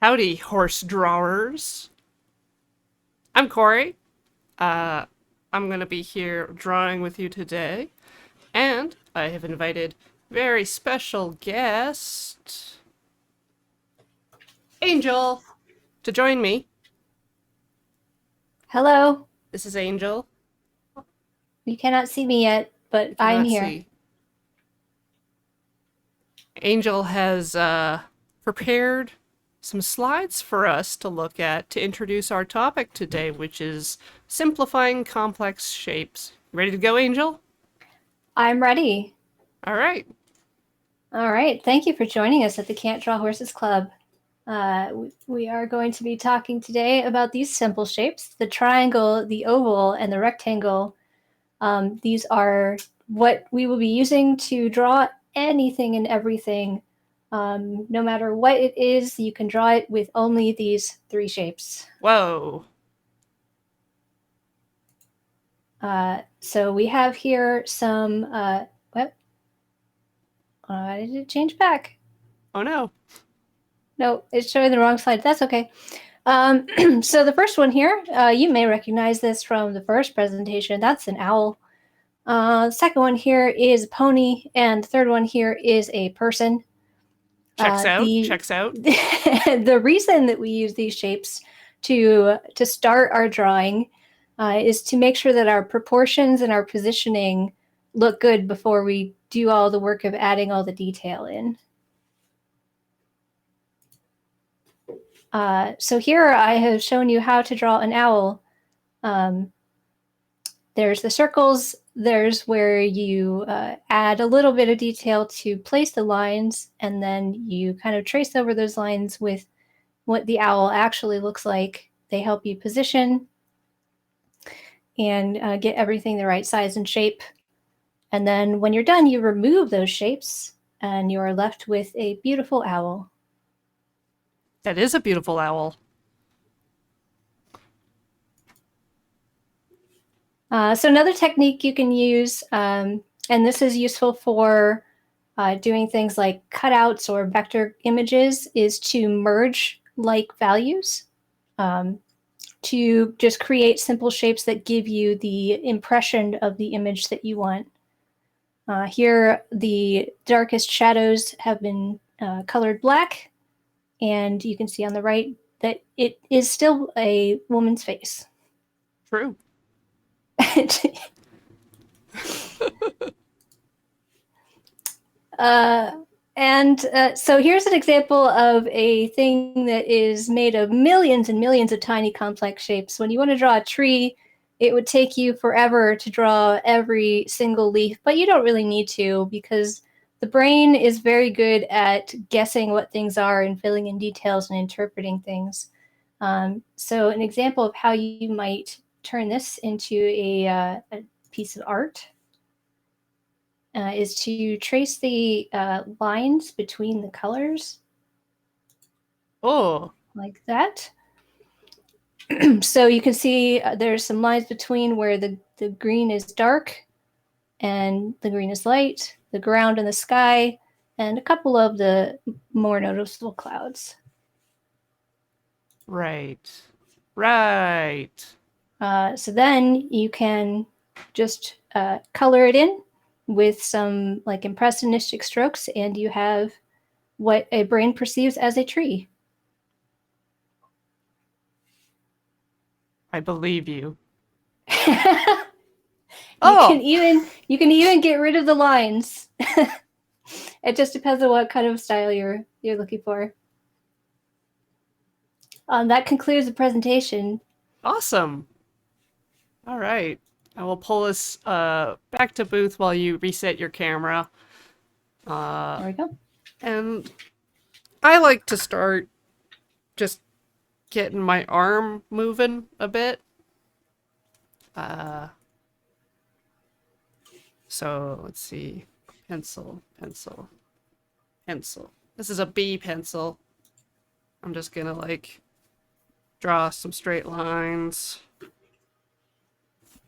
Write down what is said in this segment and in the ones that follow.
Howdy, horse drawers. I'm Corey. Uh, I'm gonna be here drawing with you today, and I have invited very special guest Angel to join me. Hello. This is Angel. You cannot see me yet, but You I'm cannot here. see. Angel has prepared some slides for us to look at to introduce our topic today, which is simplifying complex shapes. Ready to go, Angel? I'm ready. All right. All right. Thank you for joining us at the Can't Draw Horses Club. We are going to be talking today about these simple shapes, the triangle, the oval, and the rectangle. These are what we will be using to draw anything and everything. No matter what it is, you can draw it with only these three shapes. Whoa. So we have here some, what? Did it change back? Oh no. No, it's showing the wrong slide. That's okay. So the first one here, you may recognize this from the first presentation. That's an owl. The second one here is a pony, and the third one here is a person. Checks out. The Checks out. the reason that we use these shapes to start our drawing is to make sure that our proportions and our positioning look good before we do all the work of adding all the detail in. So here I have shown you how to draw an owl. There's the circles, there's where you add a little bit of detail to place the lines, and then you kind of trace over those lines with what the owl actually looks like. They help you position and get everything the right size and shape. And then when you're done, you remove those shapes and you're left with a beautiful owl. That is a beautiful owl. So another technique you can use, and this is useful for doing things like cutouts or vector images, is to merge like values to just create simple shapes that give you the impression of the image that you want. Here, the darkest shadows have been colored black, and you can see on the right that it is still a woman's face. True. So here's an example of a thing that is made of millions and millions of tiny complex shapes. When you want to draw a tree, it would take you forever to draw every single leaf, but you don't really need to because the brain is very good at guessing what things are and filling in details and interpreting things. So an example of how you might turn this into a piece of art is to trace the lines between the colors Oh. like that. So you can see there's some lines between where the green is dark and the green is light, the ground and the sky, and a couple of the more noticeable clouds. Right. Right. So then you can just color it in with some like impressionistic strokes, and you have what a brain perceives as a tree. I believe you. you can Oh. even you can even get rid of the lines. It just depends on what kind of style you're looking for. That concludes the presentation. Awesome. All right. I will pull us back to booth while you reset your camera. There we go. And I like to start just getting my arm moving a bit. Uh, so let's see. Pencil, pencil, pencil. This is a B pencil. I'm just gonna like draw some straight lines.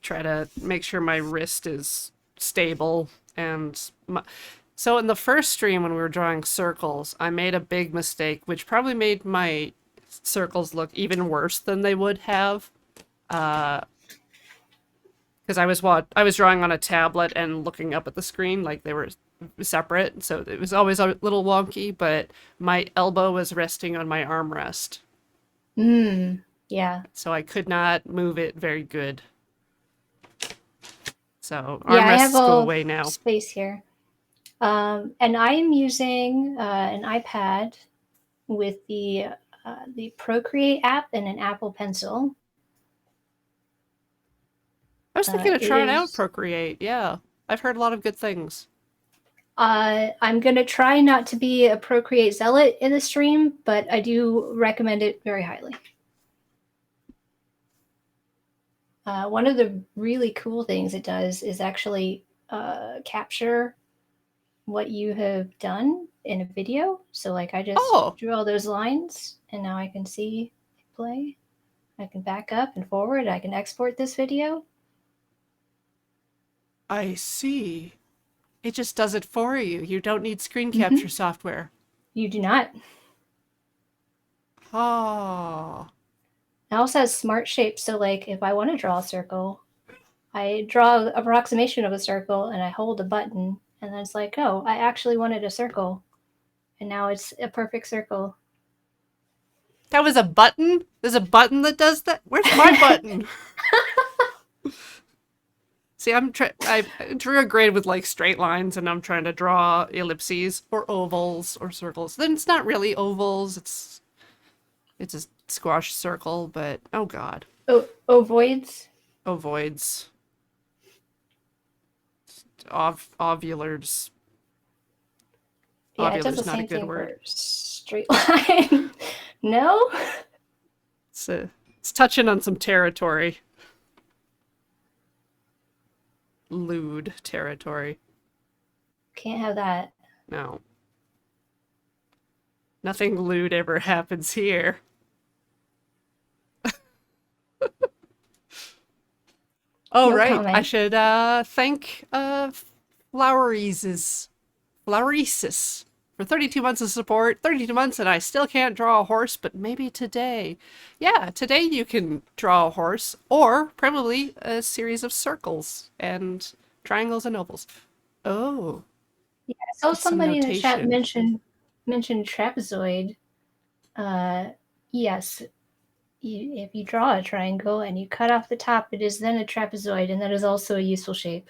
Try to make sure my wrist is stable and so in the first stream when we were drawing circles, I made a big mistake which probably made my circles look even worse than they would have. Because I was drawing on a tablet and looking up at the screen like they were separate, so it was always a little wonky. But my elbow was resting on my armrest, Yeah. so I could not move it very good. So Yeah, I have armrests go all away now. space here. And I am using an iPad with the Procreate app and an Apple Pencil. I was thinking of It trying out is. Procreate. Yeah, I've heard a lot of good things. I'm gonna try not to be a Procreate zealot in the stream, but I do recommend it very highly. One of the really cool things it does is actually capture what you have done in a video. So, like, I just Oh, drew all those lines, and now I can see it play. I can back up and forward. I can export this video. I see. It just does it for you. You don't need screen capture Mm-hmm. software. You do not. Oh, It also has smart shapes. So, like, if I want to draw a circle, I draw an approximation of a circle and I hold a button, and then it's like, oh, I actually wanted a circle, and now it's a perfect circle. that was a button? There's a button that does that? Where's my button? See, I drew a grid with like straight lines, and I'm trying to draw ellipses or ovals or circles. Then it's not really ovals. It's a squash circle, but oh god, Oh, ovoids. ovoids, ovulars. Yeah, it does Ovular's the not a same good thing word. for straight line. No? It's touching on some territory. Lewd territory. Can't have that. No. Nothing lewd ever happens here. Oh, No right. I comment. should thank Floweresis for 32 months of support. 32 months and I still can't draw a horse, but maybe today. Yeah, today you can draw a horse or probably a series of circles and triangles and ovals. Oh, Yeah, I saw it's some somebody in the chat notation. mention trapezoid. Uh, yes, if you draw a triangle and you cut off the top, it is then a trapezoid, and that is also a useful shape.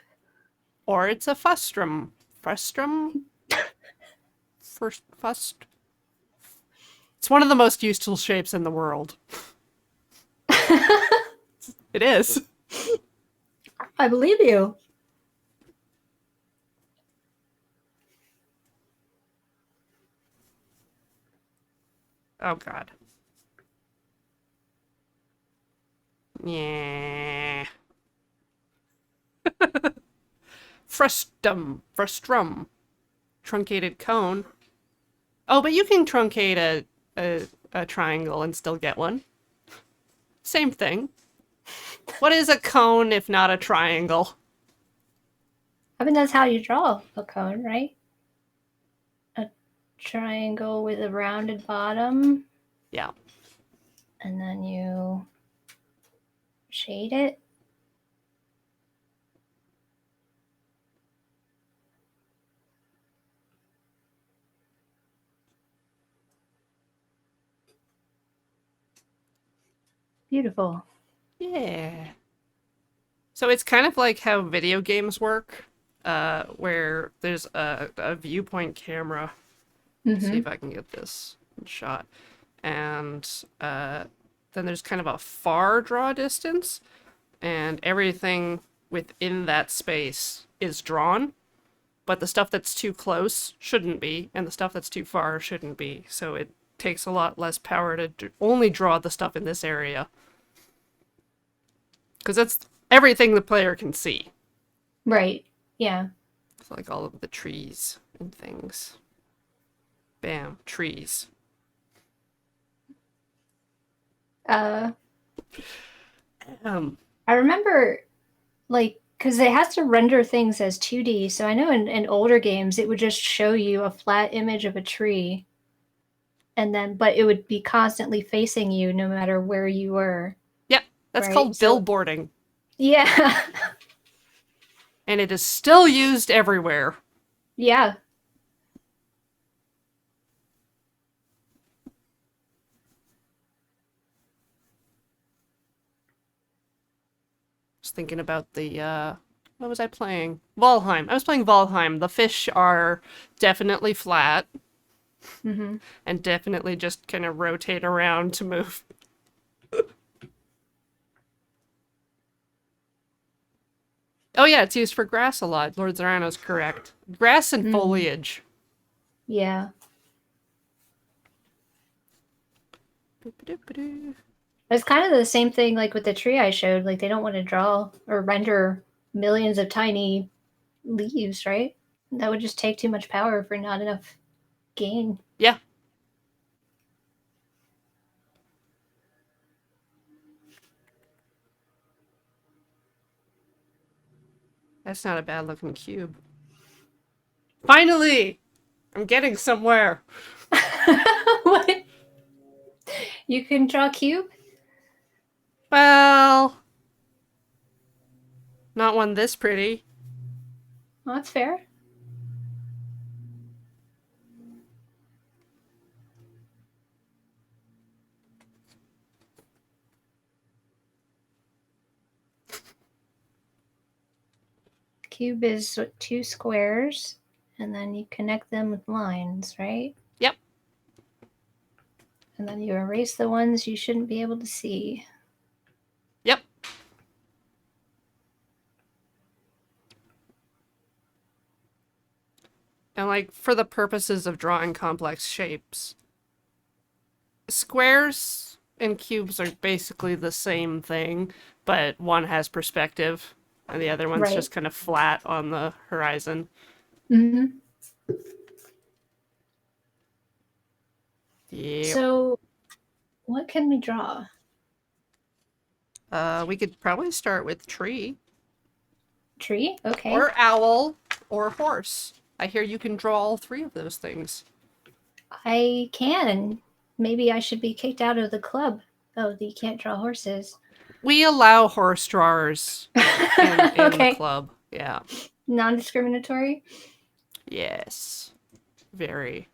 Or it's a frustrum. Frustrum? First, fust. It's one of the most useful shapes in the world. It is. I believe you. Oh god. Yeah. Frustrum. Truncated cone. Oh, but you can truncate a triangle and still get one. Same thing. What is a cone if not a triangle? I mean, that's how you draw a cone, right? A triangle with a rounded bottom, Yeah. and then you shade it. Beautiful. Yeah. So it's kind of like how video games work, where there's a viewpoint camera. Let's see Mm-hmm. if I can get this shot. And then there's kind of a far draw distance, and everything within that space is drawn, but the stuff that's too close shouldn't be, and the stuff that's too far shouldn't be. So it takes a lot less power to only draw the stuff in this area. Because that's everything the player can see. Right. Yeah. It's like all of the trees and things. Bam, trees. Uh, Um, I remember, like, because it has to render things as 2D. So I know in older games it would just show you a flat image of a tree, and then but it would be constantly facing you no matter where you were. Yep, that's right? called billboarding. Yeah. And it is still used everywhere. Yeah. Just thinking about the what was I playing? Valheim. I was playing Valheim. The fish are definitely flat Mm-hmm. and definitely just kind of rotate around to move. Oh yeah, it's used for grass a lot. Lord Zorano's correct. Grass and Mm. foliage. Yeah. Boop-a-doop-a-doo. It's kind of the same thing like with the tree I showed. Like they don't want to draw or render millions of tiny leaves, right? That would just take too much power for not enough gain. Yeah, that's not a bad looking cube. Finally! I'm getting somewhere. What? You can draw a cube? Well, not one this pretty. Well, that's fair. Cube is what, two squares, and then you connect them with lines, right? Yep. And then you erase the ones you shouldn't be able to see. Yep. And like for the purposes of drawing complex shapes, squares and cubes are basically the same thing, but one has perspective and the other one's Right. just kind of flat on the horizon. Mm-hmm. Yeah. So, what can we draw? We could probably start with tree Tree? Okay. or owl or horse. I hear you can draw all three of those things. I can. Maybe I should be kicked out of the club. Oh, you can't draw horses. We allow horse drawers in the Okay. club. Yeah. Non discriminatory? Yes. Very.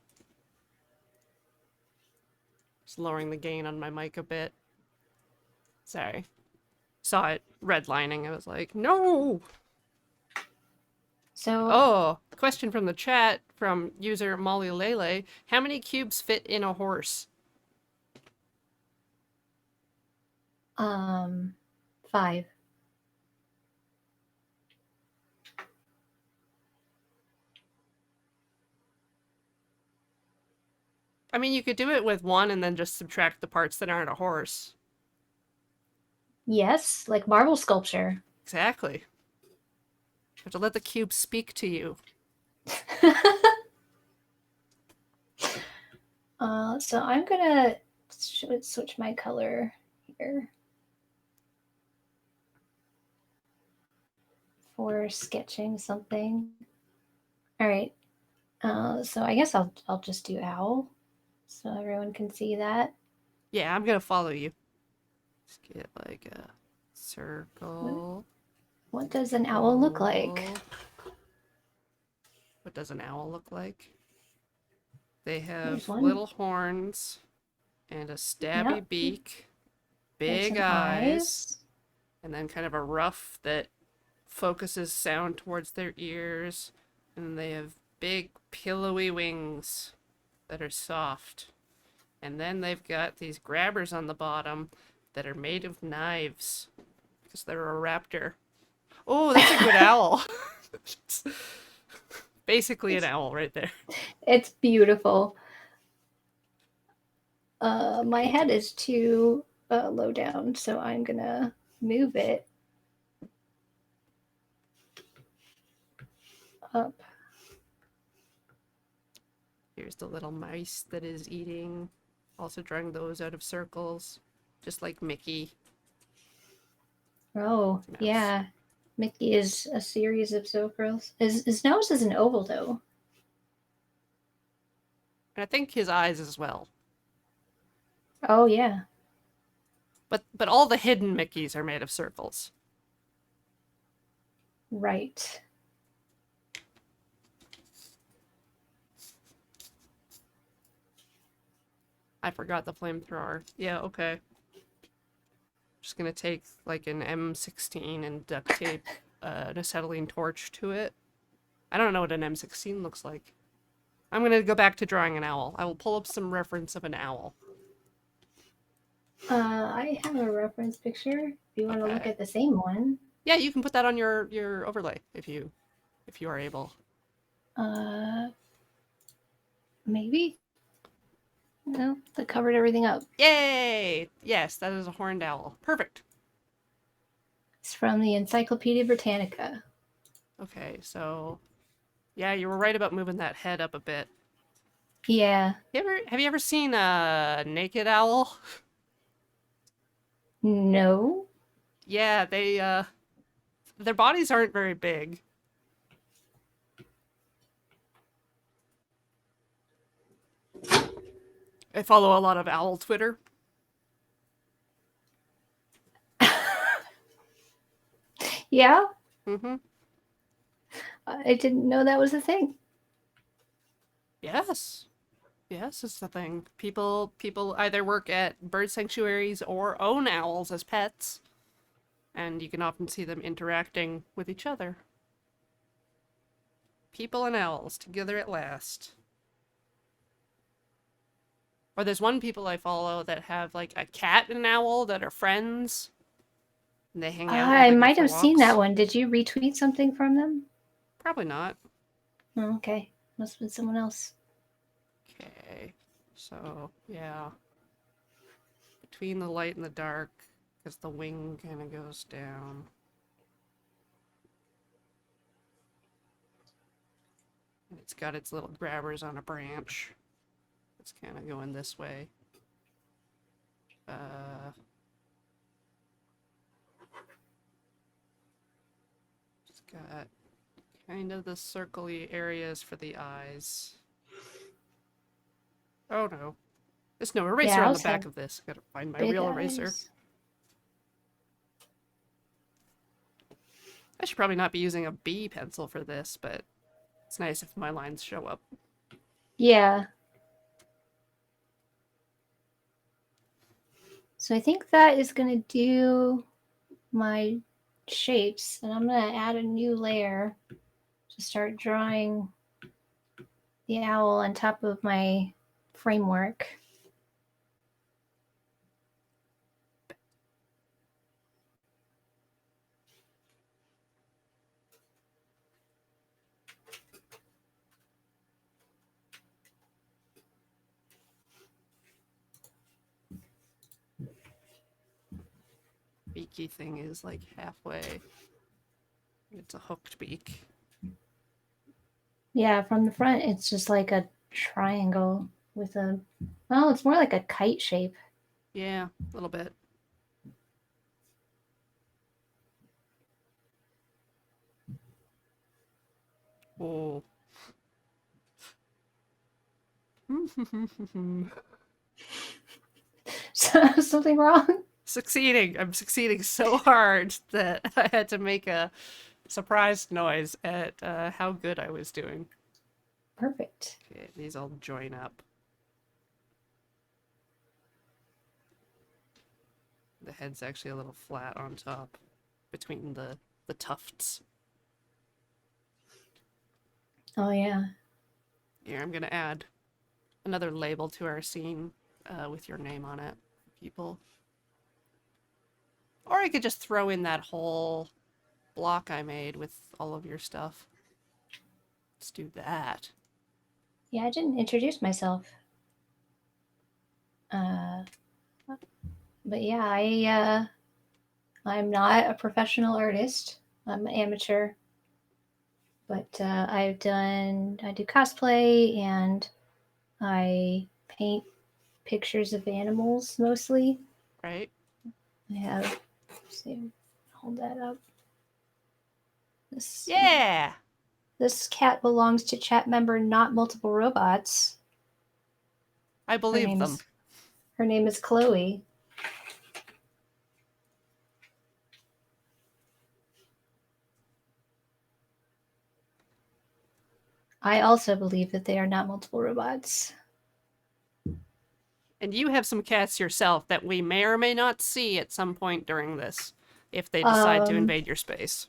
Just lowering the gain on my mic a bit. Sorry. Saw it redlining. I was like, no! So, Oh, question from the chat from user Molly Lele. How many cubes fit in a horse? 5. I mean, you could do it with one and then just subtract the parts that aren't a horse. Yes, like marble sculpture. Exactly. You have to let the cube speak to you. So I'm gonna switch my color here for sketching something. All right. So I guess I'll just do owl, so everyone can see that. Yeah, I'm gonna follow you. Let's get like a circle. What does an owl look like? What does an owl look like? They There's have one. little horns and a stabby Yep. beak, There's big some eyes, and then kind of a ruff that focuses sound towards their ears. And they have big pillowy wings that are soft. And then they've got these grabbers on the bottom that are made of knives because they're a raptor. Oh, that's a good owl. Basically an owl right there. It's beautiful. My head is too low down, so I'm gonna move it up. Here's the little mice that is eating. Also drawing those out of circles, just like Mickey. Oh, Mouse. yeah. Mickey is a series of circles. His nose is an oval, though. And I think his eyes as well. Oh yeah. But all the hidden Mickeys are made of circles. Right. I forgot the flamethrower. Yeah, okay. Just gonna take like an M16 and duct tape an acetylene torch to it. I don't know what an M16 looks like. I'm gonna go back to drawing an owl. I will pull up some reference of an owl. I have a reference picture. If you want to look Okay. at the same one. Yeah, you can put that on your overlay if you are able. Uh, maybe. No, that covered everything up. Yay! Yes, that is a horned owl. Perfect. It's from the Encyclopedia Britannica. Okay, so yeah, you were right about moving that head up a bit. Yeah. Have you ever seen a naked owl? No. Yeah, their bodies aren't very big. I follow a lot of owl Twitter. Yeah. Mm-hmm. I didn't know that was a thing. Yes. Yes, it's the thing. People either work at bird sanctuaries or own owls as pets, and you can often see them interacting with each other. People and owls together at last. Or there's one people I follow that have like a cat and an owl that are friends, and they hang out and I they go might for have seen that walks. one. Did you retweet something from them? Probably not. Oh, okay. Must have been someone else. Okay. So, yeah. Between the light and the dark, because the wing kind of goes down. And it's got its little grabbers on a branch. It's kind of going this way. It's got kind of the circly areas for the eyes. Oh no. There's no eraser Yeah, on the owls back have of this. Gotta find my big real eraser. eyes. I should probably not be using a B pencil for this, but it's nice if my lines show up. Yeah. So I think that is going to do my shapes. And I'm going to add a new layer to start drawing the owl on top of my framework. Beaky thing is like halfway. It's a hooked beak. Yeah, from the front, it's just like a triangle with a. Well, it's more like a kite shape. Yeah, a little bit. Oh. Something wrong? Succeeding. I'm succeeding so hard that I had to make a surprised noise at how good I was doing. Perfect. Okay, these all join up. The head's actually a little flat on top between the tufts. Oh, yeah. Here, I'm gonna add another label to our scene with your name on it, people. Or I could just throw in that whole block I made with all of your stuff. Let's do that. Yeah, I didn't introduce myself. But yeah, I'm not a professional artist. I'm an amateur. But I do cosplay and I paint pictures of animals mostly. Right? I have, see, hold that up. This Yeah! this cat belongs to chat member Not Multiple Robots. I Her believe name them. is Her name is Chloe. I also believe that they are not multiple robots. And you have some cats yourself that we may or may not see at some point during this, if they decide to invade your space.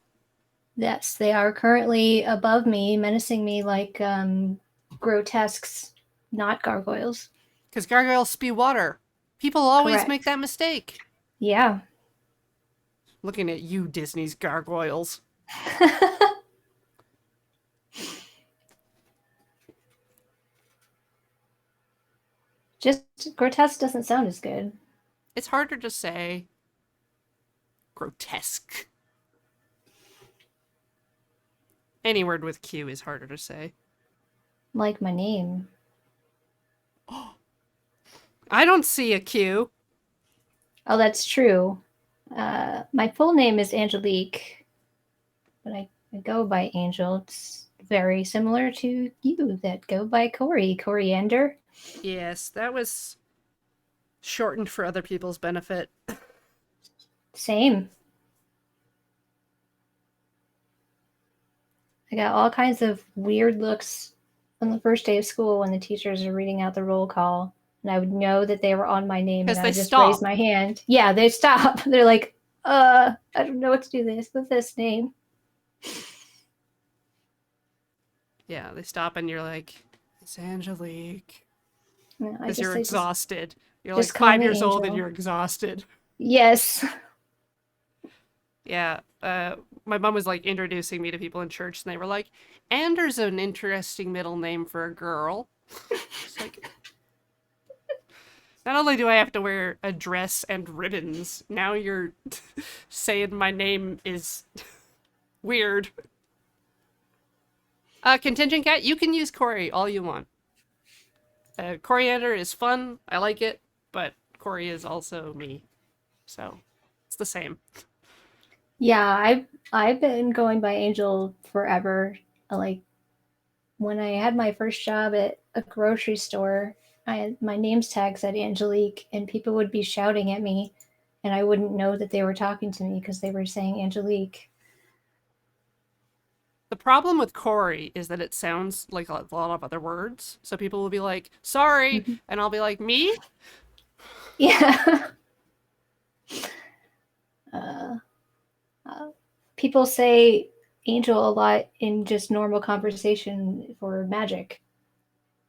Yes, they are currently above me, menacing me like grotesques, not gargoyles. Because gargoyles spew water. People always make Correct. that mistake. Yeah. Looking at you, Disney's gargoyles. Just grotesque doesn't sound as good. It's harder to say. Grotesque. Any word with Q is harder to say. Like my name. I don't see a Q. Oh, that's true. My full name is Angelique, but I go by Angel. It's very similar to you that go by Corey, Coriander. Yes, that was shortened for other people's benefit. Same. I got all kinds of weird looks on the first day of school when the teachers are reading out the roll call, and I would know that they were on my name, and Because I they would just raise stop. my hand. Yeah, they stop. They're like, I don't know what to do this with this name. Yeah, they stop and you're like, it's Angelique. No, I Because just you're say exhausted. You're like just call 5 me years old and Angel. you're exhausted. Yes. Yeah, my mom was like introducing me to people in church, and they were like, "Anders an interesting middle name for a girl." It's like, not only do I have to wear a dress and ribbons, now you're saying my name is weird. Contingent cat, you can use Corey all you want. Coriander is fun. I like it, but Corey is also me, so it's the same. Yeah, I've been going by Angel forever. Like when I had my first job at a grocery store, I had my name's tag said Angelique, and people would be shouting at me, and I wouldn't know that they were talking to me because they were saying Angelique. The problem with Corey is that it sounds like a lot of other words. So people will be like, sorry. Mm-hmm. And I'll be like, me? Yeah. uh, uh, People say Angel a lot in just normal conversation for magic,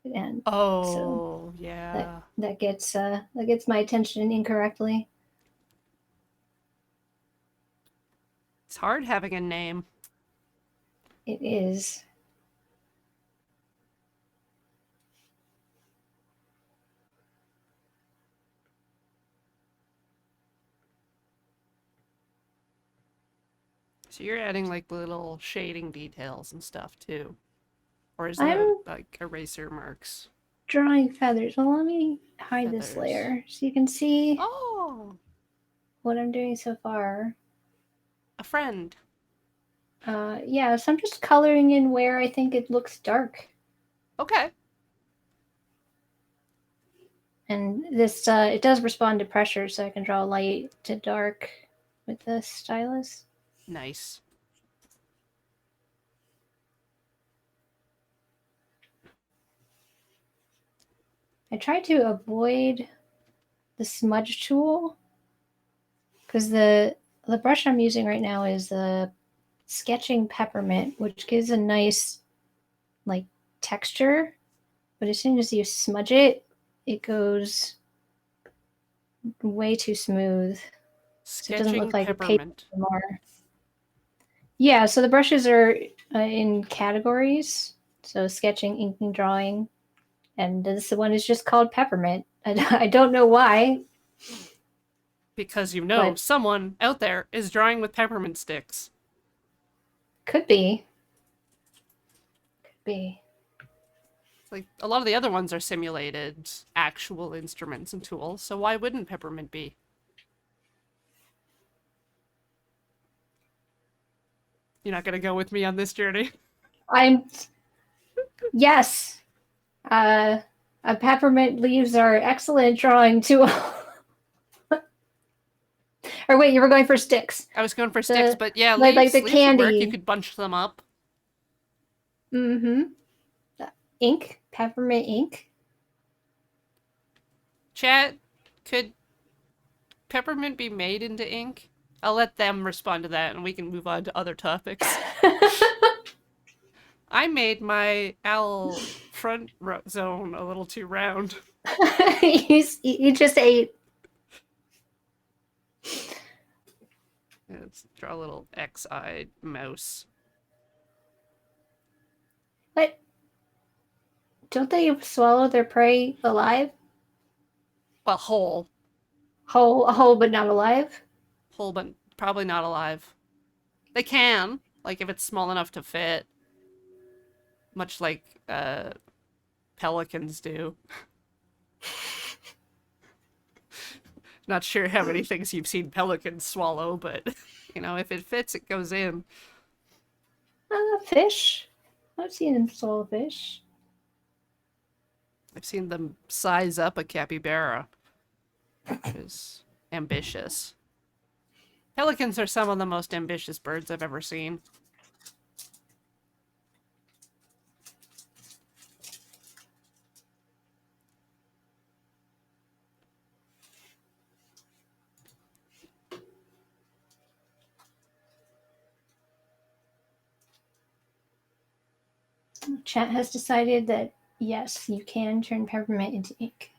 and so Oh, that yeah. that gets my attention incorrectly. It's hard having a name. It is. So you're adding like little shading details and stuff too. Or is that I'm like eraser marks? drawing feathers. Well, let me hide this Feathers. layer so you can see Oh, what I'm doing so far. a friend. Yeah, so I'm just coloring in where I think it looks dark. Okay. And this, it does respond to pressure, so I can draw light to dark with the stylus. Nice. I try to avoid the smudge tool because the brush I'm using right now is the sketching peppermint, which gives a nice like texture, but as soon as you smudge it, it goes way too smooth, so it doesn't look Sketching like a paper peppermint. anymore. Yeah, so the brushes are in categories. So sketching, inking, drawing, and this one is just called peppermint. I don't know why, Because you know but someone out there is drawing with peppermint sticks. could be. Could be. Like a lot of the other ones are simulated actual instruments and tools, so why wouldn't peppermint be? You're not gonna go with me on this journey? I'm yes. Peppermint leaves are excellent drawing tool. Or wait, you were going for sticks. I was going for sticks, The but yeah, like leaves. the Leaves would work. You candy. could bunch them up. Mm-hmm. Ink, peppermint ink. Chat, could peppermint be made into ink? I'll let them respond to that and we can move on to other topics. I made my owl front zone a little too round. You just ate. Let's draw a little X-eyed mouse. What? Don't they swallow their prey alive? Well, whole. Whole, but not alive? Whole, but probably not alive. They can, like if it's small enough to fit. Much like pelicans do. Not sure how many things you've seen pelicans swallow, but you know, if it fits, it goes in. Fish. I've seen them swallow fish. I've seen them size up a capybara, which is ambitious. Pelicans are some of the most ambitious birds I've ever seen. Chat has decided that yes, you can turn peppermint into ink.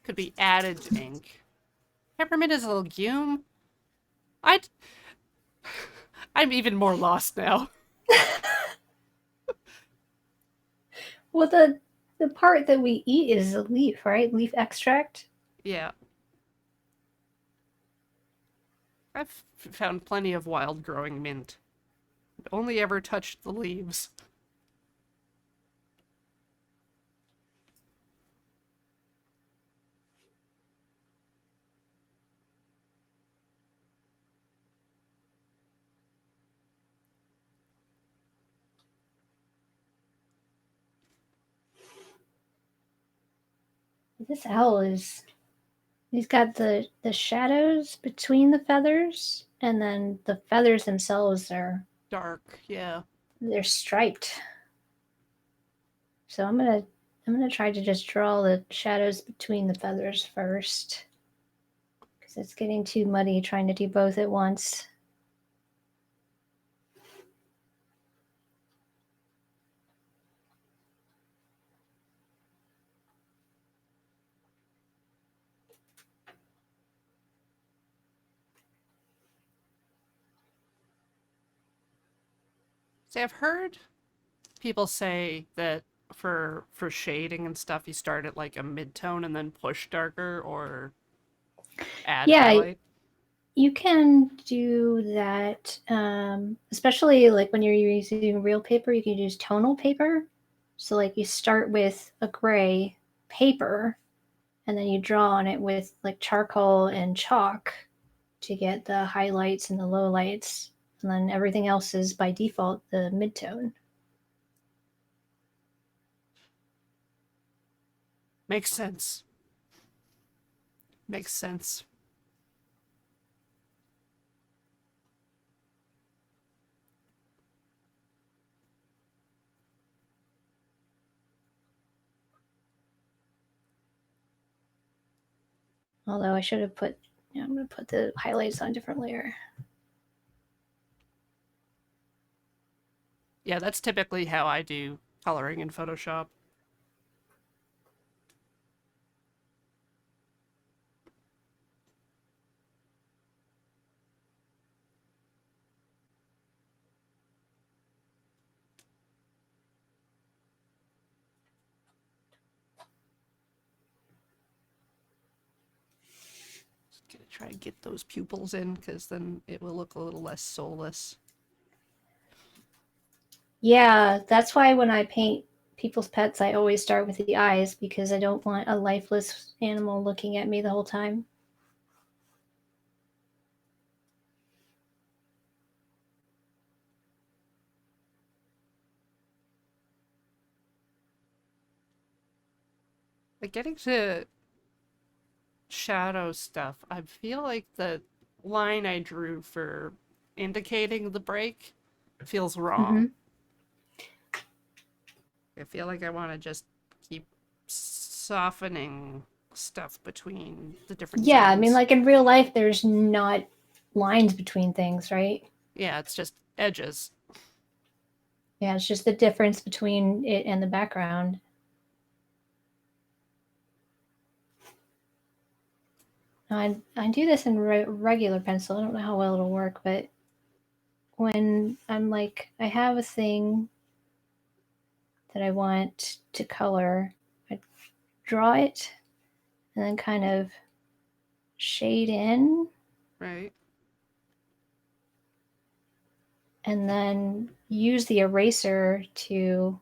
Could be added to ink. Peppermint is a legume? I'd... I'm even more lost now. Well, the part that we eat is a leaf, right? Leaf extract. Yeah. I've found plenty of wild growing mint. Only ever touched the leaves. This owl is. He's got the shadows between the feathers, and then the feathers themselves Dark, yeah. they're striped. So I'm gonna try to just draw the shadows between the feathers first, because it's getting too muddy trying to do both at once. See, I've heard people say that for shading and stuff, you start at like a mid-tone and then push darker or add Yeah, highlight. you can do that, especially like when you're using real paper. You can use tonal paper. So like you start with a gray paper, and then you draw on it with like charcoal and chalk to get the highlights and the lowlights, and then everything else is by default the midtone. Makes sense. Makes sense. Although I should have put, I'm going to put the highlights on a different layer. Yeah, that's typically how I do coloring in Photoshop. Just gonna try and get those pupils in because then it will look a little less soulless. Yeah, that's why when I paint people's pets, I always start with the eyes, because I don't want a lifeless animal looking at me the whole time. Like getting to shadow stuff, I feel like the line I drew for indicating the break feels wrong. Hmm. I feel like I want to just keep softening stuff between the different Yeah, I mean, zones. like in real life, there's not lines between things, right? Yeah, it's just edges. Yeah, it's just the difference between it and the background. I do this in regular pencil. I don't know how well it'll work, but when I'm like, I have a thing that I want to color, I draw it and then kind of shade in Right? and then use the eraser to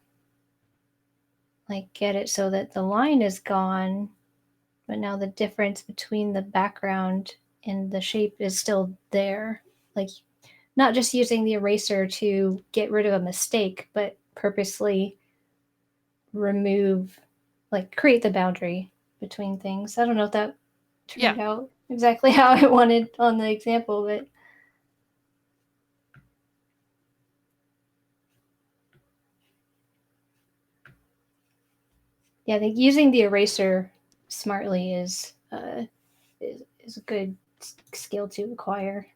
like get it so that the line is gone, but now the difference between the background and the shape is still there. Like not just using the eraser to get rid of a mistake, but purposely remove, like create the boundary between things. I don't know if that Yeah. turned out exactly how I wanted on the example, but yeah, I think using the eraser smartly is a good skill to acquire.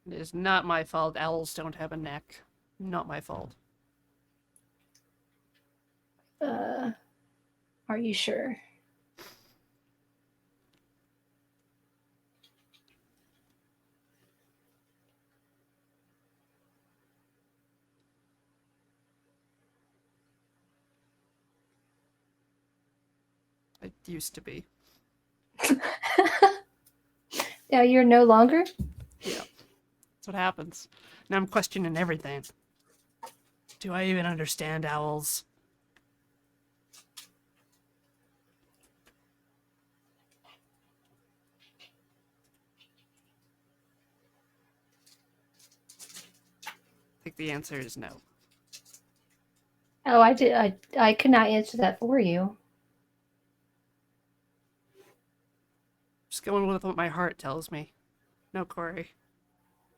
It is not my fault owls don't have a neck. Not my fault. Uh, are you sure? It used to be. Yeah, you're no longer. Yeah. That's what happens. Now I'm questioning everything. Do I even understand owls? I think the answer is no. Oh, I did. I could not answer that for you. Just going with what my heart tells me. No, Corey.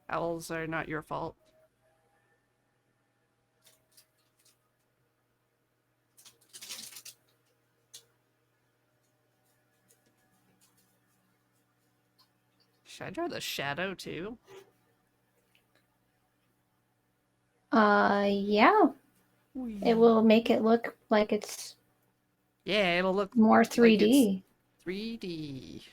Owls are not your fault. Should I draw the shadow too? Yeah, it Whee. will make it look like it's Yeah, it'll look more like it's 3D. 3D.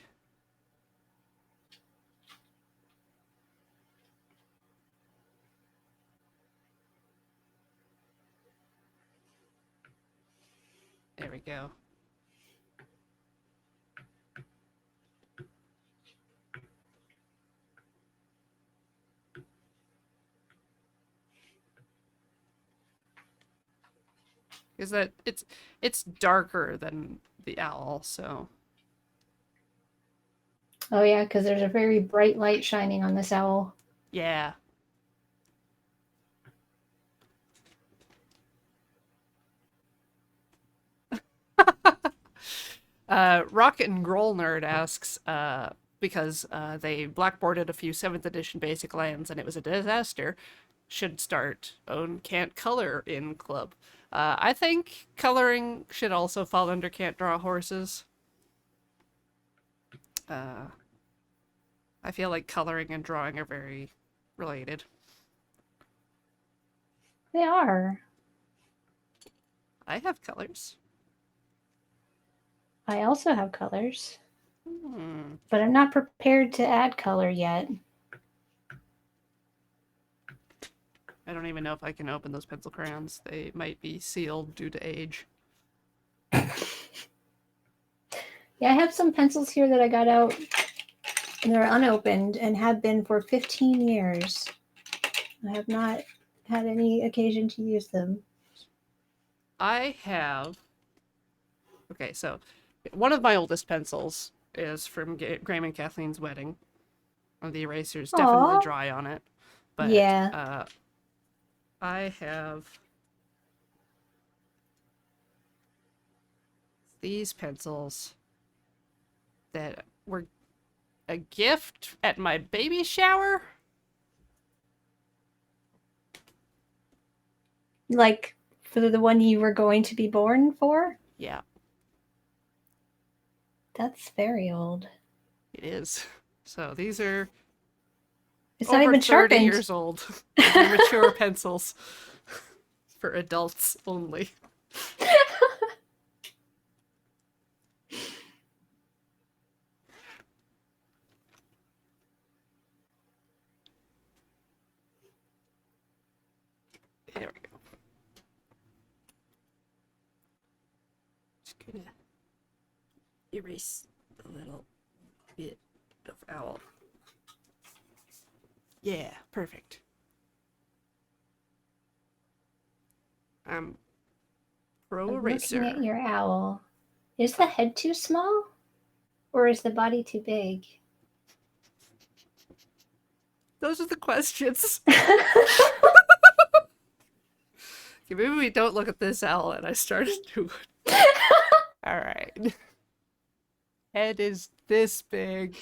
There we go. Is that it's darker than the owl, so Oh yeah, because there's a very bright light shining on this owl. yeah. Rocket and Groll Nerd asks, because they blackboarded a few 7th edition basic lands and it was a disaster, should start own Can't Color in Club. I think coloring should also fall under Can't Draw Horses. Uh, I feel like coloring and drawing are very related. They are. I have colors. I also have colors, Hmm. but I'm not prepared to add color yet. I don't even know if I can open those pencil crayons. They might be sealed due to age. Yeah, I have some pencils here that I got out and they're unopened and have been for 15 years. I have not had any occasion to use them. I have. Okay, so one of my oldest pencils is from Graham and Kathleen's wedding. The eraser is definitely Aw. dry on it, but Yeah. I have these pencils that were a gift at my baby shower. Like for the one you were going to be born for? Yeah, That's very old. it is. So these are It's not over even 30 sharpened. years old. These are mature pencils for adults only. There we go. Just gonna erase a little bit of owl. Yeah, perfect. I'm pro I'm looking at eraser. your owl. Is the head too small? Or is the body too big? Those are the questions. Okay, maybe we don't look at this owl and I started to. Alright. Head is this big,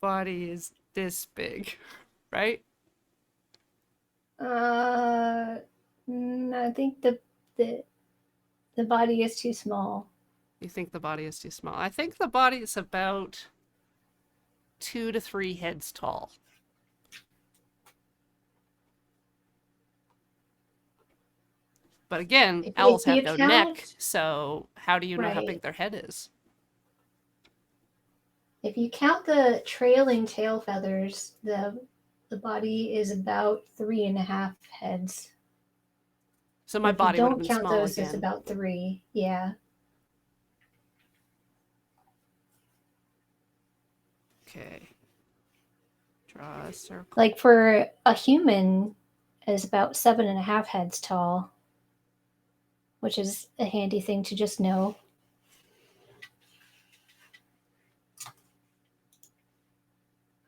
body is this big, right? I think the the body is too small. You think the body is too small. I think the body is about 2 to 3 heads tall. But again, If owls have you no neck, count, so how do you know how big right. their head is? If you count the trailing tail feathers, the body is about 3.5 heads. So my If you body would have don't been count small those, it's again. about 3. Yeah. Okay. Draw a circle. Like for a human, is about 7.5 heads tall, which is a handy thing to just know.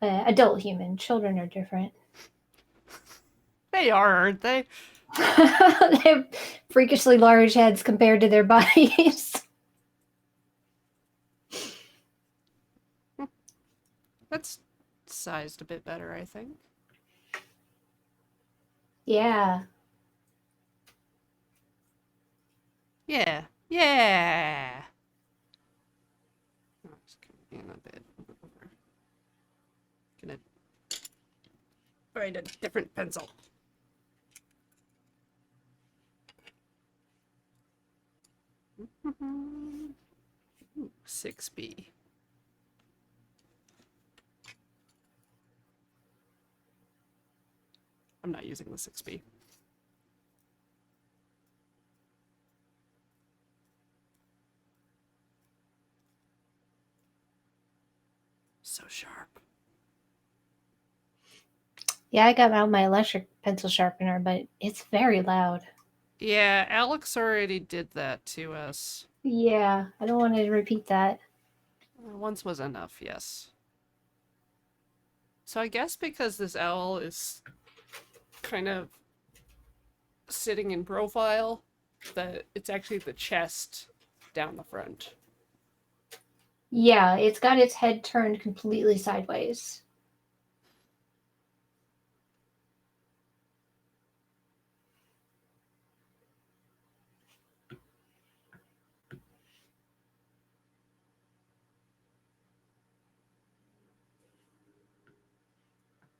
Adult human, children are different. They are, aren't they? They have freakishly large heads compared to their bodies. That's sized a bit better, I think. Yeah. Yeah. Yeah. Oh, just come in a bit. Gonna find a different pencil. Ooh, 6B. I'm not using the 6B. So sharp. Yeah, I got out my electric pencil sharpener, but it's very loud. Yeah, Alex already did that to us. Yeah, I don't want to repeat that. Once was enough, yes. So I guess because this owl is kind of sitting in profile, that it's actually the chest down the front. Yeah, it's got its head turned completely sideways.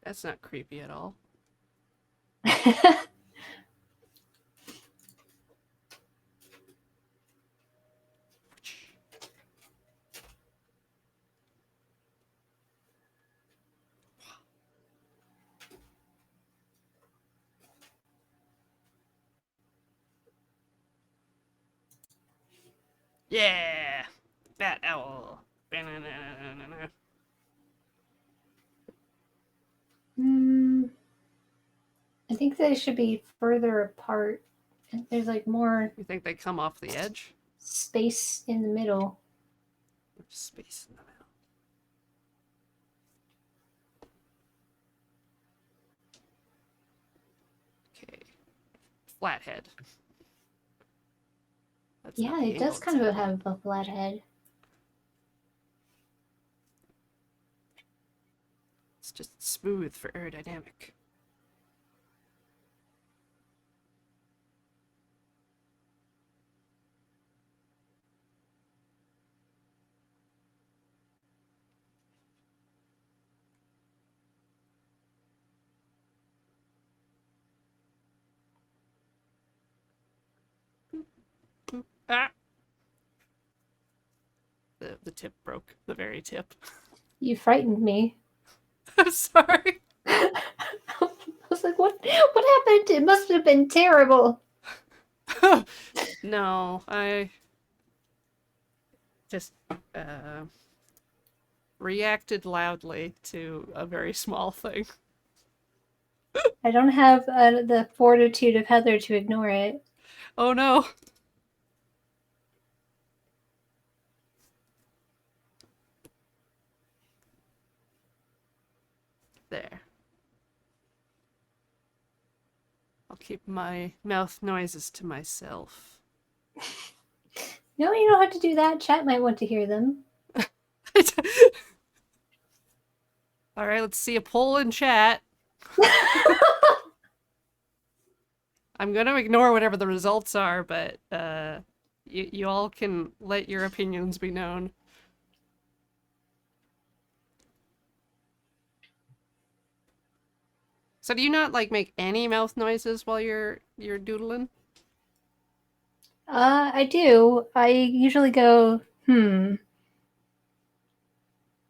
That's not creepy at all. Yeah! Bat owl. Hmm. I think they should be further apart. There's like more You think they come off the edge? space in the middle. There's space in the middle. Okay. flathead. That's not Yeah, the it angle does it's kind of hitting. have a flat head. It's just smooth for aerodynamic. Ah! The tip broke. The very tip. You frightened me. I'm sorry. I was like, what happened? It must have been terrible. No, I just uh, reacted loudly to a very small thing. I don't have the fortitude of Heather to ignore it. Oh no. There. I'll keep my mouth noises to myself. No, you don't have to do that. Chat might want to hear them. All right, let's see a poll in chat. I'm going to ignore whatever the results are, but you all can let your opinions be known. So do you not like make any mouth noises while you're doodling? I do. I usually go,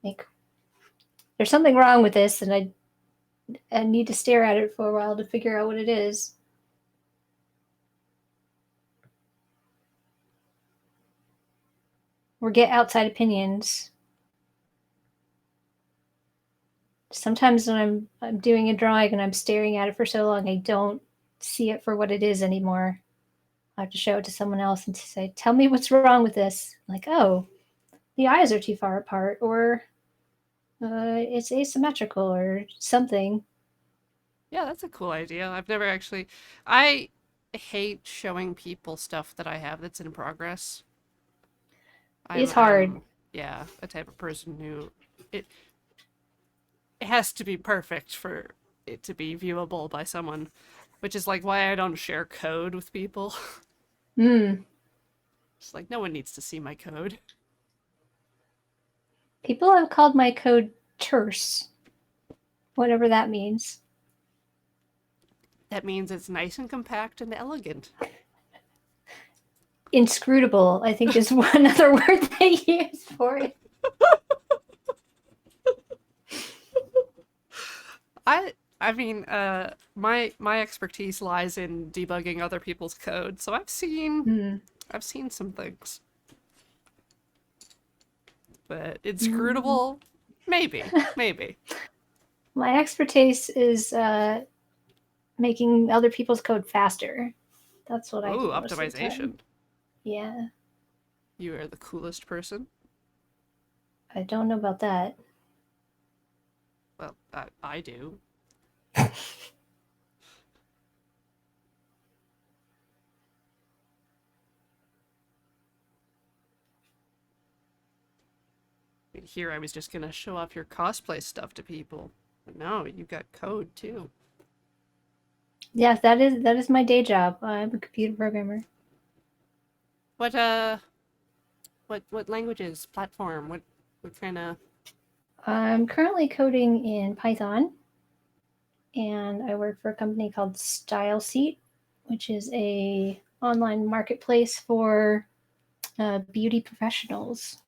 like, there's something wrong with this, and I need to stare at it for a while to figure out what it is. Or get outside opinions. Sometimes when I'm doing a drawing and I'm staring at it for so long, I don't see it for what it is anymore. I have to show it to someone else and to say, "Tell me what's wrong with this." Like, oh, the eyes are too far apart, or it's asymmetrical, or something. Yeah, that's a cool idea. I've never actually. I hate showing people stuff that I have that's in progress. I'm It's hard. I'm yeah, a type of person who it it has to be perfect for it to be viewable by someone, which is like why I don't share code with people. Mm. It's like no one needs to see my code. People have called my code terse, whatever that means. That means it's nice and compact and elegant. Inscrutable, I think, is one other word they use for it. I mean, my expertise lies in debugging other people's code, so Mm. I've seen some things. But Mm. inscrutable, maybe. My expertise is making other people's code faster. That's what I Ooh, do most of the time. optimization. Yeah, You are the coolest person. I don't know about that. Well, I do. Here I was just gonna show off your cosplay stuff to people. But no, you got code too. Yes, that is my day job. I'm a computer programmer. What what languages, platform, what kind of I'm currently coding in Python, and I work for a company called StyleSeat, which is a online marketplace for beauty professionals.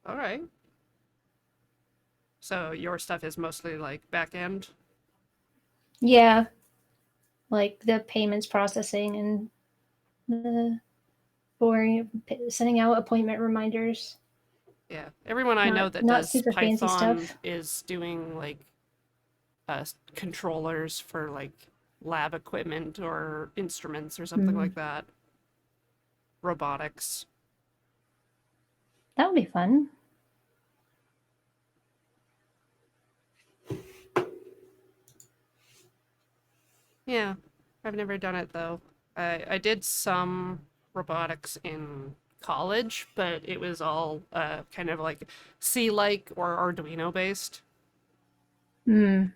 all right. So your stuff is mostly like back end? Yeah, like the payments processing and the boring sending out appointment reminders. Yeah. Everyone I know that Not does super fancy Python stuff. is doing like controllers for like lab equipment or instruments or something Hmm. like that. Robotics. That would be fun. Yeah. I've never done it though. I did some robotics in college, but it was all kind of like C-like or Arduino based. Hmm.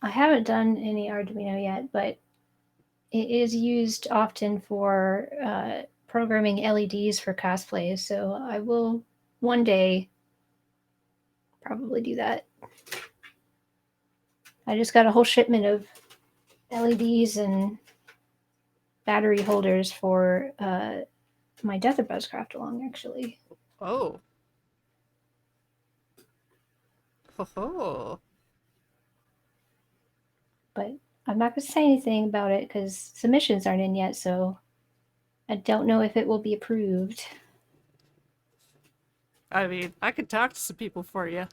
I haven't done any Arduino yet, but it is used often for programming LEDs for cosplay. So I will one day probably do that. I just got a whole shipment of LEDs and battery holders for my Death of Buzzcraft along, actually. Oh. Ho ho. But I'm not going to say anything about it because submissions aren't in yet, so I don't know if it will be approved. I mean, I could talk to some people for you.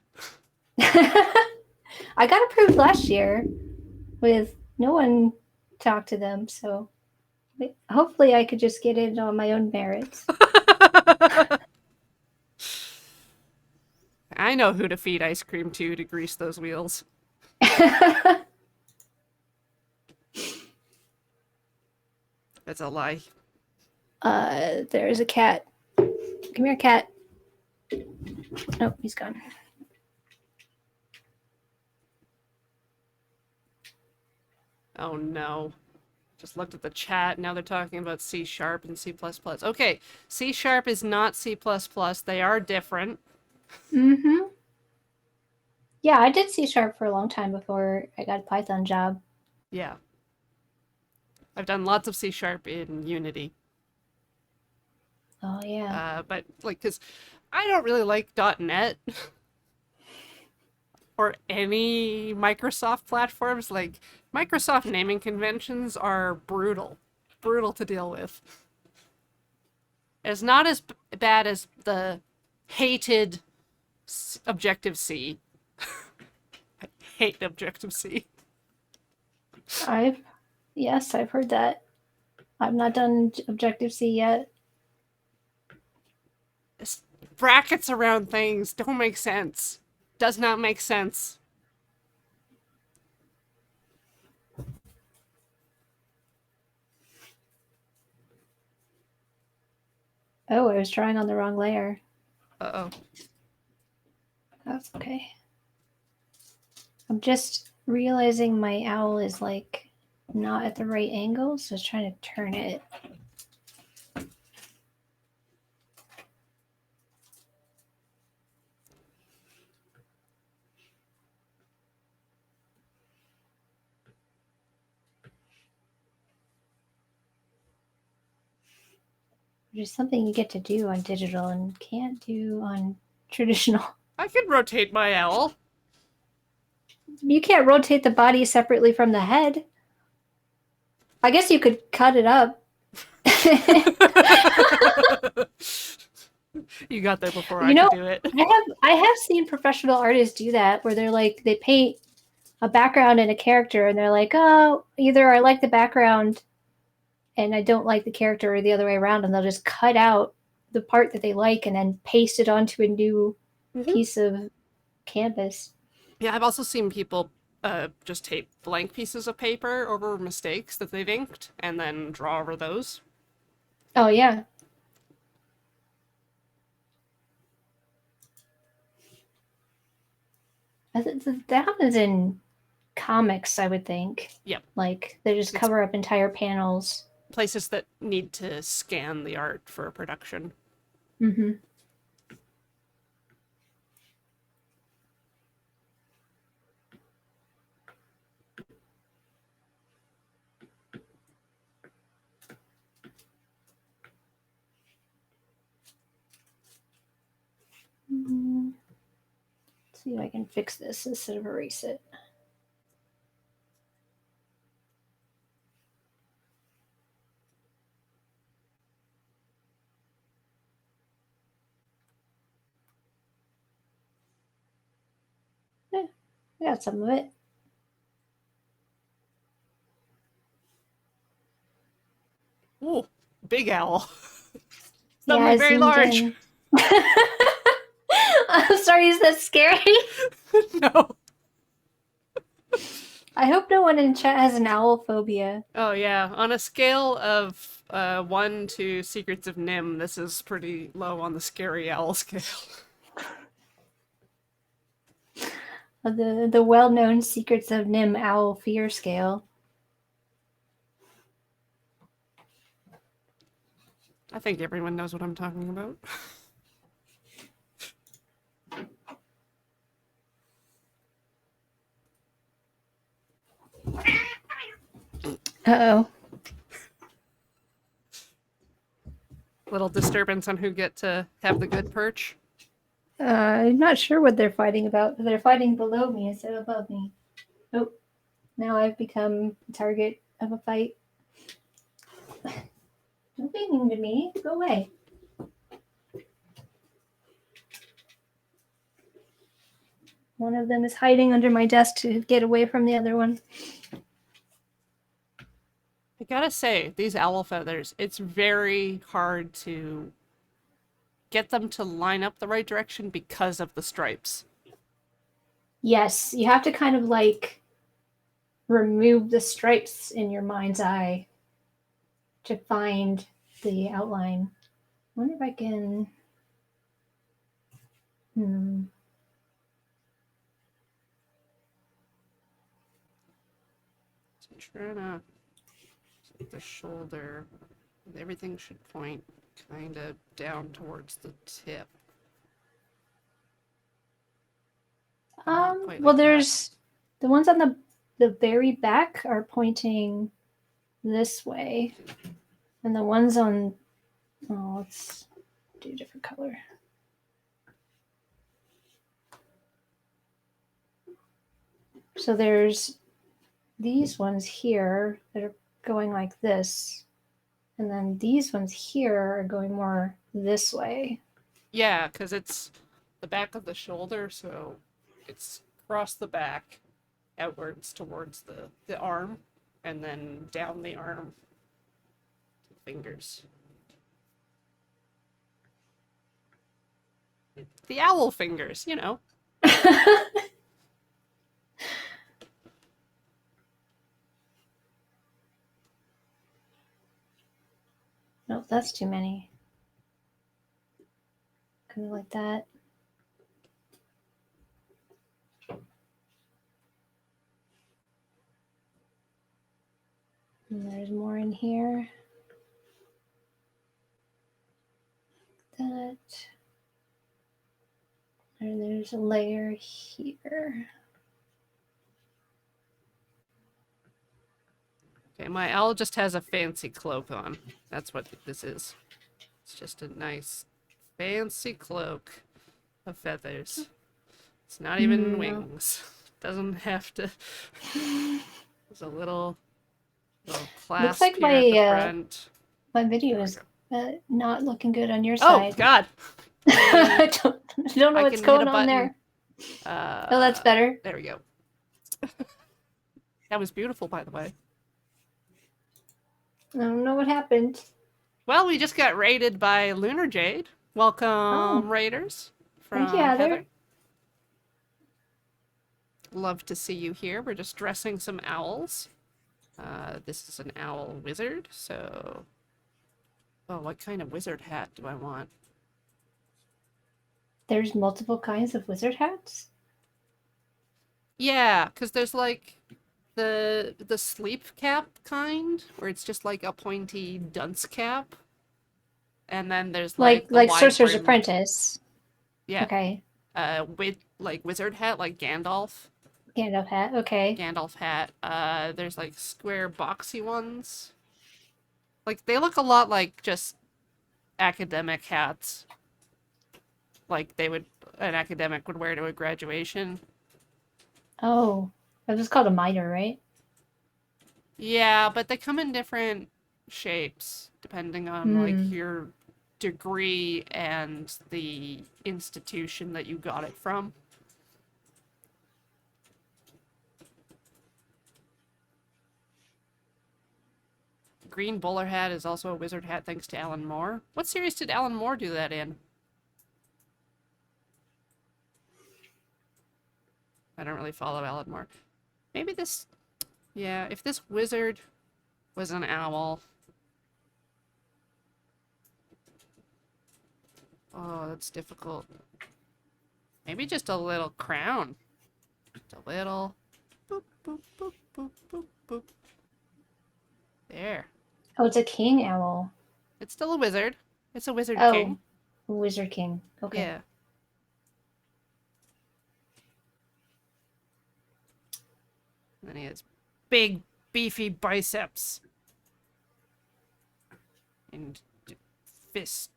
I got approved last year with no one talked to them, so hopefully I could just get it on my own merits. I know who to feed ice cream to grease those wheels. That's a lie. There's a cat. Come here, cat. Oh, he's gone. Oh no. Just looked at the chat. Now they're talking about C sharp and C++. Okay, C sharp is not C++. They are different. Mm-hmm. Yeah, I did C# for a long time before I got a Python job. Yeah. I've done lots of C sharp in Unity. Oh yeah. But like, because I don't really like .NET or any Microsoft platforms. Like, Microsoft naming conventions are brutal. Brutal to deal with. It's not as bad as the hated Objective-C. I hate Objective-C. I've yes, I've heard that. I've not done Objective-C yet. It's brackets around things don't make sense. Does not make sense. Oh, I was drawing on the wrong layer. Uh-oh. That's okay. I'm just realizing my owl is like not at the right angle, so I was trying to turn it. Which is something you get to do on digital and can't do on traditional. I can rotate my owl. You can't rotate the body separately from the head. I guess you could cut it up. You got there before You I know, could do it. I have seen professional artists do that where they're like they paint a background and a character and they're like, oh, either I like the background and I don't like the character or the other way around, and they'll just cut out the part that they like and then paste it onto a new piece of canvas. Yeah, I've also seen people just tape blank pieces of paper over mistakes that they've inked and then draw over those. Oh yeah. That happens in comics, I would think. Yep. Like they just cover up entire panels. Places that need to scan the art for production. Mm-hmm. Let's see if I can fix this instead of erase it. Yeah, I got some of it. Ooh, big owl. Yeah, Suddenly I very zoomed large. in. I'm sorry, is that scary? No. I hope no one in chat has an owl phobia. Oh yeah, on a scale of 1 to Secrets of Nim, this is pretty low on the scary owl scale. The well-known Secrets of Nim owl fear scale. I think everyone knows what I'm talking about. Uh-oh. Little disturbance on who get to have the good perch. I'm not sure what they're fighting about. They're fighting below me instead of above me. Oh, now I've become the target of a fight. Don't be mean to me. Go away. One of them is hiding under my desk to get away from the other one. I gotta say, these owl feathers, it's very hard to get them to line up the right direction because of the stripes. Yes, you have to kind of like remove the stripes in your mind's eye to find the outline. I wonder if I can. Hmm. So I'm trying to set the shoulder. Everything should point kind of down towards the tip. Not quite Well, like that. there's the ones on the very back are pointing this way, and the ones on let's do a different color. So there's these ones here that are going like this, and then these ones here are going more this way. Yeah, because it's the back of the shoulder, so it's across the back, outwards towards the arm, and then down the arm to the fingers. The owl fingers, you know. Nope, that's too many. Kind of like that. And there's more in here. That. And there's a layer here. Okay, my owl just has a fancy cloak on. That's what this is. It's just a nice, fancy cloak of feathers. It's not even wings. Doesn't have to. There's a little Looks clasp like here at the front. my video is not looking good on your Oh side. God! I don't know I what's can hit going a on button. there. Oh, that's better. There we go. That was beautiful, by the way. I don't know what happened. Well, we just got raided by Lunar Jade. Welcome, raiders from Thank you, Heather. Heather. Love to see you here. We're just dressing some owls. This is an owl wizard, so... Oh, what kind of wizard hat do I want? There's multiple kinds of wizard hats? Yeah, because there's like the sleep cap kind, where it's just like a pointy dunce cap. And then there's like the Like wide Sorcerer's brim. Apprentice. Yeah. Okay. With like wizard hat, like Gandalf. Gandalf hat. Okay. Gandalf hat. There's like square boxy ones. Like they look a lot like just academic hats. Like an academic would wear to a graduation. Oh, that was called a mitre, right? Yeah, but they come in different shapes depending on like your degree and the institution that you got it from. Green bowler hat is also a wizard hat thanks to Alan Moore. What series did Alan Moore do that in? I don't really follow Alan Moore. Maybe this Yeah, if this wizard was an owl. Oh, that's difficult. Maybe just a little crown. Just a little. Boop, boop, boop, boop, boop, boop. There. Oh, it's a king owl. It's still a wizard. It's a wizard Oh, king. wizard king. Okay. Yeah. And then he has big, beefy biceps. And fist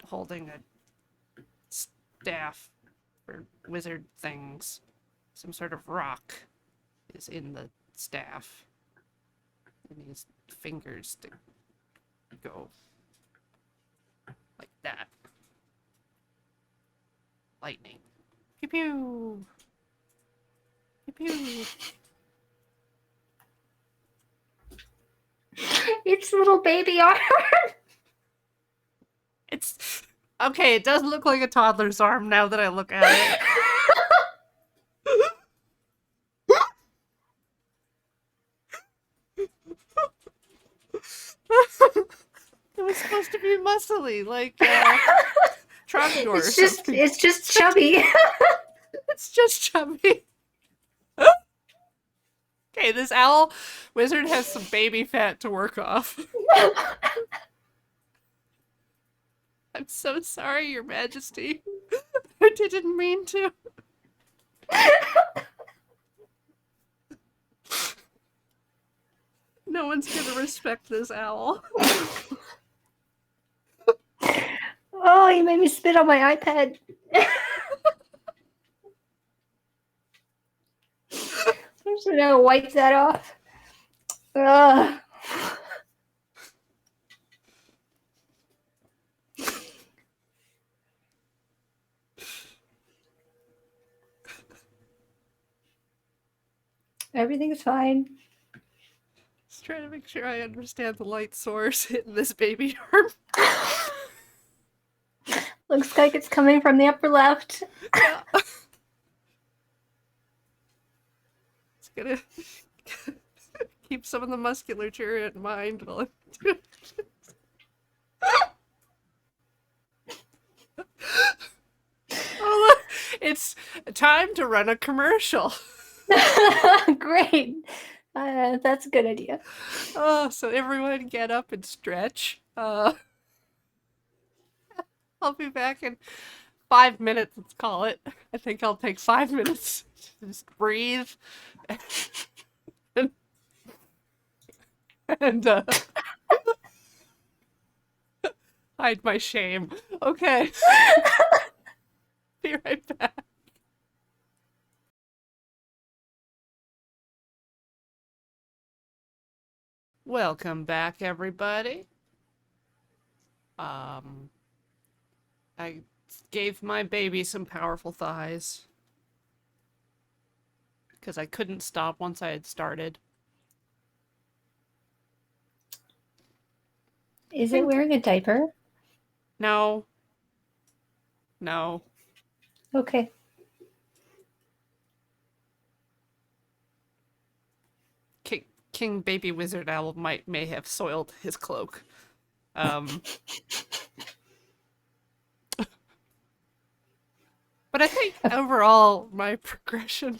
holding a staff for wizard things. Some sort of rock is in the staff. And his fingers to go like that. Lightning. Pew pew. Pew pew. It's little baby arm. It's okay, it does look like a toddler's arm now that I look at it. It was supposed to be muscly, like Trogdor or something. It's just chubby. It's just chubby. Okay, this owl wizard has some baby fat to work off. I'm so sorry, Your Majesty. I didn't mean to. No one's gonna respect this owl. Oh, you made me spit on my iPad. I'm just gonna wipe that off. Ugh. Everything's fine. Just trying to make sure I understand the light source hitting this baby arm. Looks like it's coming from the upper left. Yeah. It's gonna keep some of the musculature in mind while I'm doing Oh, look, it's time to run a commercial. Great. That's a good idea. Oh, so everyone get up and stretch. I'll be back in 5 minutes, let's call it. I think I'll take 5 minutes to just breathe and hide my shame. Okay. Be right back. Welcome back, everybody. I gave my baby some powerful thighs because I couldn't stop once I had started. Is it wearing a diaper? No. No. Okay. King Baby Wizard Owl may have soiled his cloak. But I think overall my progression.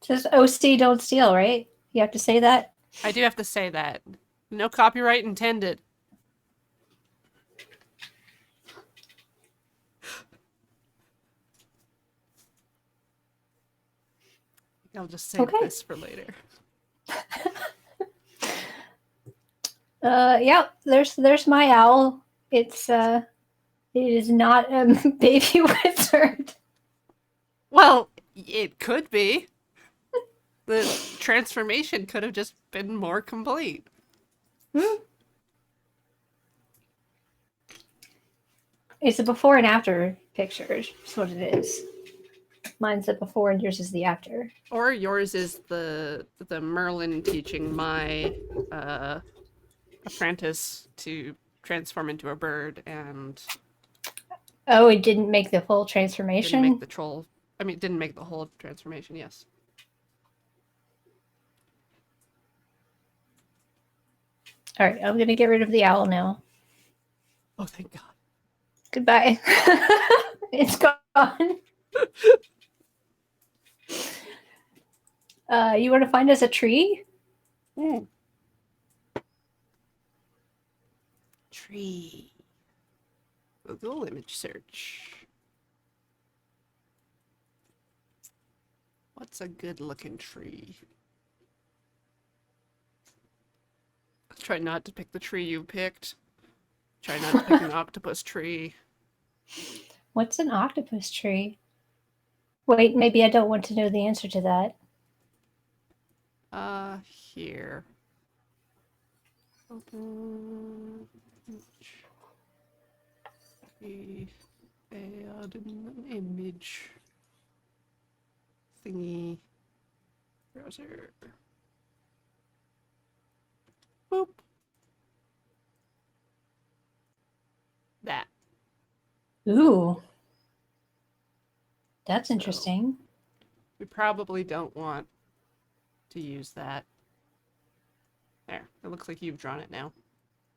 Just OC don't steal, right? You have to say that. I do have to say that. No copyright intended. I'll just save this for later. Yeah, there's my owl. It is not a baby wizard. Well, it could be. The transformation could have just been more complete. It's a before and after picture. That's what it is. Mine's the before and yours is the after. Or yours is the Merlin teaching my apprentice to transform into a bird and... Oh, it didn't make the full transformation? Didn't make the troll... I mean, it didn't make the whole transformation, yes. All right, I'm gonna get rid of the owl now. Oh, thank God. Goodbye. It's gone. You want to find us a tree? Tree. Google image search. What's a good looking tree? Try not to pick the tree you picked. Try not to pick an octopus tree. What's an octopus tree? Wait, maybe I don't want to know the answer to that. Here. Open tree. Add an image thingy. Browser. Boop. That. Ooh, that's So, interesting. we probably don't want to use that. There. It looks like you've drawn it now.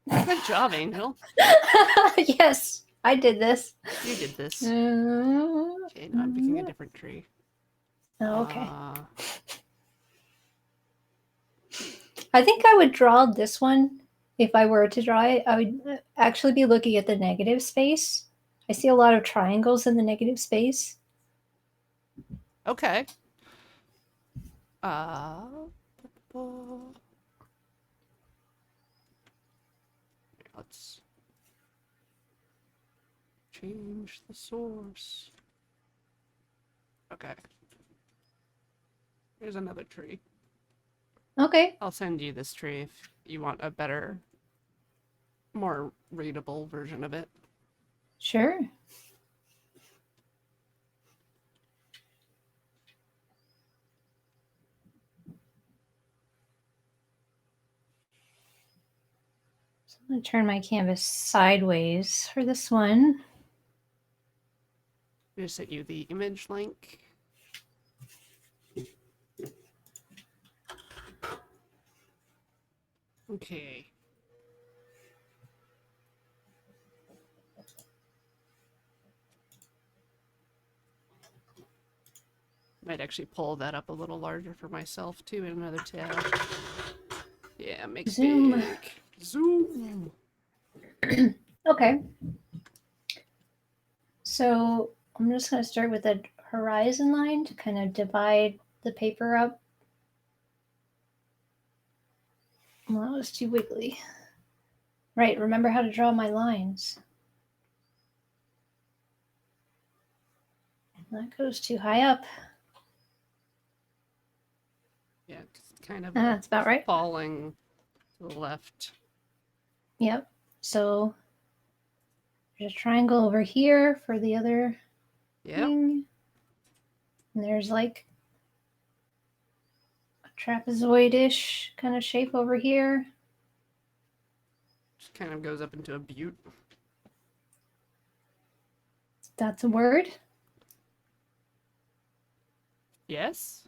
Good job, Angel. Yes, I did this. You did this. Uh, Okay, now I'm picking a different tree. Oh, okay. I think I would draw this one. If I were to draw it, I would actually be looking at the negative space. I see a lot of triangles in the negative space. Okay. Let's change the source. Okay. Here's another tree. Okay. I'll send you this tree if you want a better, more readable version of it. Sure. So I'm going to turn my canvas sideways for this one. I just sent you the image link. Okay. Might actually pull that up a little larger for myself too in another tab. Yeah, make Zoom. big. Zoom. Okay. So I'm just going to start with a horizon line to kind of divide the paper up. Well, that was too wiggly. Right, remember how to draw my lines. That goes too high up. Yeah, it's kind of That's about right. falling to the left. Yep. So there's a triangle over here for the other thing. And there's like a trapezoid-ish kind of shape over here. Just kind of goes up into a butte. That's a word. Yes?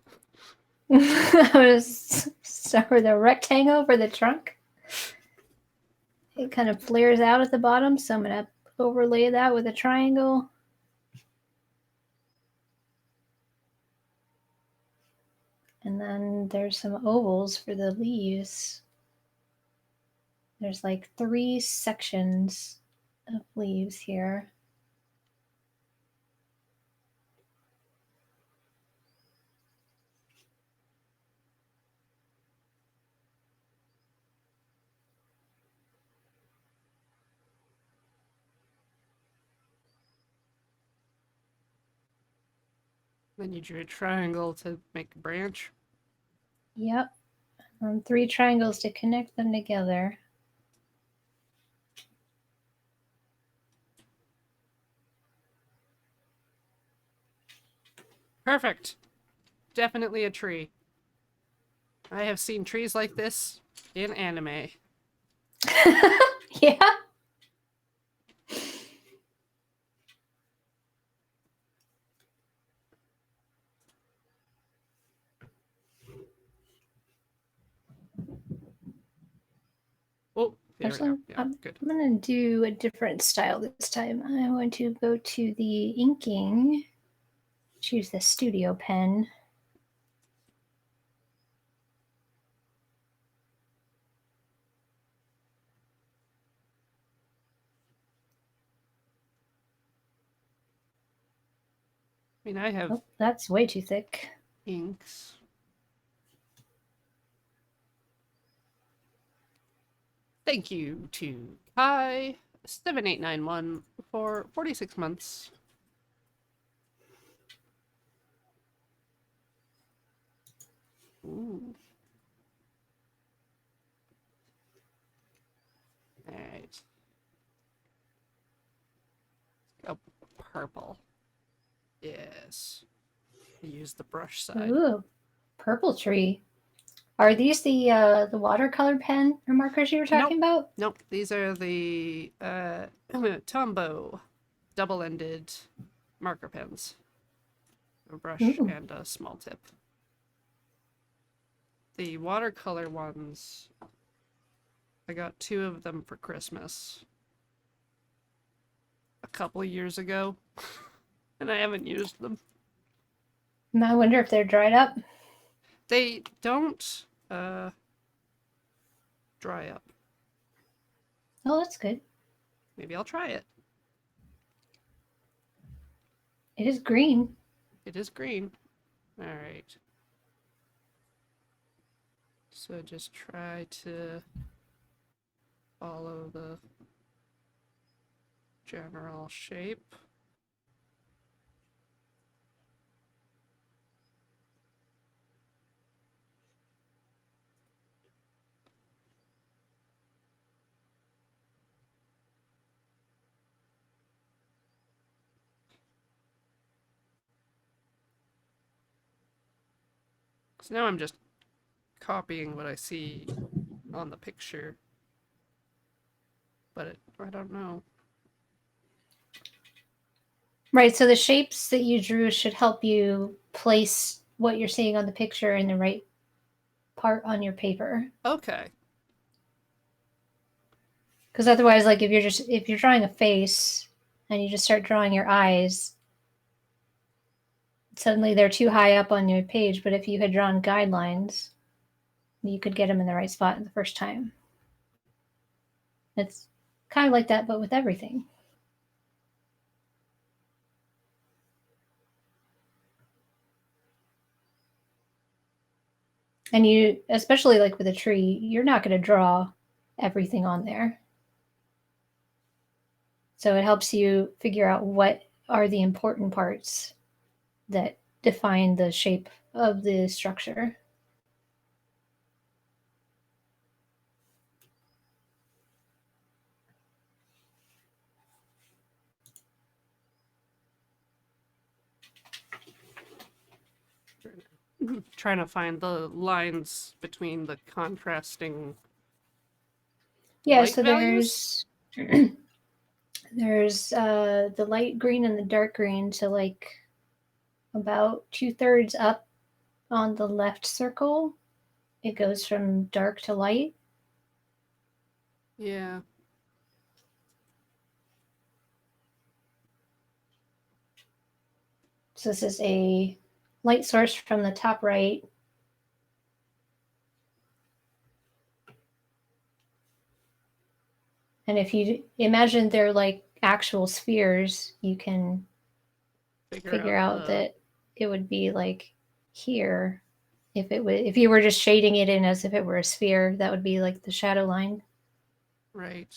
I'm going to start with a rectangle for the trunk. It kind of flares out at the bottom, so I'm going to overlay that with a triangle. And then there's some ovals for the leaves. There's like 3 sections of leaves here. Then you drew a triangle to make a branch. Yep. And 3 triangles to connect them together. Perfect. Definitely a tree. I have seen trees like this in anime. Yeah. Oh, There we Actually, go. Yeah, good. I'm going to do a different style this time. I want to go to the inking, choose the studio pen. I mean, I have Oh, that's way too thick. inks. Thank you to Kai7891 for 46 months. Ooh. Alright. Oh, purple. Yes. Use the brush side. Ooh, purple tree. Are these the watercolor pen or markers you were talking about? Nope. These are the Tombow double-ended marker pens. A brush Ooh. and a small tip. The watercolor ones, I got 2 of them for Christmas a couple years ago, and I haven't used them. I wonder if they're dried up. They don't dry up. Oh, that's good. Maybe I'll try it. It is green. It is green. All right. So just try to follow the general shape. So now I'm just copying what I see on the picture. But I don't know. Right, so the shapes that you drew should help you place what you're seeing on the picture in the right part on your paper. Okay. Because otherwise, like if you're drawing a face and you just start drawing your eyes, suddenly they're too high up on your page. But if you had drawn guidelines, you could get them in the right spot the first time. It's kind of like that, but with everything. And you, especially like with a tree, you're not going to draw everything on there. So it helps you figure out what are the important parts that define the shape of the structure. Trying to find the lines between the contrasting Yeah, light so values. there's the light green and the dark green. So like about 2/3 up on the left circle, it goes from dark to light. Yeah. So this is a light source from the top right. And if you imagine they're like actual spheres, you can figure out that it would be like here. If you were just shading it in as if it were a sphere, that would be like the shadow line. Right.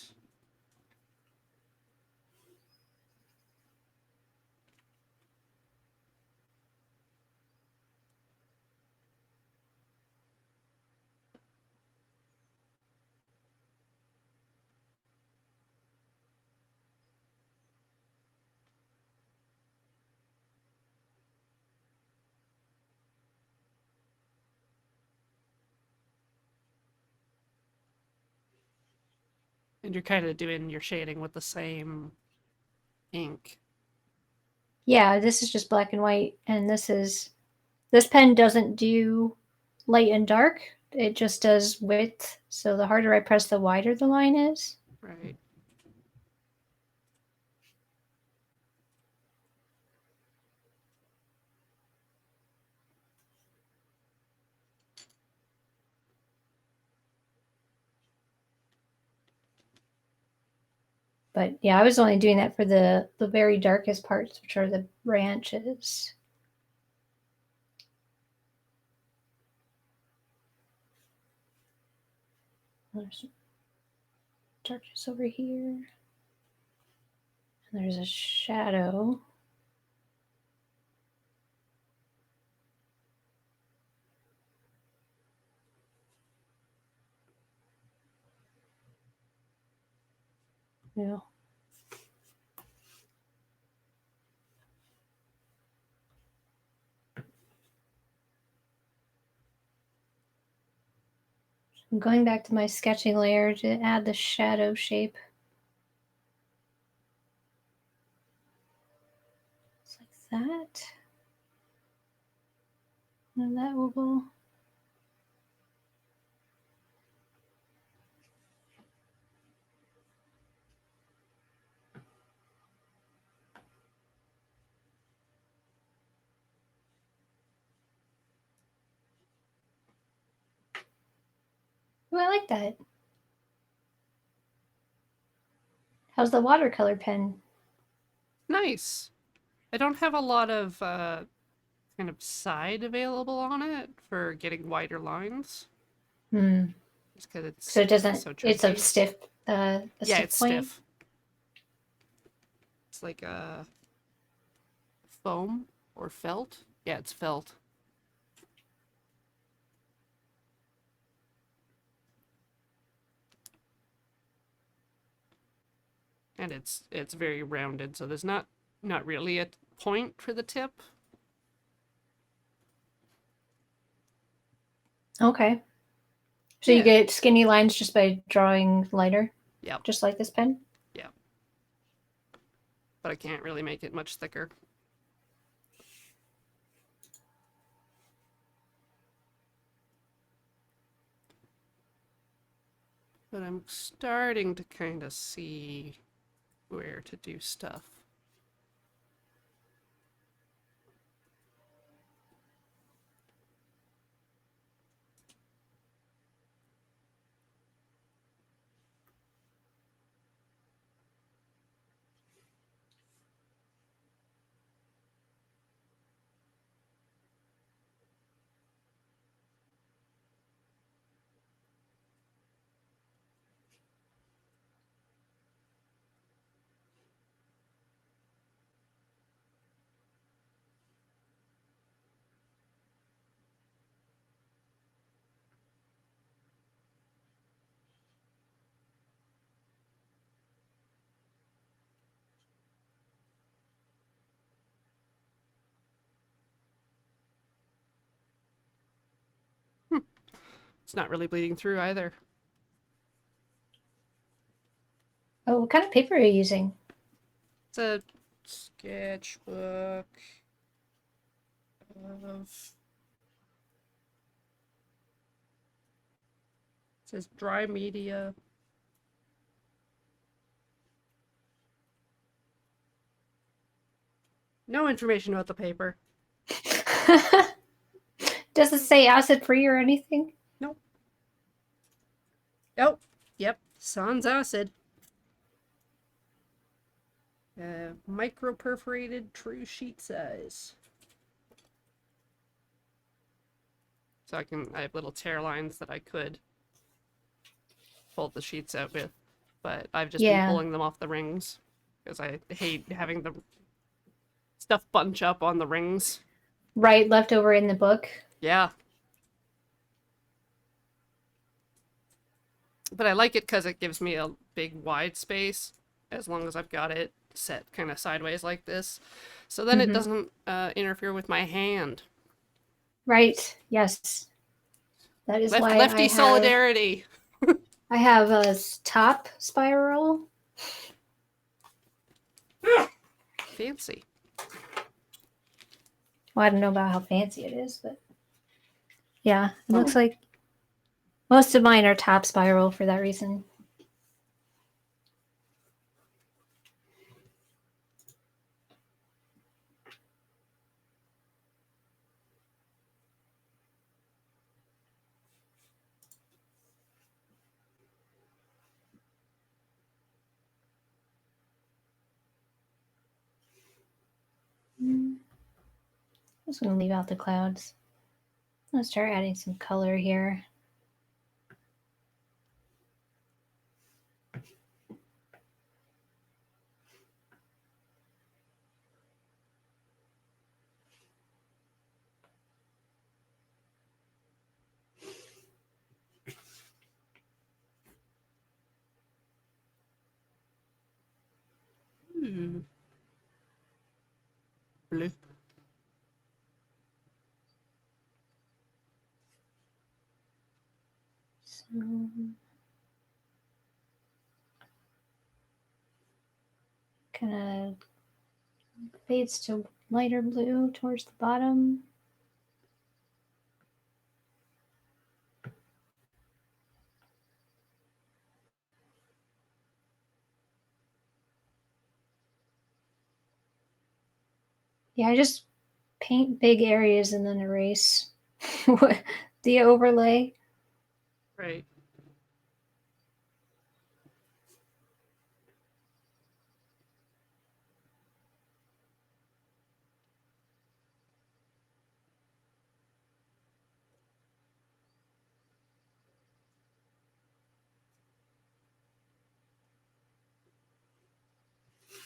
And you're kind of doing your shading with the same ink. Yeah, this is just black and white, and this pen doesn't do light and dark. it just does width. So the harder I press, the wider the line is. Right. But yeah, I was only doing that for the very darkest parts, which are the branches. There's darkness over here. And there's a shadow. Yeah. I'm going back to my sketching layer to add the shadow shape. It's like that. And that oval. Oh, I like that. How's the watercolor pen? Nice. I don't have a lot of kind of side available on it for getting wider lines. Hmm. Just because So it doesn't. so It's a chunky. stiff. A Yeah, stiff it's point. stiff. It's like a foam or felt. Yeah, it's felt. And it's very rounded, so there's not really a point for the tip. Okay. So you Yeah. get skinny lines just by drawing lighter, Yep. just like this pen. Yep. But I can't really make it much thicker. But I'm starting to kind of see where to do stuff. It's not really bleeding through either. Oh, what kind of paper are you using? It's a sketchbook of. It says dry media. No information about the paper. Does it say acid free or anything? Nope. Oh, yep. Sans acid. Micro perforated true sheet size. So I have little tear lines that I could pull the sheets out with, but I've just been Yeah. pulling them off the rings because I hate having the stuff bunch up on the rings. Right, left over in the book. Yeah. But I like it because it gives me a big wide space as long as I've got it set kind of sideways like this. So then it doesn't interfere with my hand. Right. Yes. That is why Lefty solidarity. I have a top spiral. Fancy. Well, I don't know about how fancy it is, but yeah, it Oh. looks like Most of mine are top spiral for that reason. I'm just going to leave out the clouds. I'm going to start adding some color here. Blue. So, kind of fades to lighter blue towards the bottom. Yeah, I just paint big areas and then erase the overlay. Right.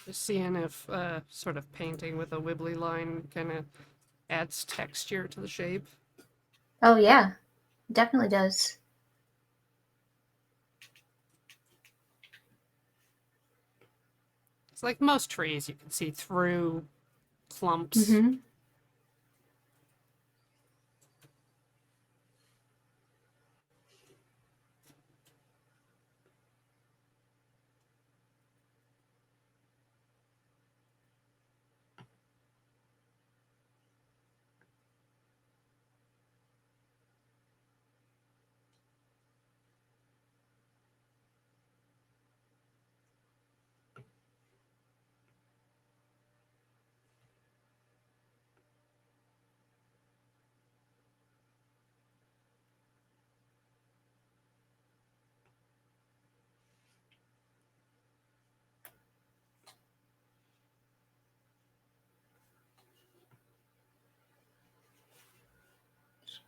Just seeing if sort of painting with a wibbly line kind of adds texture to the shape. Oh yeah, definitely does. It's like most trees, you can see through clumps. Mm-hmm.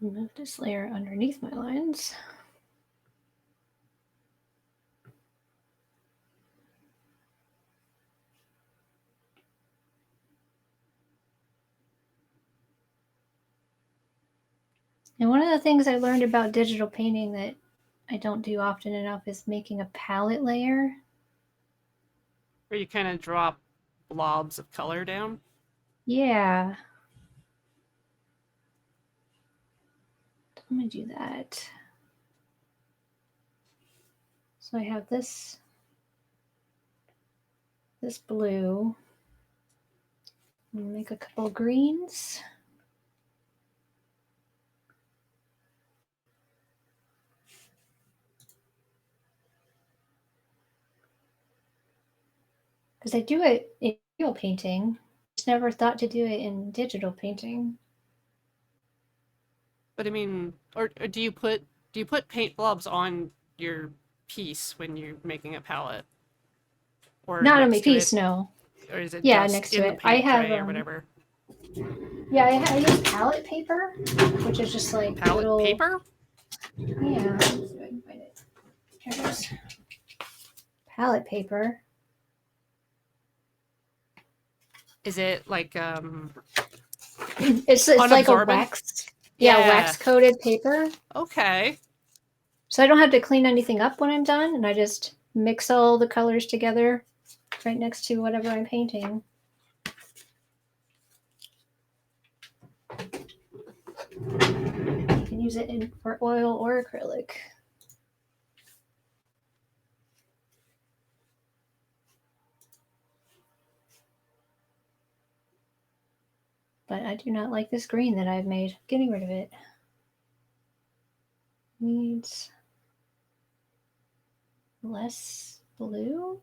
Move this layer underneath my lines. And one of the things I learned about digital painting that I don't do often enough is making a palette layer. Where you kind of drop blobs of color down. Yeah. I'm going to do that. So I have this blue. I'm going to make a couple greens. Because I do it in real painting. Just never thought to do it in digital painting. But I mean, or do you put paint blobs on your piece when you're making a palette, or Not on my next to piece, it, no. or is it Yeah, just next to in the it. I paint have tray or whatever? I use palette paper, which is just like Palette little. paper? Yeah, let's see if I can find it. Here it is. Palette paper. Is it like It's like a unabsorbent? wax. Yeah, Yeah. wax coated paper. Okay. So I don't have to clean anything up when I'm done, and I just mix all the colors together right next to whatever I'm painting. You can use it for oil or acrylic. But I do not like this green that I've made. Getting rid of it. Needs less blue?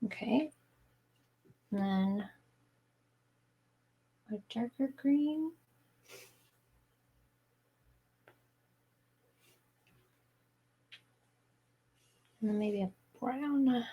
Okay. And then a darker green. And then maybe a brown.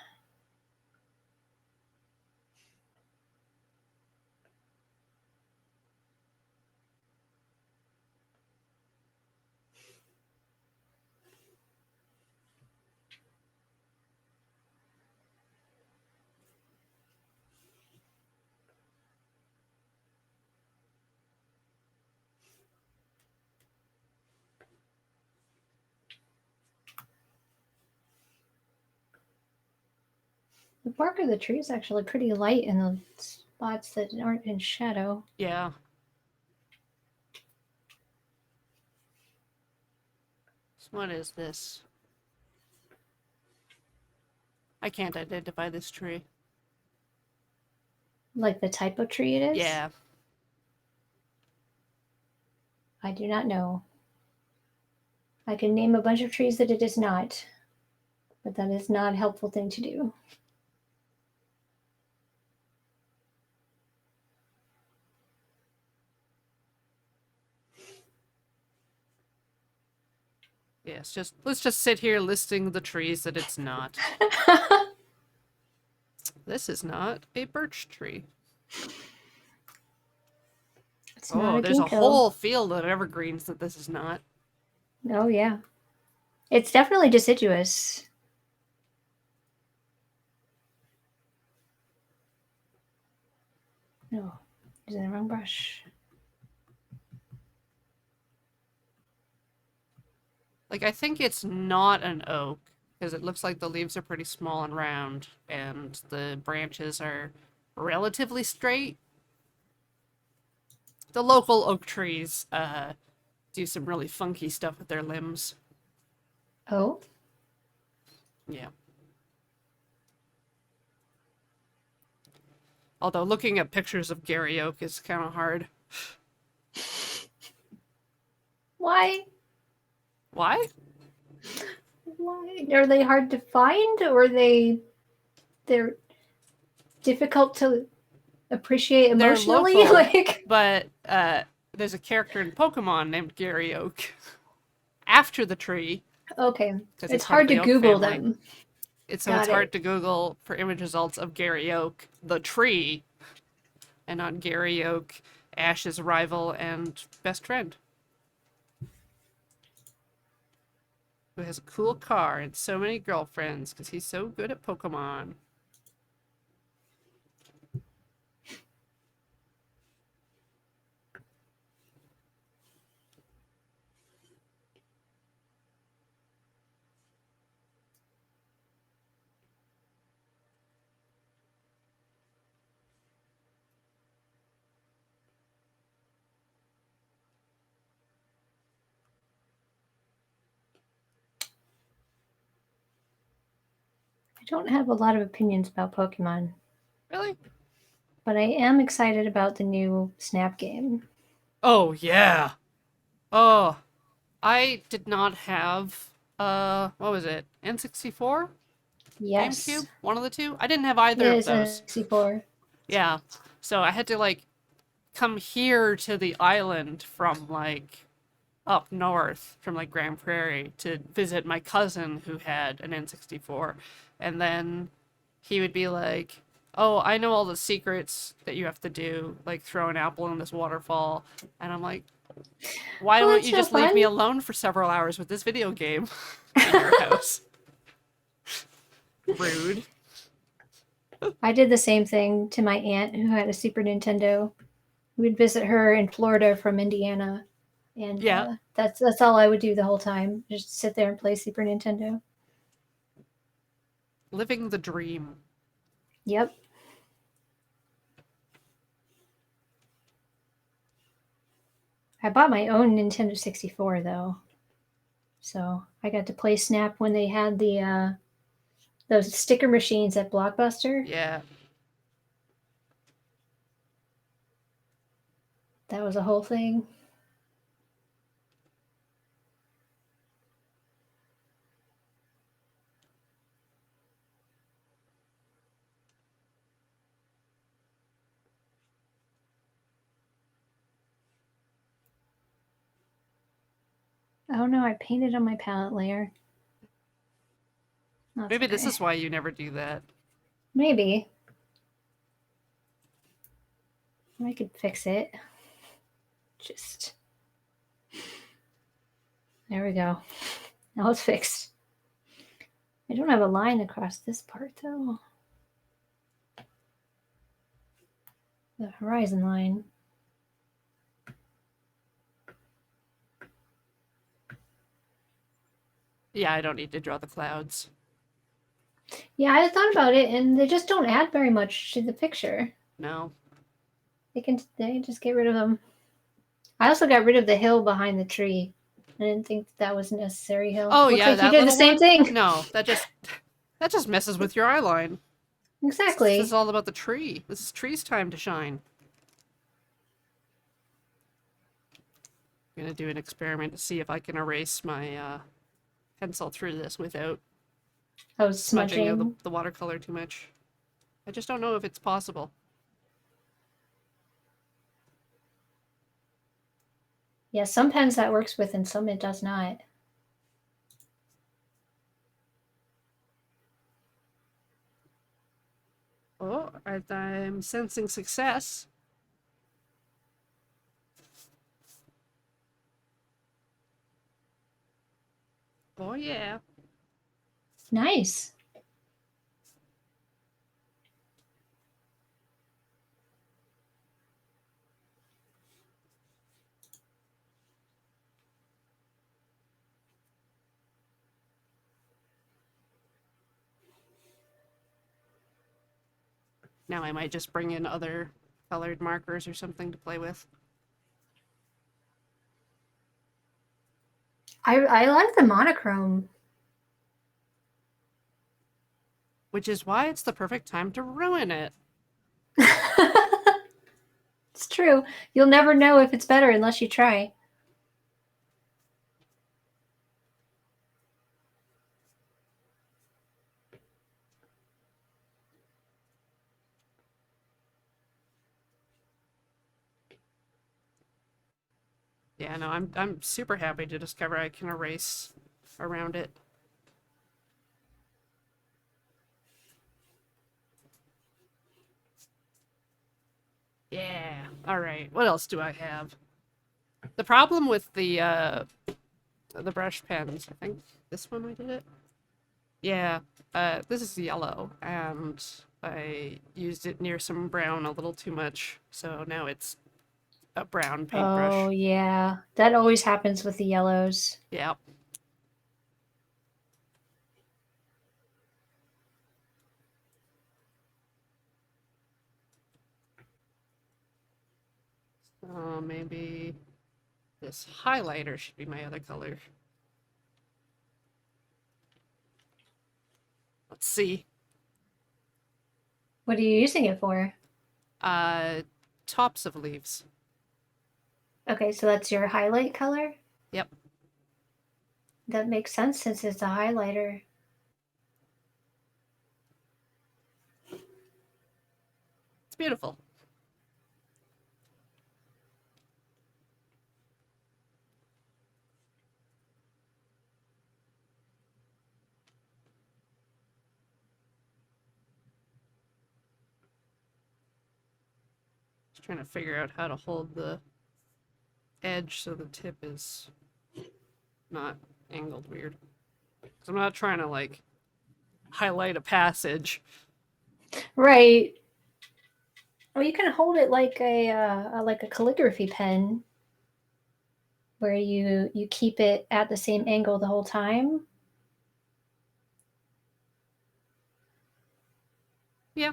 The bark of the tree is actually pretty light in the spots that aren't in shadow. Yeah. So what is this? I can't identify this tree. Like the type of tree it is? Yeah. I do not know. I can name a bunch of trees that it is not, but that is not a helpful thing to do. Yes, let's just sit here listing the trees that it's not. This is not a birch tree. It's not a There's a ginkgo. whole field of evergreens that this is not. Oh, yeah. It's definitely deciduous. No, using the wrong brush. Like, I think it's not an oak, because it looks like the leaves are pretty small and round, and the branches are relatively straight. The local oak trees do some really funky stuff with their limbs. Oh? Yeah. Although looking at pictures of Gary Oak is kind of hard. Why? Why? Why? Are they hard to find, or they're difficult to appreciate emotionally? They're local, Like, but there's a character in Pokemon named Gary Oak after the tree. okay, Because it's he's part of hard to the oak Google family. them. It's Got hard it. to Google for image results of Gary Oak, the tree, and not Gary Oak, Ash's rival and best friend, who has a cool car and so many girlfriends because he's so good at Pokemon. I don't have a lot of opinions about Pokemon, Really? but I am excited about the new Snap game. Oh, yeah. Oh, I did not have, what was it? N64? Yes, GameCube? One of the two? I didn't have it either of is those. N64. Yeah. So I had to, like, come here to the island from, like, up north from like Grand Prairie to visit my cousin who had an N64. And then he would be like, "Oh, I know all the secrets that you have to do, like throw an apple in this waterfall." And I'm like, "Why Oh, don't that's you so just leave me fun. alone for several hours with this video game in your house?" Rude. I did the same thing to my aunt who had a Super Nintendo. We'd visit her in Florida from Indiana, and Yeah, that's all I would do the whole time. Just sit there and play Super Nintendo. living the dream. Yep. I bought my own Nintendo 64 though, so I got to play Snap when they had Those sticker machines at Blockbuster. Yeah. That was a whole thing. Oh no, I painted on my palette layer. That's Maybe okay. this is why you never do that. Maybe. I could fix it. Just. There we go. Now it's fixed. I don't have a line across this part though. The horizon line. Yeah, I don't need to draw the clouds. Yeah, I thought about it, and they just don't add very much to the picture. No. They just get rid of them. I also got rid of the hill behind the tree. I didn't think that was a necessary hill. Oh Looks yeah, like you that did the little same one? thing. No, that just messes with your eye line. Exactly. This is all about the tree. This is tree's time to shine. I'm gonna do an experiment to see if I can erase my pencil through this without I was smudging smudging. the watercolor too much. I just don't know if it's possible. Yeah, some pens that works with, and some it does not. Oh, I'm sensing success. Oh yeah. Nice. Now I might just bring in other colored markers or something to play with. I like the monochrome. Which is why it's the perfect time to ruin it. It's true. You'll never know if it's better unless you try. Yeah, no, I'm super happy to discover I can erase around it. Yeah. All right. What else do I have? The problem with the brush pens, I think this one I did it. Yeah. This is yellow, and I used it near some brown a little too much, so now it's a brown Oh paintbrush. yeah, that always happens with the yellows. Yeah. Maybe this highlighter should be my other color. Let's see. What are you using it for? Uh, Tops of leaves. Okay, so that's your highlight color? Yep. That makes sense since it's a highlighter. It's beautiful. Just trying to figure out how to hold the edge so the tip is not angled weird. Because I'm not trying to like highlight a passage. Right. Well, you can hold it like a calligraphy pen, where you keep it at the same angle the whole time. Yeah.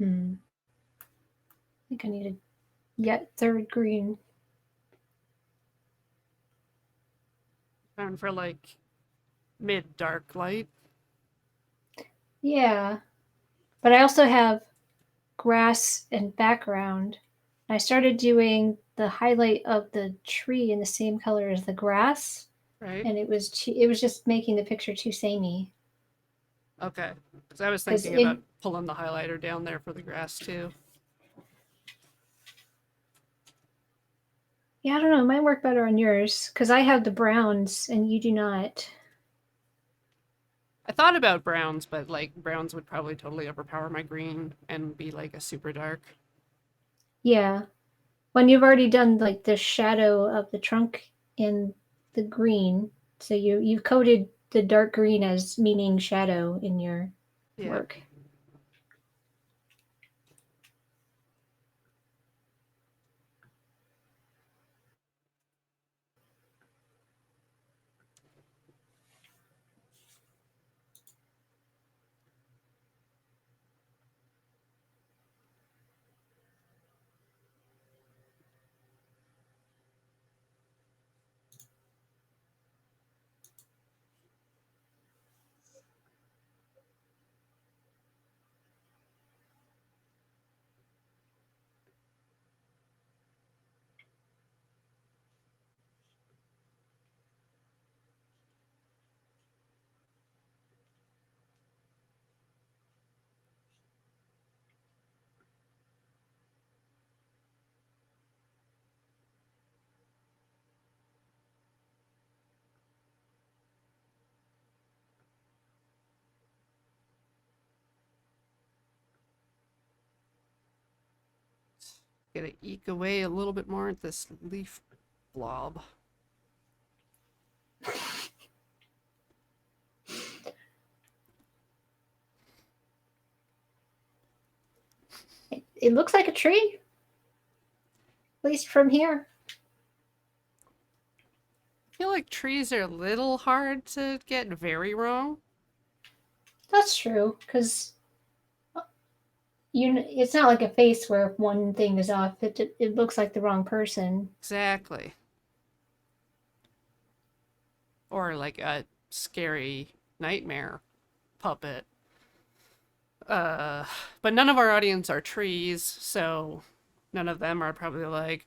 I think I need a yet third green. And for like mid-dark light. Yeah. But I also have grass and background. I started doing the highlight of the tree in the same color as the grass, Right? and it was just making the picture too samey. Okay. Because I was Because thinking about pulling the highlighter down there for the grass too. yeah, I don't know, it might work better on yours because I have the browns and you do not. I thought about browns, but like browns would probably totally overpower my green and be like a super dark. Yeah, when you've already done like the shadow of the trunk in the green, so you've coded the dark green as meaning shadow in your Yeah. work. Gotta eke away a little bit more at this leaf blob. It looks like a tree, at least from here. I feel like trees are a little hard to get very wrong. That's true, because it's not like a face where if one thing is off, it looks like the wrong person. Exactly. Or like a scary nightmare puppet. Uh, but none of our audience are trees, so none of them are probably like,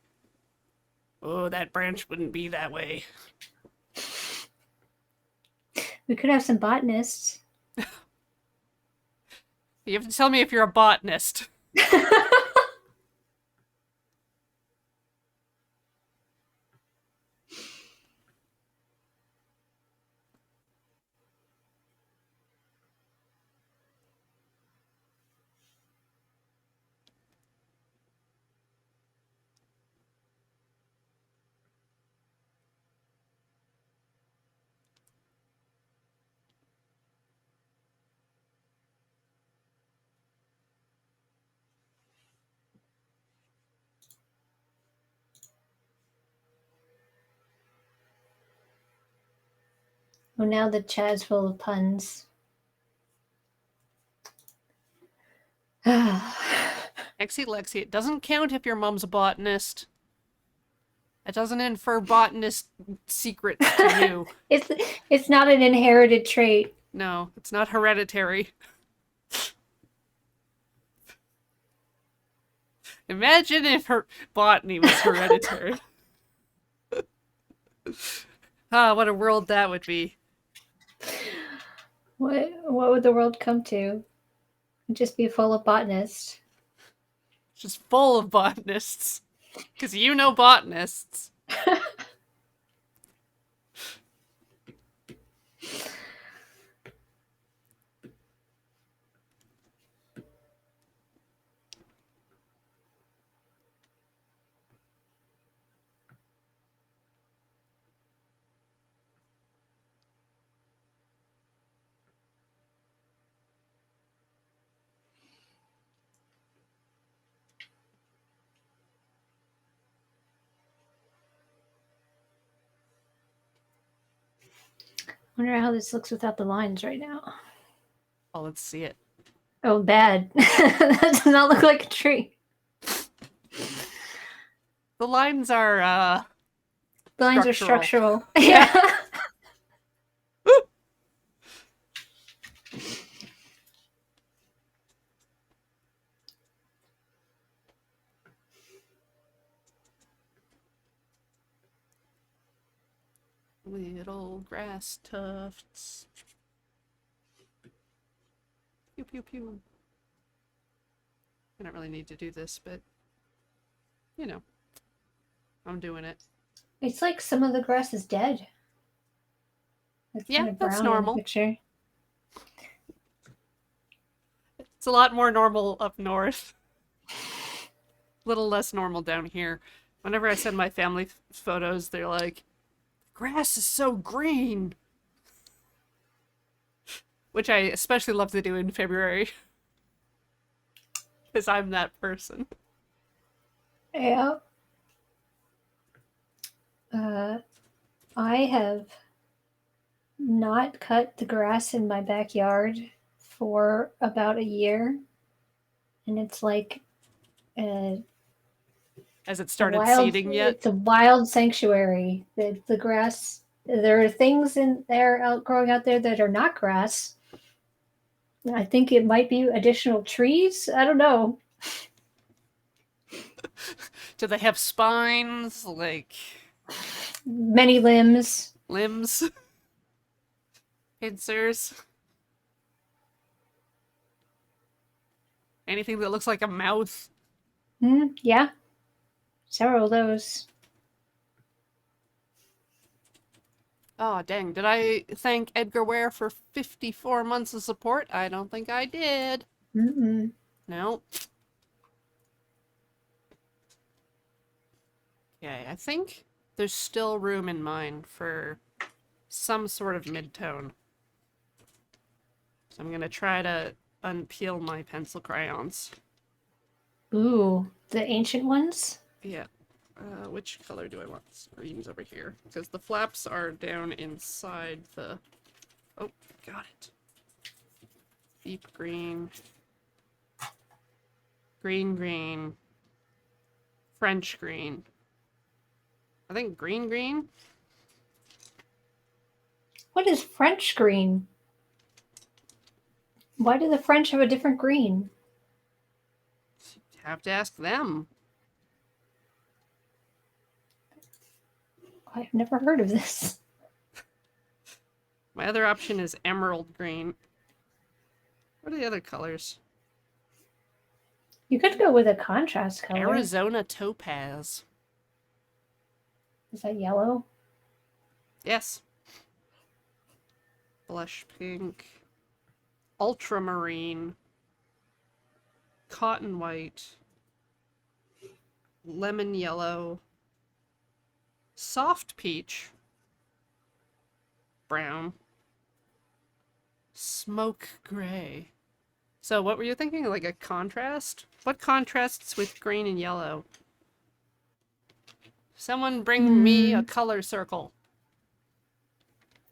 oh, that branch wouldn't be that way. We could have some botanists. You have to tell me if you're a botanist. Well, now the chat's full of puns. Lexi, Lexi, it doesn't count if your mom's a botanist. It doesn't infer botanist secrets to you. it's it's not an inherited trait. No, it's not hereditary. Imagine if her botany was hereditary. Ah, what a world that would be. What would the world come to? It'd just be full of botanists. Just full of botanists. Because you know botanists. Wonder how this looks without the lines right now. Oh, let's see it. Oh, bad. That does not look like a tree. The lines are The lines are structural. structural. Yeah. Yeah. Little grass tufts. Pew pew pew. I don't really need to do this, but you know, I'm doing it. It's like some of the grass is dead. It's Yeah, kind of that's brown in the normal. picture. It's a lot more normal up north. A little less normal down here. Whenever I send my family photos, they're like, grass is so green. Which I especially love to do in February. Because I'm that person. Yeah. Uh, I have not cut the grass in my backyard for about a year, and it's like a, Has it a started wild. seeding yet? It's a wild sanctuary. The grass. There are things in there growing out there that are not grass. I think it might be additional trees. I don't know. Do they have spines? Like Many limbs. limbs? Pincers? Anything that looks like a mouth? Yeah, several of those. Oh, dang. Did I thank Edgar Ware for 54 months of support? I don't think I did. Mm-mm. No. Okay, I think there's still room in mine for some sort of midtone. So I'm gonna try to unpeel my pencil crayons. Ooh, the ancient ones. Yeah. Which color do I want? Green's over here. Because the flaps are down inside the... Oh, got it. Deep green. Green, green. French green. I think green, green? What is French green? Why do the French have a different green? Have to ask them. I've never heard of this. My other option is emerald green. What are the other colors? You could go with a contrast color. Arizona topaz. Is that yellow? Yes. Blush pink. Ultramarine. Cotton white. Lemon yellow. Soft peach. Brown. Smoke gray. So what were you thinking? Like a contrast? What contrasts with green and yellow? Someone bring me a color circle.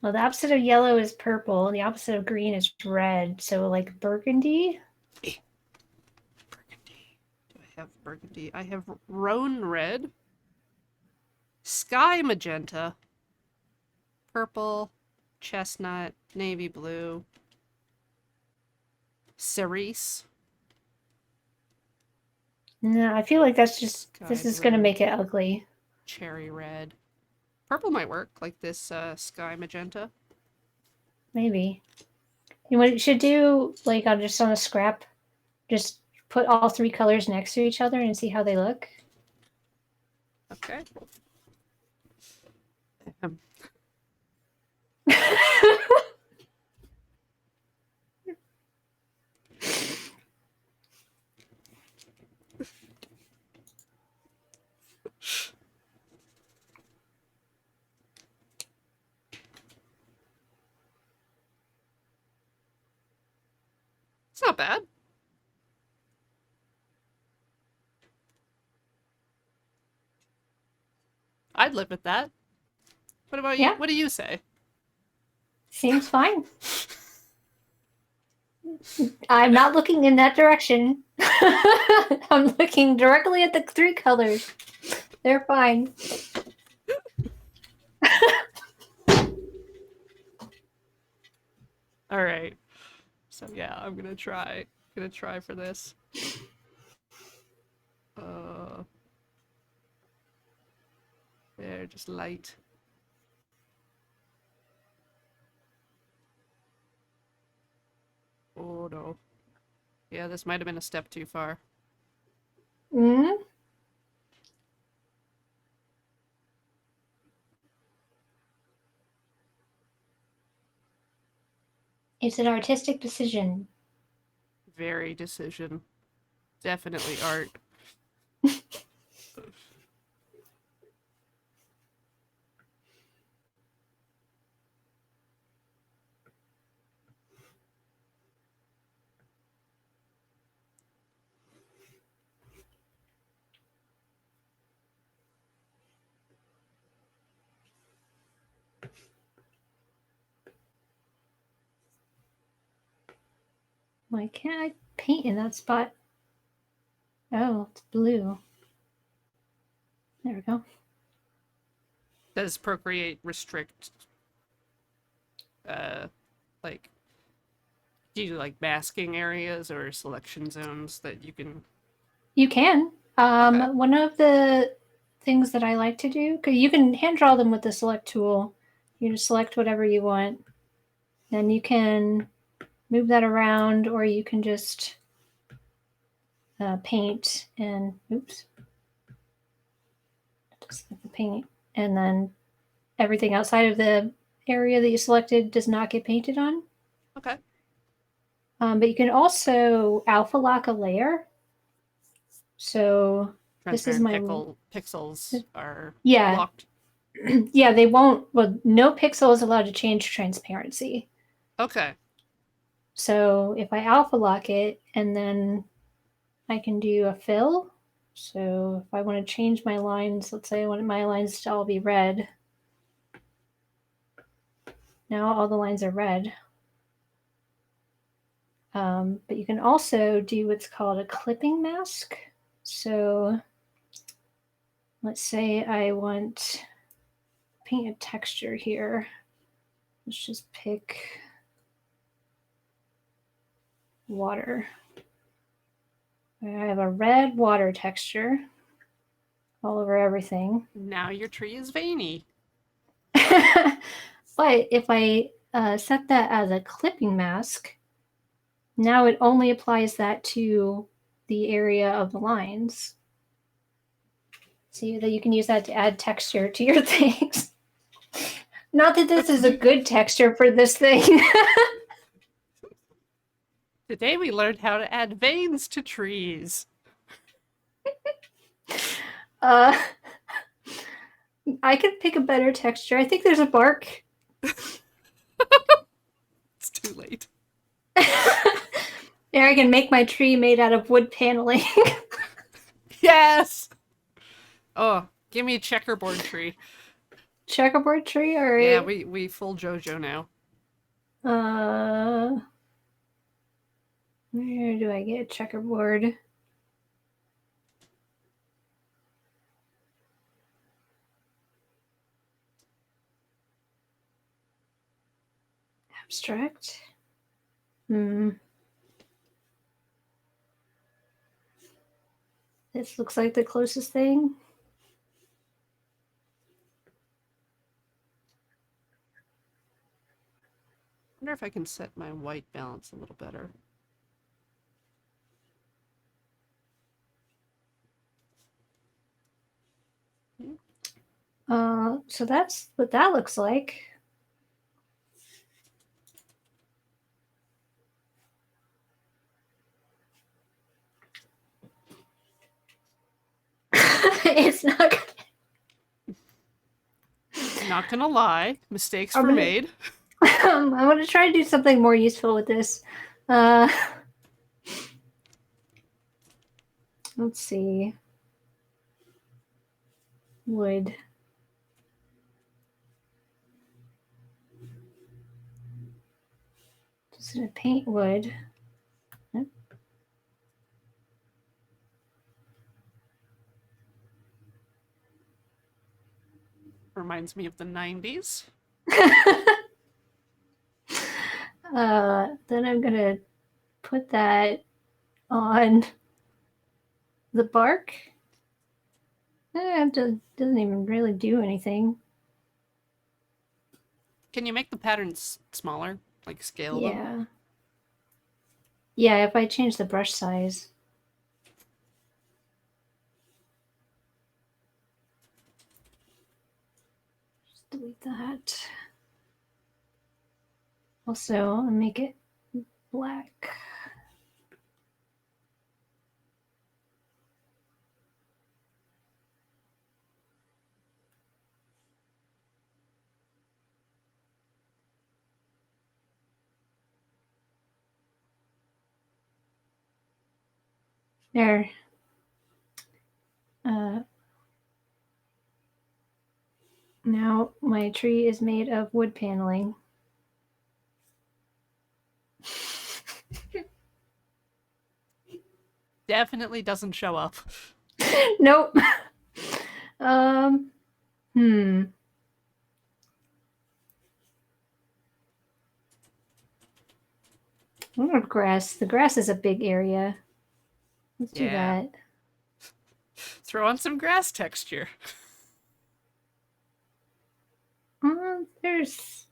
Well, the opposite of yellow is purple, and the opposite of green is red. So, like burgundy? Burgundy. Do I have burgundy? I have roan red. Sky magenta. Purple. Chestnut. Navy blue. Cerise. No, I feel like that's just, Sky this is going to blue. make it ugly. Cherry red. Purple might work, like this sky magenta. Maybe. You know what you should do, like on just on a scrap, just put all three colors next to each other and see how they look. Okay. It's not bad. I'd live with that. What about you? Yeah. What do you say? Seems fine. I'm not looking in that direction. I'm looking directly at the 3 colors. They're fine. All right. So yeah, I'm gonna try. Gonna try for this. Uh, they're just light. Oh no. Yeah, this might have been a step too far. Mm? It's an artistic decision. Very decision. Definitely art. Why can't I paint in that spot? Oh, it's blue. There we go. Does Procreate restrict uh like do you like masking areas or selection zones that you can You can. okay. One of the things that I like to do, because you can hand draw them with the select tool. You just select whatever you want. Then you can move that around, or you can just paint and oops, just like the paint, and then everything outside of the area that you selected does not get painted on. Okay. But you can also alpha lock a layer. So this is Transparent my pixels are yeah. locked. Yeah, they won't. Well, no pixel is allowed to change transparency. Okay. So if I alpha lock it, and then I can do a fill. So if I want to change my lines, let's say I want my lines to all be red. Now all the lines are red. But you can also do what's called a clipping mask. So let's say I want paint a texture here. Let's just pick water. I have a red water texture all over everything. Now your tree is veiny. But if I set that as a clipping mask, now it only applies that to the area of the lines. See that you can use that to add texture to your things. Not that this is a good texture for this thing. Today we learned how to add veins to trees. uh, I could pick a better texture. I think there's a bark. It's too late. There, I can make my tree made out of wood paneling. Yes. Oh, give me a checkerboard tree. Checkerboard tree, all Yeah, right. we full JoJo now. Uh, where do I get a checkerboard? Abstract. This looks like the closest thing. I wonder if I can set my white balance a little better. So that's what that looks like. It's not. Not gonna lie, mistakes I'm were gonna. made. I'm gonna try to do something more useful with this. Uh, let's see. Wood. Just gonna paint wood. reminds me of the 90s. Then I'm gonna put that on the bark. It doesn't even really do anything. Can you make the patterns smaller? Like scale them? Yeah. Yeah, if I change the brush size. Just delete that. Also, I'll make it black. There. Now my tree is made of wood paneling. Definitely doesn't show up. Nope. um. Hmm. What about grass? The grass is a big area. Let's do Yeah. that. Throw on some grass texture. There's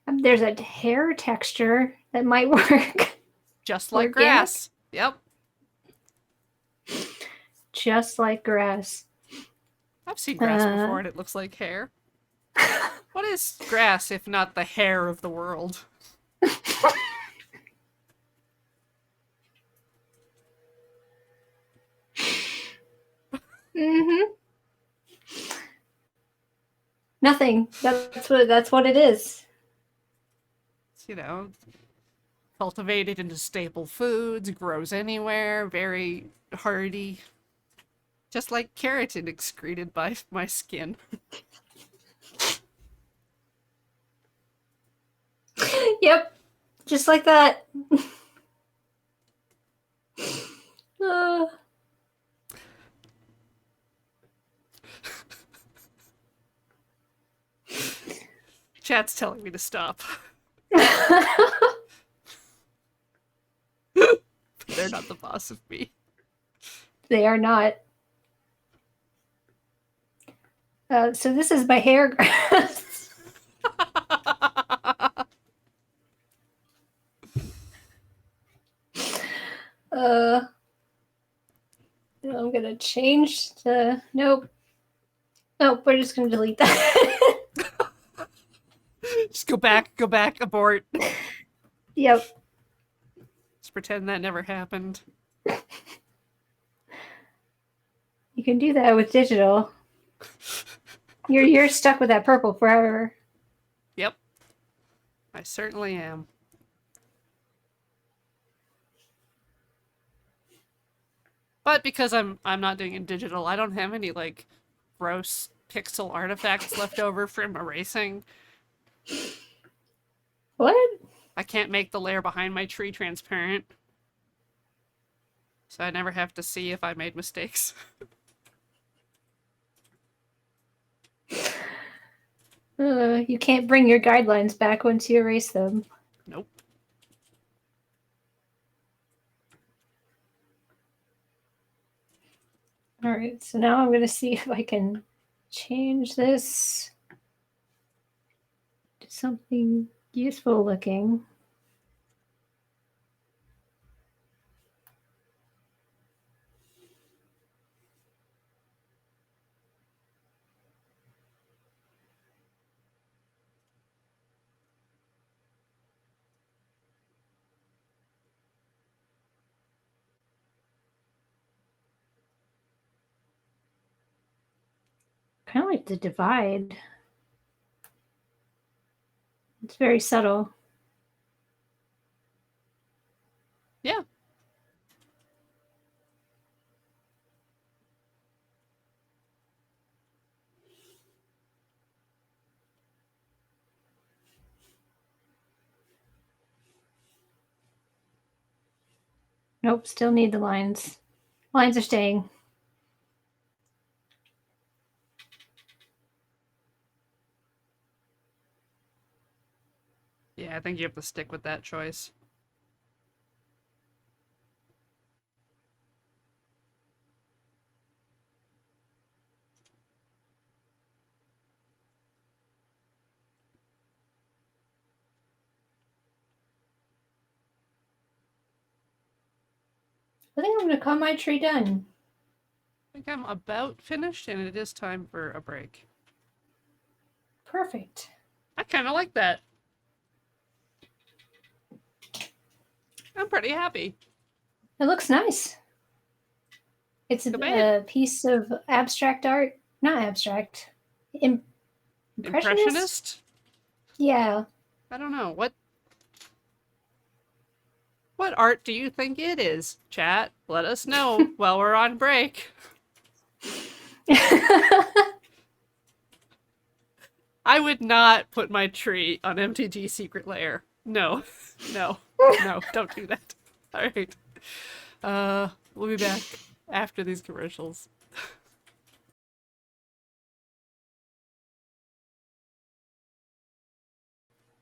there's a hair texture that might work. Just like Organic? grass. Yep. Just like grass. I've seen grass before and it looks like hair. What is grass if not the hair of the world? Mm-hmm. Nothing. That's what it is. It's, cultivated into staple foods, grows anywhere, very hardy. Just like keratin excreted by my skin. Yep. Just like that. uh, Chat's telling me to stop. They're not the boss of me. They are not. So this is my hair grass. I'm gonna change the nope. Nope, we're just gonna delete that. Just go back, abort. Yep. Let's pretend that never happened. You can do that with digital. You're stuck with that purple forever. Yep. I certainly am. But because I'm not doing it digital, I don't have any like gross pixel artifacts left over from erasing. What? I can't make the layer behind my tree transparent. So I never have to see if I made mistakes. You can't bring your guidelines back once you erase them. Nope. All right, so now I'm going to see if I can change this to something useful looking. Kind of like the divide. It's very subtle. Yeah. Nope, still need the lines. Lines are staying. Yeah, I think you have to stick with that choice. I think I'm going to call my tree done. I think I'm about finished, and it is time for a break. Perfect. I kind of like that. I'm pretty happy. It looks nice. It's a piece of abstract art. Not abstract. Impressionist? Impressionist? Yeah. I don't know. What art do you think it is? Chat, let us know while we're on break. I would not put my tree on MTG Secret Lair. No. No. No, don't do that. Alright. We'll be back after these commercials.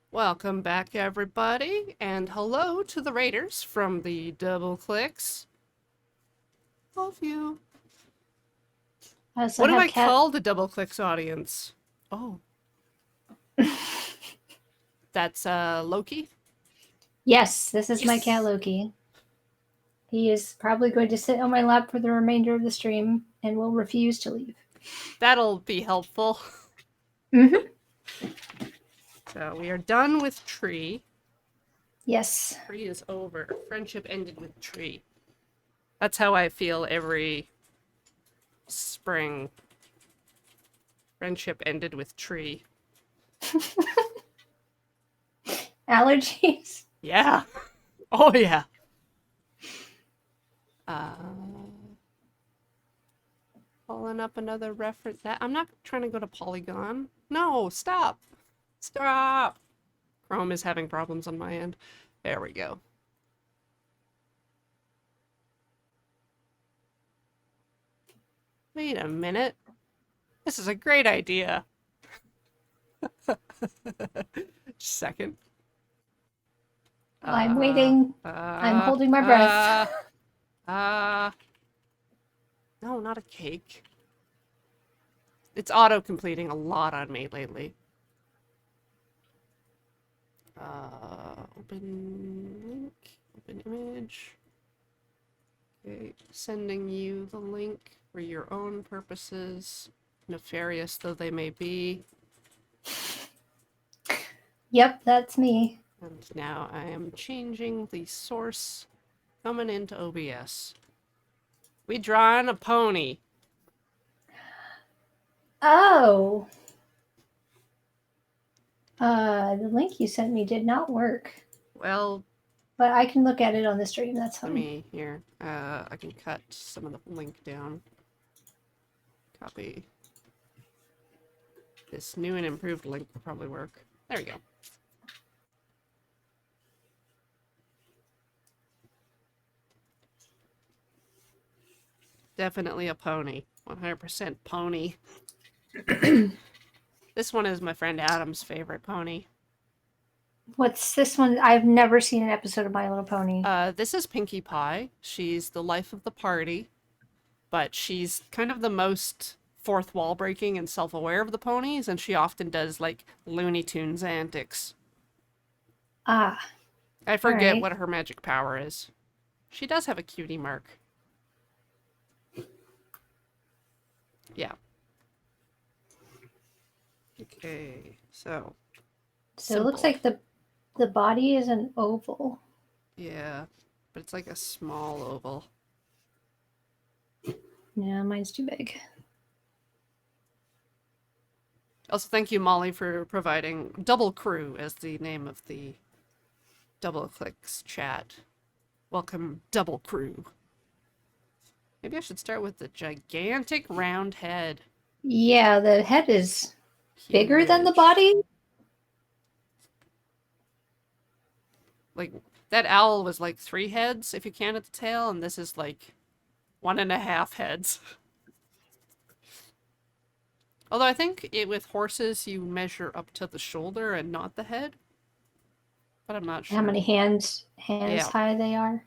Welcome back, everybody, and hello to the Raiders from the Double Clicks. Love you. What do I call the Double Clicks audience? Oh. That's Loki? Yes, this is my cat Loki. He is probably going to sit on my lap for the remainder of the stream and will refuse to leave. That'll be helpful. Mm-hmm. So we are done with Tree. Yes. Tree is over. Friendship ended with Tree. That's how I feel every spring. Friendship ended with Tree. Allergies? Yeah. Oh, yeah. Pulling up another reference. I'm not trying to go to Polygon. No, stop. Stop. Chrome is having problems on my end. There we go. Wait a minute. This is a great idea. Second. I'm waiting. I'm holding my breath. No, not a cake. It's auto-completing a lot on me lately. Open link, open image. Okay, sending you the link for your own purposes, nefarious though they may be. Yep, that's me. And now I am changing the source coming into OBS. We drawn a pony. Oh. The link you sent me did not work. Well, but I can look at it on the stream. That's fine. Let me here. I can cut some of the link down. Copy. This new and improved link will probably work. There we go. Definitely a pony. 100% pony. This one is my friend Adam's favorite pony. What's this one? I've never seen an episode of My Little Pony. This is Pinkie Pie. She's the life of the party, but she's kind of the most fourth wall breaking and self-aware of the ponies, and she often does like Looney Tunes antics. Ah. I forget what her magic power is. She does have a cutie mark. Yeah. Okay, so. So it looks like the body is an oval. Yeah, but it's like a small oval. Yeah, mine's too big. Also, thank you, Molly, for providing Double Crew as the name of the Double Clicks chat. Welcome, Double Crew. Maybe I should start with the gigantic round head. Yeah, the head is bigger than the body. Like, that owl was like 3 heads if you counted the tail, and this is like 1.5 heads. Although I think with horses you measure up to the shoulder and not the head. but I'm not sure. How many hands Yeah. high they are?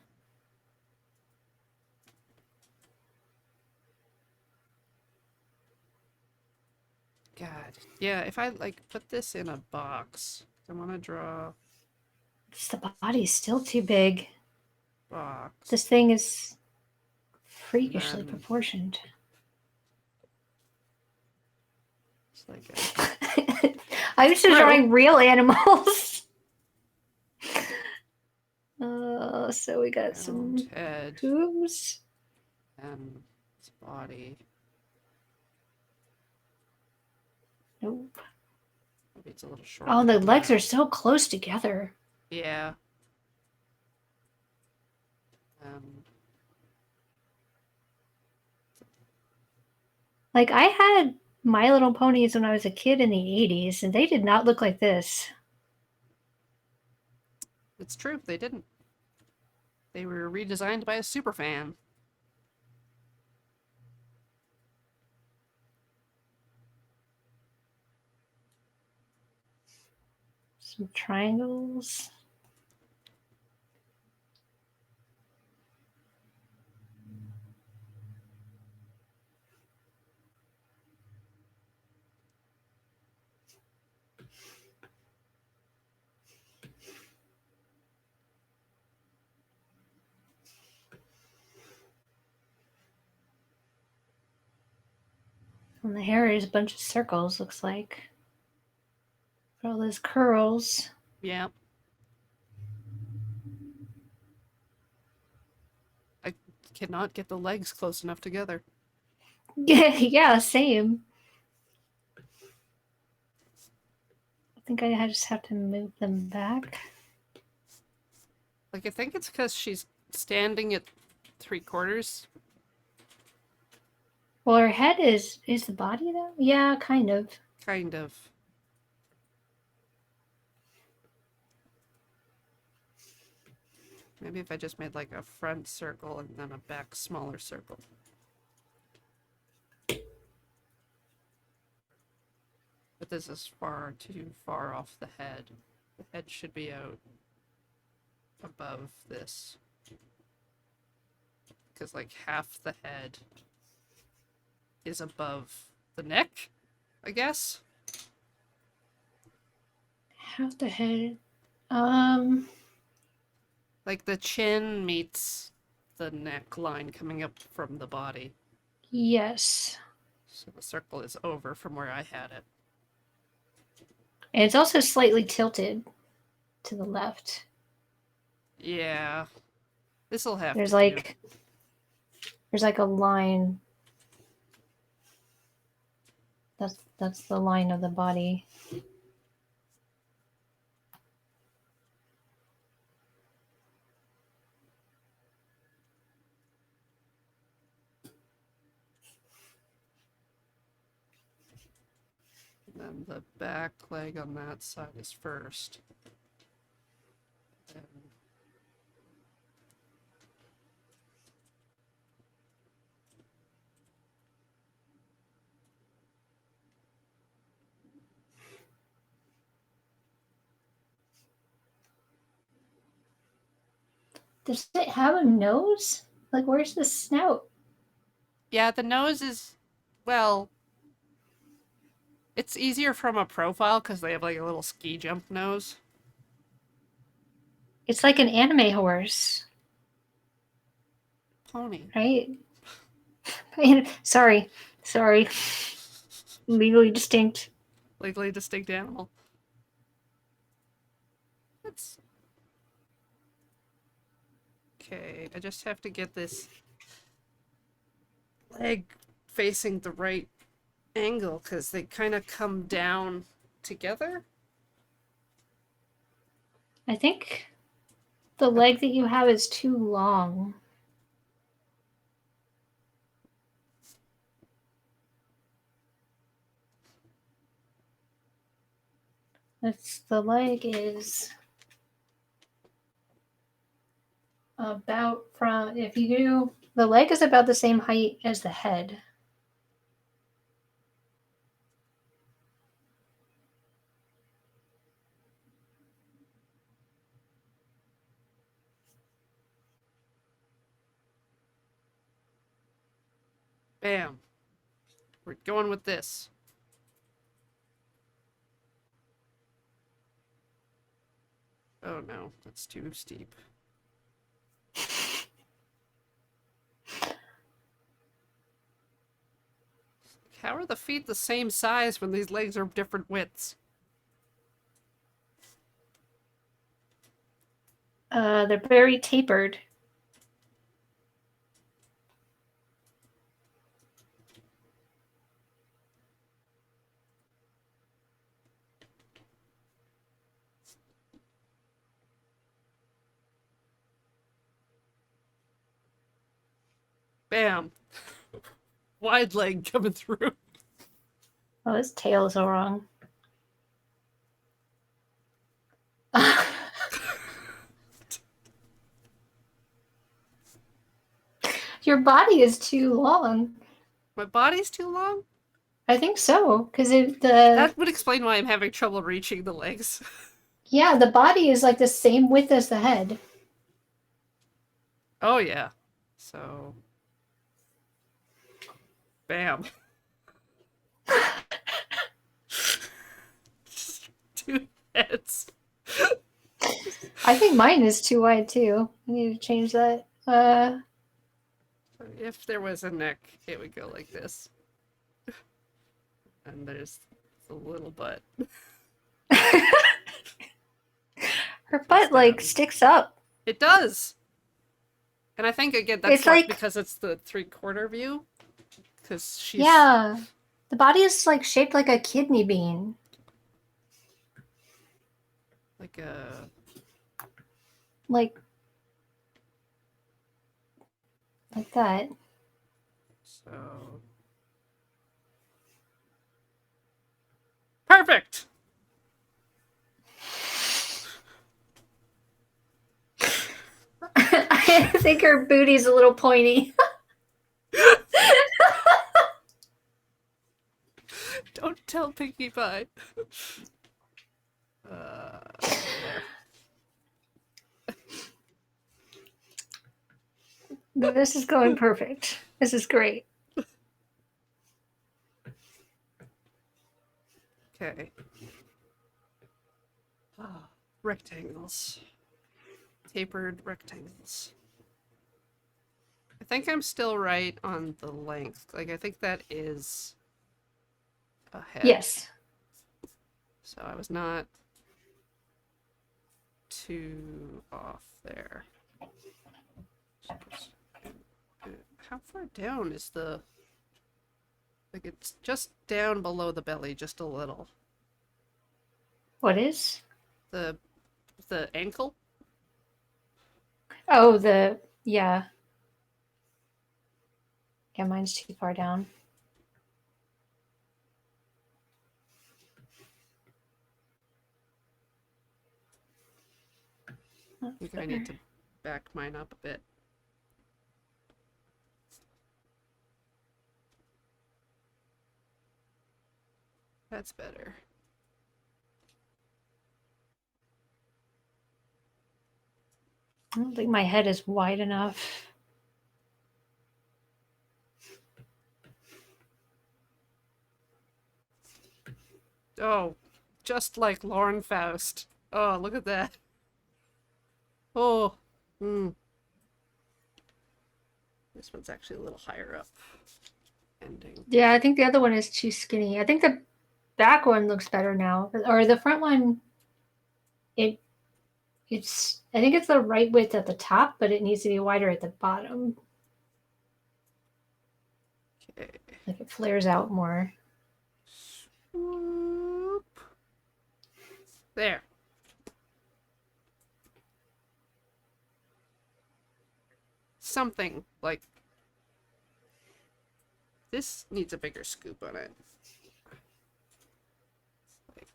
God. Yeah, if I like put this in a box, I want to draw The body's still too big. box. This thing is freakishly Then proportioned. it's like I'm just drawing real animals. So we got some head hooves. and its body. Nope. Maybe it's a little short. Oh, the legs are so close together. Yeah. Like, I had My Little Ponies when I was a kid in the 80s, and they did not look like this. It's true, they didn't. They were redesigned by a super fan. Some triangles. And the hair is a bunch of circles, looks like. For all those curls. Yeah. I cannot get the legs close enough together. Yeah, same. I think I just have to move them back. Like, I think it's because she's standing at 3/4. Well, her head is the body though? Yeah, kind of. Kind of. Maybe if I just made like a front circle and then a back smaller circle. But this is far too far off the head. The head should be out above this. Because like half the head is above the neck, I guess. Half the head. Like the chin meets the neckline coming up from the body. Yes. So the circle is over from where I had it. And it's also slightly tilted to the left. Yeah. This'll have There's to like a line. That's the line of the body. And then the back leg on that side is first. And Does it have a nose? Like, where's the snout? yeah, the nose is, well, it's easier from a profile because they have like a little ski jump nose. It's like an anime horse, Pony. right? Sorry. Legally distinct. Legally distinct animal. That's okay. I just have to get this leg facing the right angle because they kind of come down together. I think the leg that you have is too long. The leg is about from, if you do, the leg is about the same height as the head. Bam. We're going with this. Oh no, that's too steep. How are the feet the same size when these legs are different widths? They're very tapered. Bam. Wide leg coming through. Oh, his tail is all wrong. Your body is too long. My body's too long? I think so, because That would explain why I'm having trouble reaching the legs. yeah, the body is like the same width as the head. Oh yeah. So bam. Two heads. I think mine is too wide too. I need to change that. If there was a neck, it would go like this. And there's the little butt. Her butt like sticks up. It does. And I think again that's It's like because it's the 3/4 view. Because she's yeah, the body is like shaped like a kidney bean. like a Like that. so perfect. I think her booty's a little pointy. Don't tell Pinkie Pie. This is going perfect. This is great. Okay. Rectangles. Tapered rectangles. I think I'm still right on the length. Like, I think that is a head. Yes. So I was not too off there. How far down is the... Like, it's just down below the belly, just a little. What is? The ankle? Oh, yeah. Yeah, mine's too far down. I think I need to back mine up a bit. That's better. I don't think my head is wide enough. Oh, just like Lauren Faust. Oh, look at that. Oh, This one's actually a little higher up. Ending. Yeah, I think the other one is too skinny. I think the back one looks better now, or the front one. It's. I think it's the right width at the top, but it needs to be wider at the bottom. Okay. Like it flares out more. Swoop. There. Something like this needs a bigger scoop on it. Like...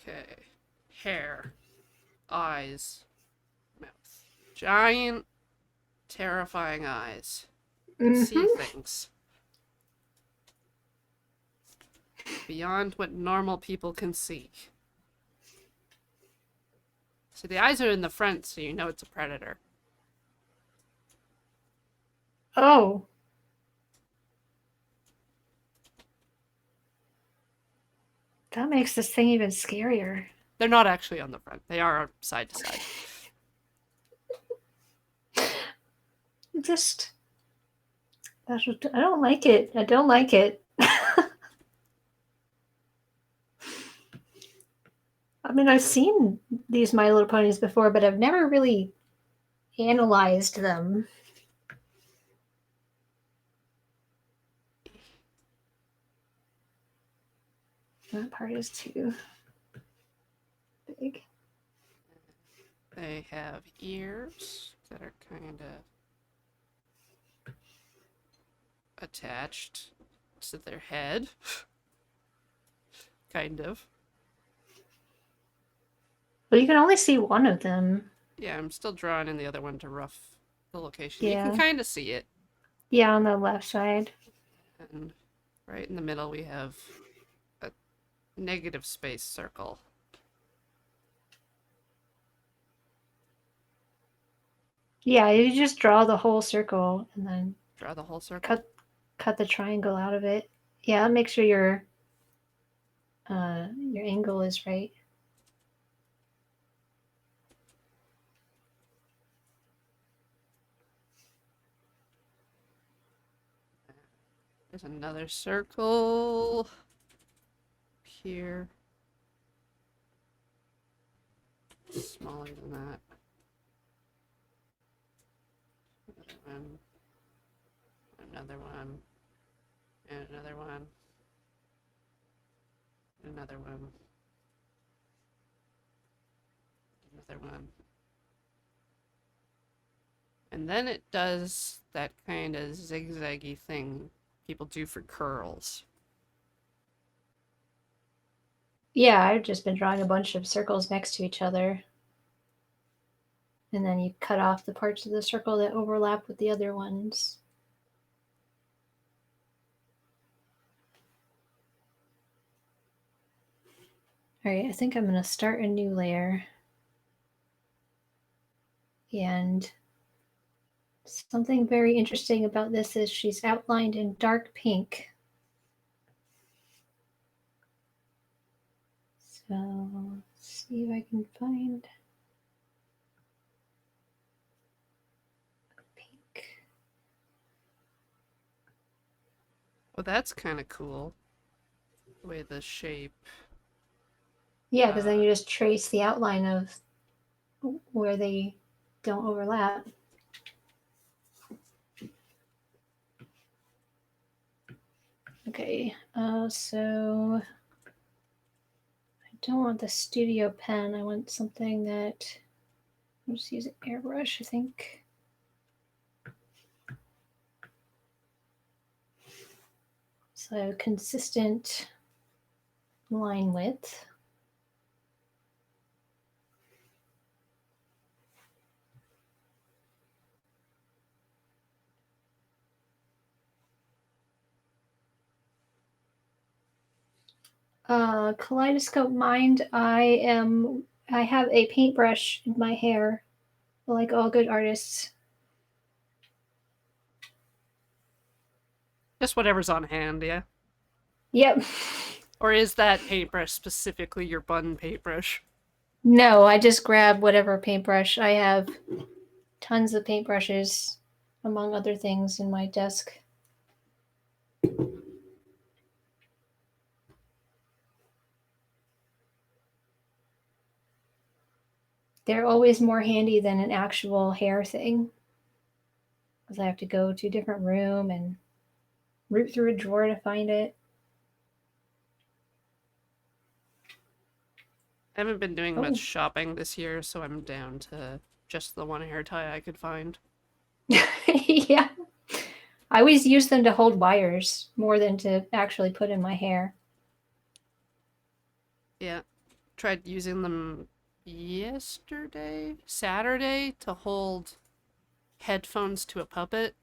Okay. Hair. Eyes. Mouth. Giant, terrifying eyes. Can see things. beyond what normal people can see. So the eyes are in the front, so you know it's a predator. Oh, that makes this thing even scarier. They're not actually on the front. They are side to side. Just, I don't like it. I don't like it. I mean, I've seen these My Little Ponies before, but I've never really analyzed them. That part is too big. They have ears that are kind of attached to their head. Kind of. But you can only see one of them. Yeah, I'm still drawing in the other one to rough the location. You can Yeah. kind of see it. Yeah, on the left side. And right in the middle, we have a negative space circle. Yeah, you just draw the whole circle and then Draw the whole circle. cut the triangle out of it. Yeah, make sure your angle is right. There's another circle here. Smaller than that. Another one, and another one, and another one, another one. And then it does that kind of zigzaggy thing people do for curls. Yeah, I've just been drawing a bunch of circles next to each other. And then you cut off the parts of the circle that overlap with the other ones. All right, I think I'm going to start a new layer. And something very interesting about this is she's outlined in dark pink. So let's see if I can find pink. Well, that's kind of cool. The way the shape. Yeah, because then you just trace the outline of where they don't overlap. Okay, so I don't want the studio pen. I want something that, I'll just use an airbrush, I think. So consistent line width. Kaleidoscope mind. I have a paintbrush in my hair, like all good artists. Just whatever's on hand, yeah? Yep. Or is that paintbrush specifically your bun paintbrush? No, I just grab whatever paintbrush. I have tons of paintbrushes, among other things, in my desk. They're always more handy than an actual hair thing, because I have to go to a different room and root through a drawer to find it. I haven't been doing much shopping this year, so I'm down to just the one hair tie I could find. Yeah. I always use them to hold wires more than to actually put in my hair. Yeah. Tried using them Saturday, to hold headphones to a puppet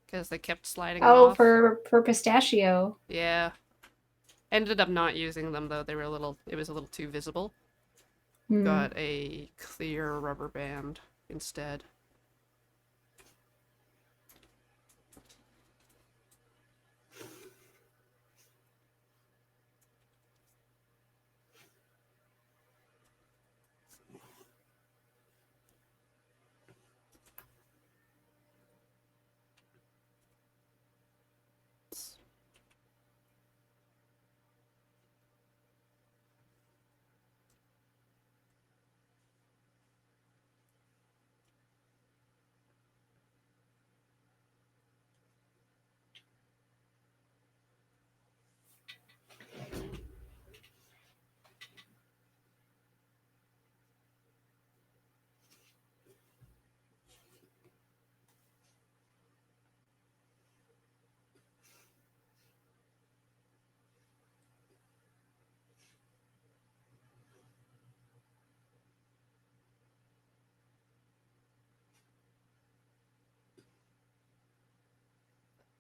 because they kept sliding Oh, off. for pistachio. Yeah. Ended up not using them though. They were a little. It was a little too visible. Hmm. Got a clear rubber band instead.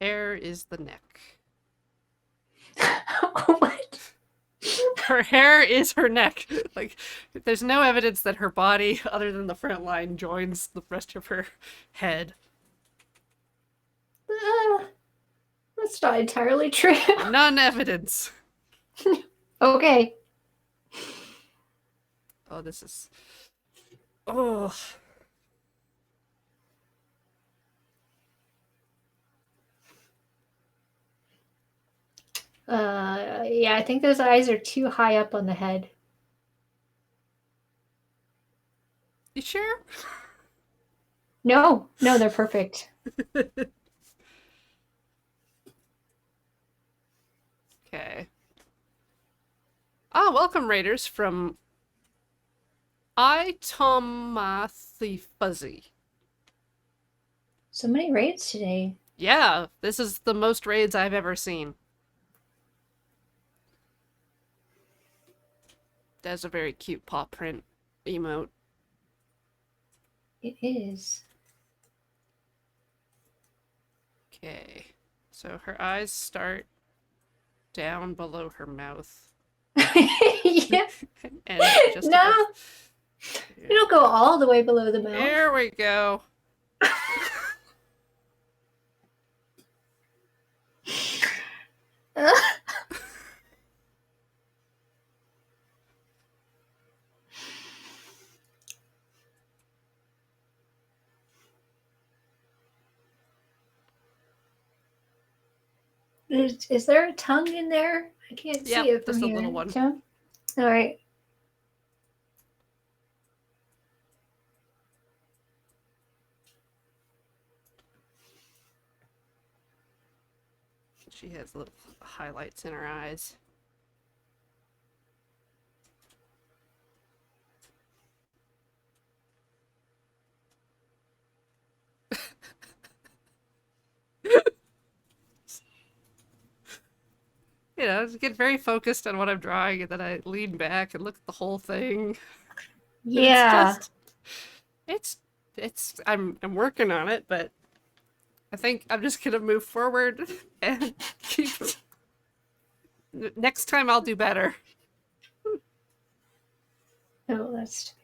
Hair is the neck. What? Her hair is her neck. Like, there's no evidence that her body, other than the front line, joins the rest of her head. That's not entirely true. None evidence. Okay. Oh, this is. Oh. Yeah, I think those eyes are too high up on the head. You sure? No, no, they're perfect. Okay. Ah, welcome, Raiders, from I Tomathy Fuzzy. So many raids today. Yeah, this is the most raids I've ever seen. That's a very cute paw print emote. It is. Okay. So her eyes start down below her mouth. Yeah. And just No, above. you don't go all the way below the mouth. There we go. Is there a tongue in there? I can't Yep, see it from just a here. little one. Tongue? All right. She has little highlights in her eyes. You know, just get very focused on what I'm drawing, and then I lean back and look at the whole thing. And it's Yeah. just, I'm working on it, but I think I'm just gonna move forward and keep. Next time I'll do better. Oh, that's.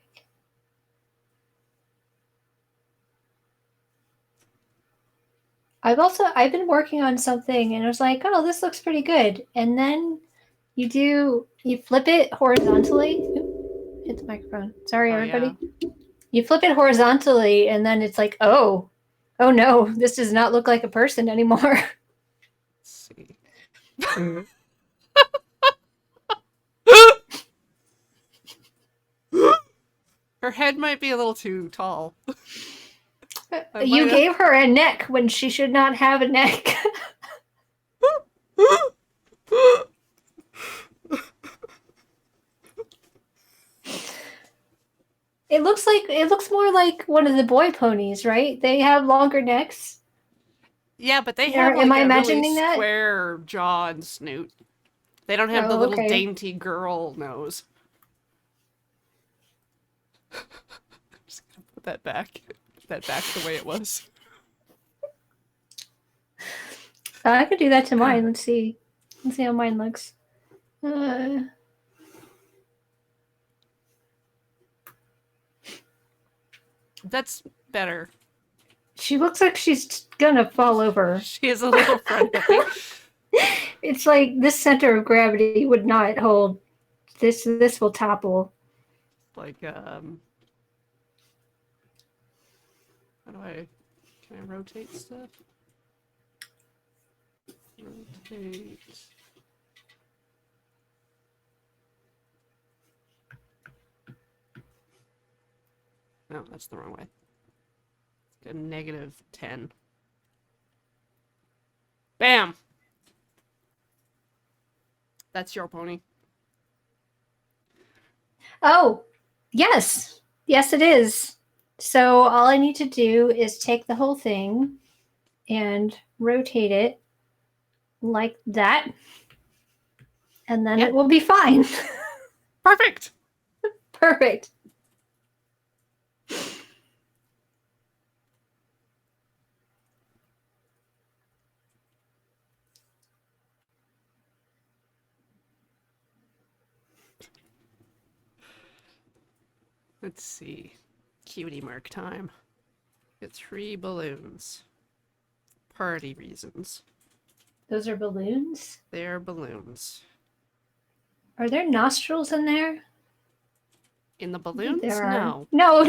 I've been working on something and I was like, oh, this looks pretty good. And then you flip it horizontally. Oop, hit the microphone. Sorry, Oh yeah. everybody. You flip it horizontally and then it's like, oh no, this does not look like a person anymore. Let's see. Her head might be a little too tall. You gave her a neck when she should not have a neck. It looks more like one of the boy ponies, right? They have longer necks. Yeah, but they have Am like I a really imagining that? square jaw and snoot. They don't have the Oh, little okay. dainty girl nose. I'm just gonna put that back. Put that back the way it was. I could do that to mine. Let's see. Let's see how mine looks. Uh, That's better. she looks like she's gonna fall over. She is a little front heavy. It's like this center of gravity would not hold. This will topple. Like, how do I, can I rotate stuff? Rotate. No, that's the wrong way. A -10. Bam! That's your pony. Oh, yes. Yes, it is. So all I need to do is take the whole thing and rotate it like that, and then Yeah. it will be fine. Perfect! Perfect. Let's see. Cutie mark time. Get 3 balloons. Party reasons. Those are balloons? They are balloons. Are there nostrils in there? In the balloons? There are. No. No,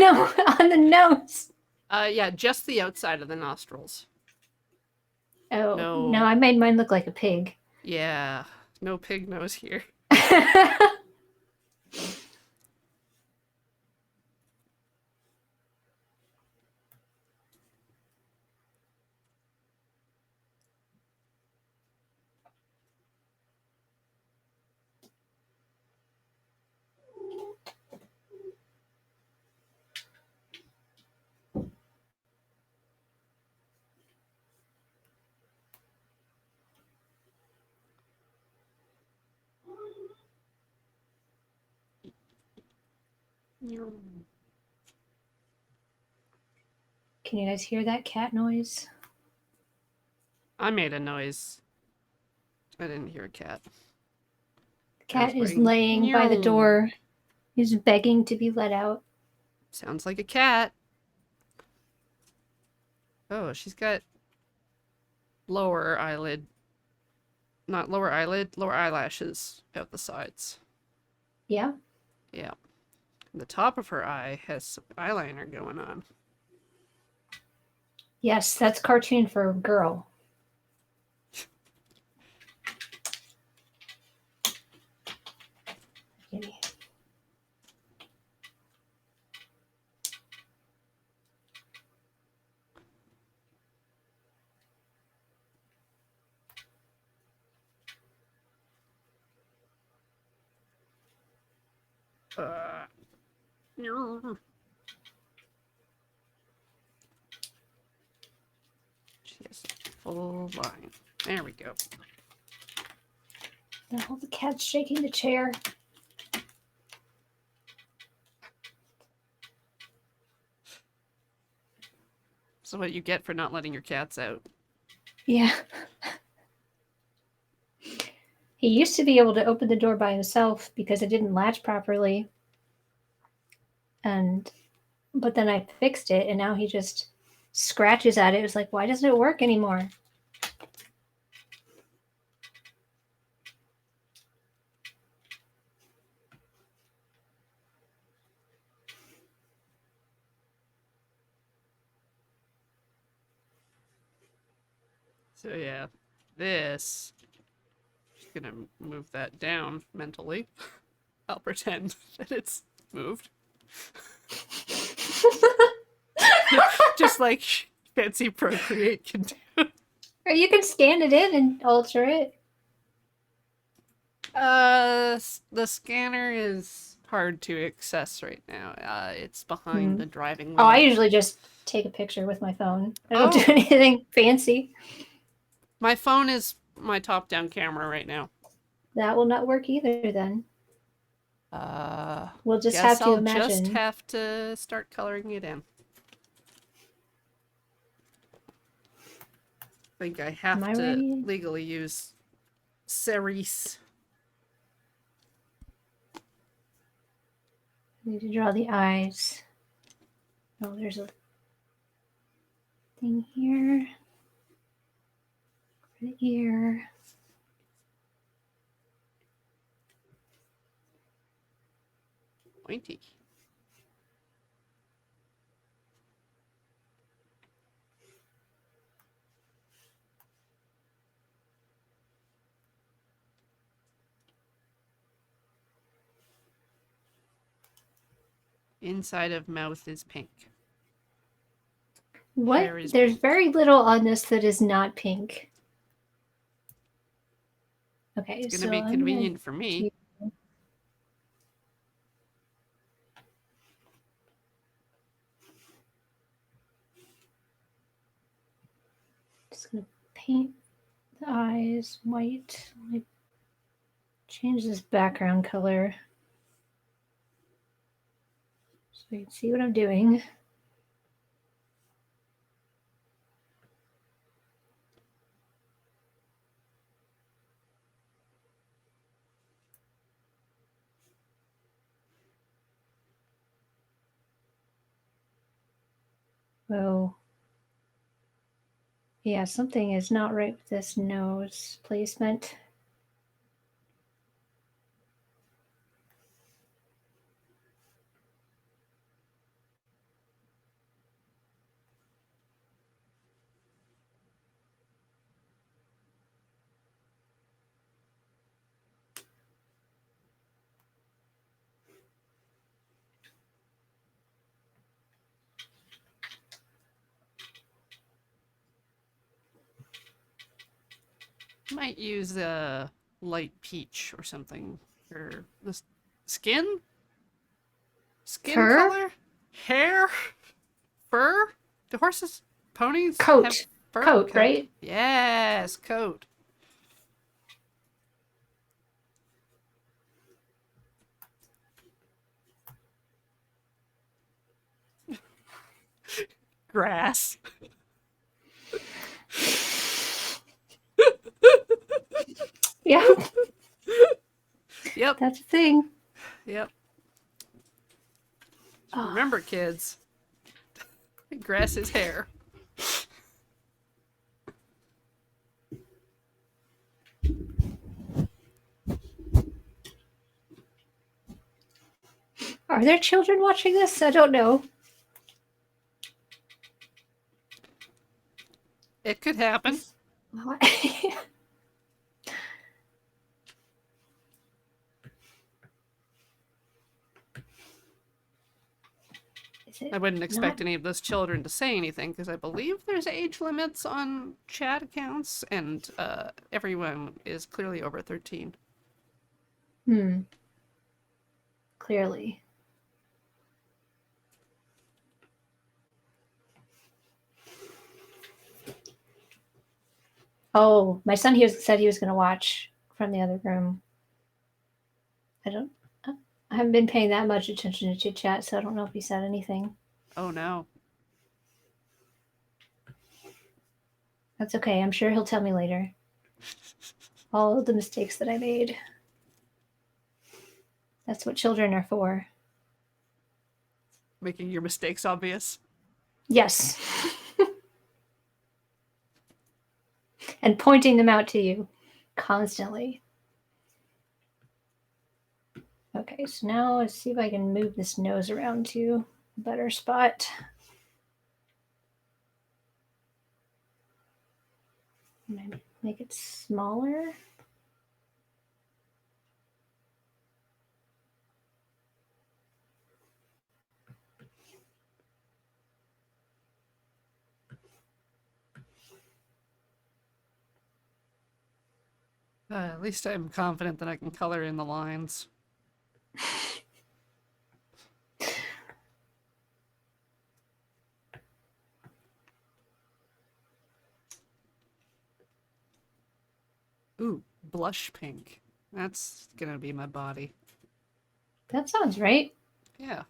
on the nose. Yeah, just the outside of the nostrils. Oh, no, No. I made mine look like a pig. Yeah. No pig nose here. Can you guys hear that cat noise? I made a noise. I didn't hear a cat. The cat is laying by the door. He's begging to be let out. Sounds like a cat. Oh, she's got lower eyelid. Not lower eyelid, lower eyelashes out the sides. Yeah? Yeah. The top of her eye has some eyeliner going on. Yes, that's cartoon for a girl. Maybe. She has full line. There we go. No, the cat's shaking the chair. So what you get for not letting your cats out. Yeah. He used to be able to open the door by himself because it didn't latch properly. But then I fixed it and now he just scratches at it. It was like, why doesn't it work anymore? So yeah, this. Just gonna move that down mentally. I'll pretend that it's moved. Just like fancy Procreate can do. Or you can scan it in and alter it. The scanner is hard to access right now. It's behind the driving Oh, I wheel. usually just take a picture with my phone. I don't do Oh. anything fancy. My phone is my top-down camera right now. That will not work either then. We'll just Guess have to I'll imagine. just have to start coloring it in. I think I have to ready? legally use cerise. need to draw the eyes. Oh, there's a thing here for the ear. Pointy. Inside of mouth is pink. What? There's pink. very little on this that is not pink. Okay, it's gonna be convenient for me. Just gonna paint the eyes white. Let me change this background color so you can see what I'm doing. Oh. Yeah, something is not right with this nose placement. Might use a light peach or something for the skin. Skin Fur? color, hair, fur. Do horses, ponies Coat. have fur? Coat, right? Yes, coat. Grass. Yeah. Yep. That's a thing. Yep. Oh. Remember, kids, grass is hair. Are there children watching this? I don't know. It could happen. I wouldn't expect any of those children to say anything because I believe there's age limits on chat accounts, and everyone is clearly over 13. Clearly. Oh, my son here said he was going to watch from the other room. I haven't been paying that much attention to chit chat, so I don't know if he said anything. Oh no. That's okay. I'm sure he'll tell me later. All of the mistakes that I made. That's what children are for. Making your mistakes obvious. Yes. And pointing them out to you constantly. Okay, so now let's see if I can move this nose around to a better spot. Make it smaller. At least I'm confident that I can color in the lines. Ooh, blush pink. That's gonna be my body. That sounds right. Yeah.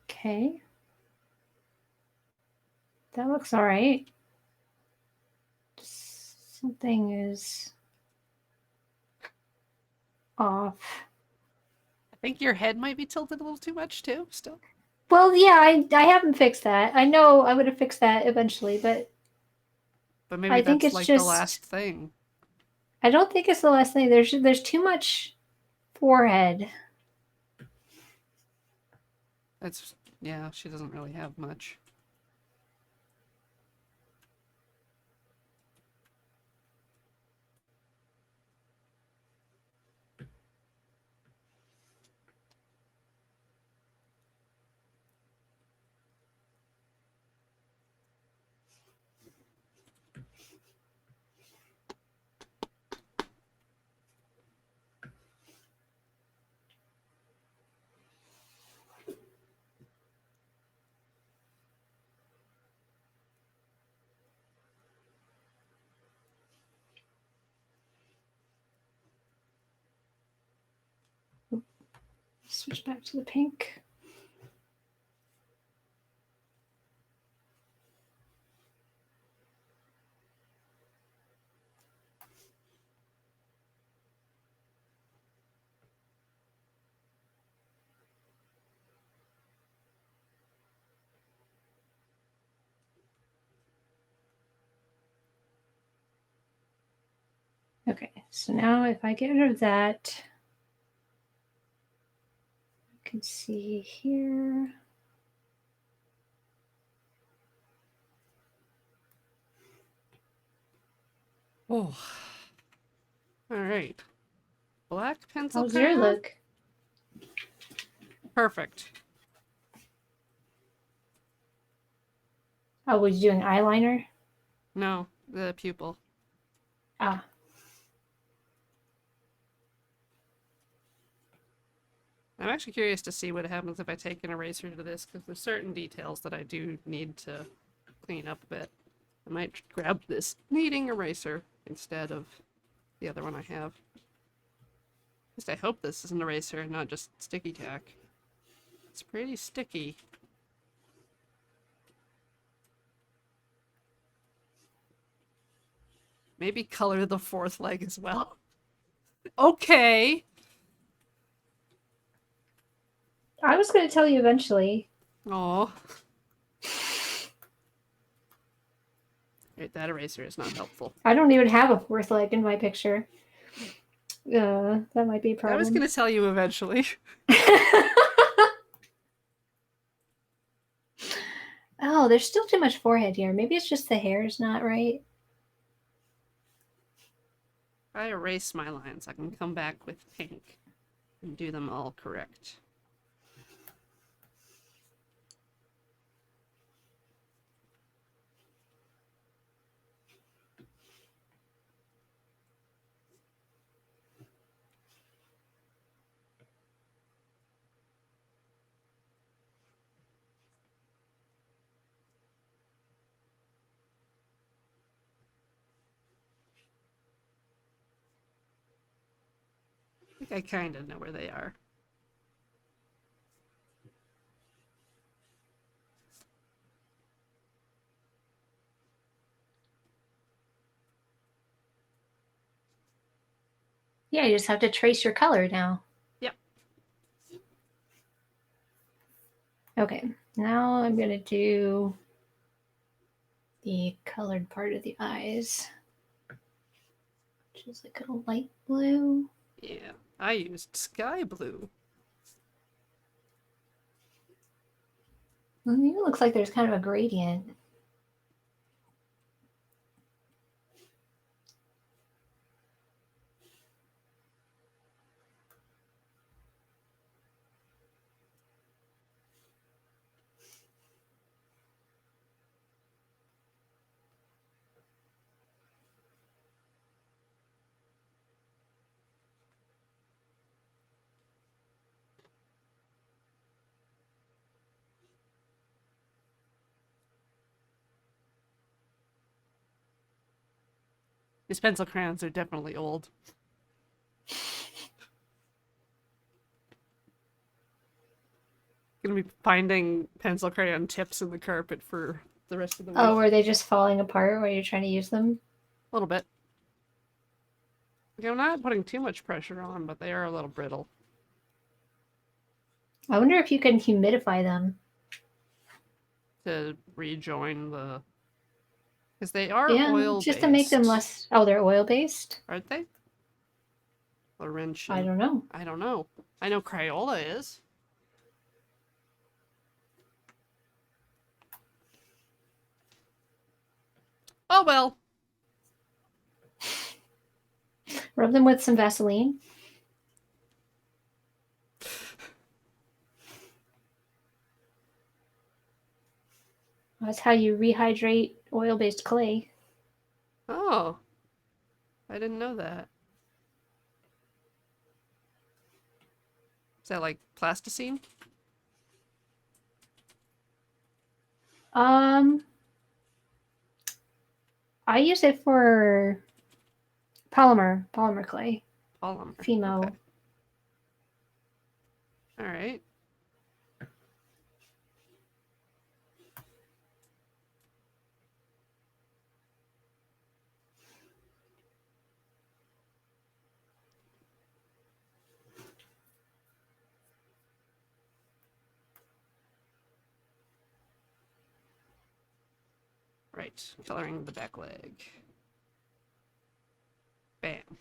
Okay. That looks all right. Something is off. I think your head might be tilted a little too much too, still. Well, yeah, I haven't fixed that. I know I would have fixed that eventually, but But maybe I think that's it's like the just last thing. I don't think it's the last thing. There's too much forehead. That's, yeah, she doesn't really have much. Switch back to the pink. Okay, so now if I get rid of that, you can see here. Oh. All right. Black pencil How's your crayon? look? Perfect. Oh, was you doing eyeliner? No, the pupil. Ah, I'm actually curious to see what happens if I take an eraser to this, because there's certain details that I do need to clean up a bit. I might grab this kneading eraser instead of the other one I have. At least I hope this is an eraser and not just sticky tack. It's pretty sticky. Maybe color the fourth leg as well. Okay. I was going to tell you eventually. Oh. Right, that eraser is not helpful. I don't even have a fourth leg in my picture. That might be a I was problem. gonna tell you eventually. Oh, there's still too much forehead here. Maybe it's just the hair is not right. If I erase my lines, I can come back with pink and do them all correct. I think I kind of know where they are. Yeah, you just have to trace your color now. Yep. Okay, now I'm going to do the colored part of the eyes, which is like a light blue. Yeah, I used sky blue. Well, it looks like there's kind of a gradient. These pencil crayons are definitely old. Gonna be finding pencil crayon tips in the carpet for the rest of the week. Oh, were they just falling apart while you're trying to use them? A little bit. Like, I'm not putting too much pressure on, but they are a little brittle. I wonder if you can humidify them. To rejoin the... Because they are Yeah, just to make them oil-based, less. Oh, they're oil based? aren't they? I Laurentian. don't know. I don't know. I know Crayola is. Oh well. Rub them with some Vaseline. That's how you rehydrate oil based clay. Oh, I didn't know that. Is that like plasticine? Um, I use it for polymer clay. Polymer. Okay. Fimo. All right. Right. Coloring the back leg. Bam.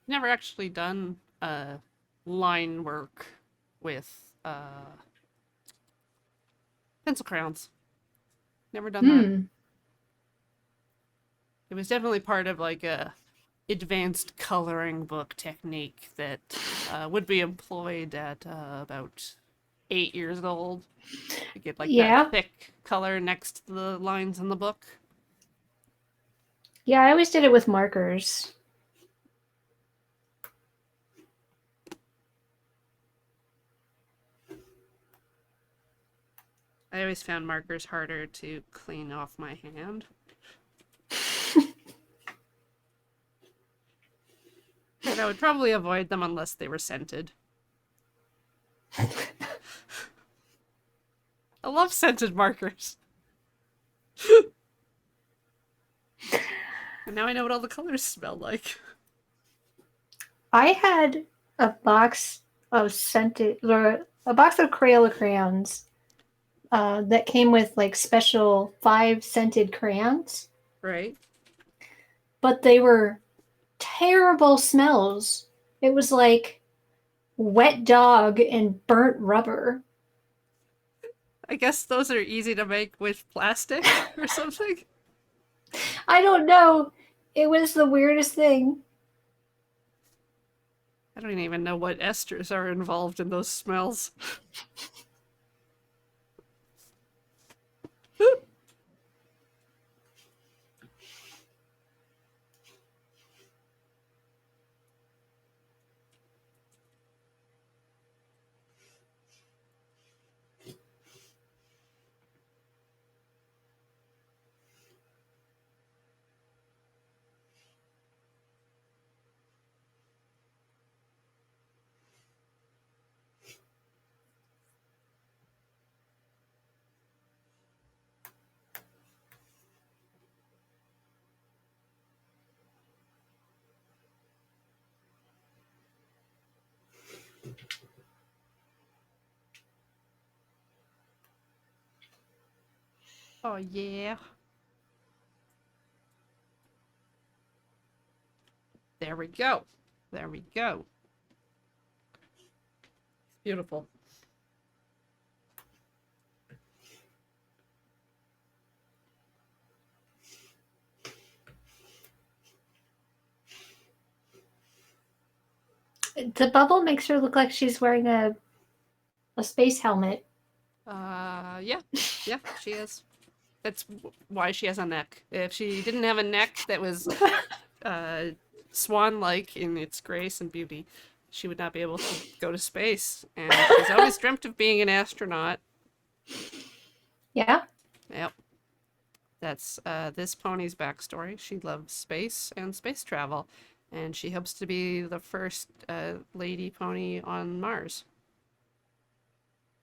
Never actually done line work with pencil crayons. Never done that. Hmm. It was definitely part of like a advanced coloring book technique that would be employed at about 8 years old to get like that Yeah. thick color next to the lines in the book. Yeah, I always did it with markers. I always found markers harder to clean off my hand. And I would probably avoid them unless they were scented. I love scented markers. And now I know what all the colors smell like. I had a box of scented, or a box of Crayola crayons that came with like special 5 scented crayons, Right? but they were terrible smells. It was like wet dog and burnt rubber. I guess those are easy to make with plastic or something. I don't know. It was the weirdest thing. I don't even know what esters are involved in those smells. Oh, yeah. There we go. There we go. Beautiful. The bubble makes her look like she's wearing a space helmet. Yeah. Yeah, she is. That's why she has a neck. If she didn't have a neck that was uh, swan-like in its grace and beauty, she would not be able to go to space. And she's always dreamt of being an astronaut. Yeah. Yep. That's this pony's backstory. She loves space and space travel, and she hopes to be the first lady pony on Mars.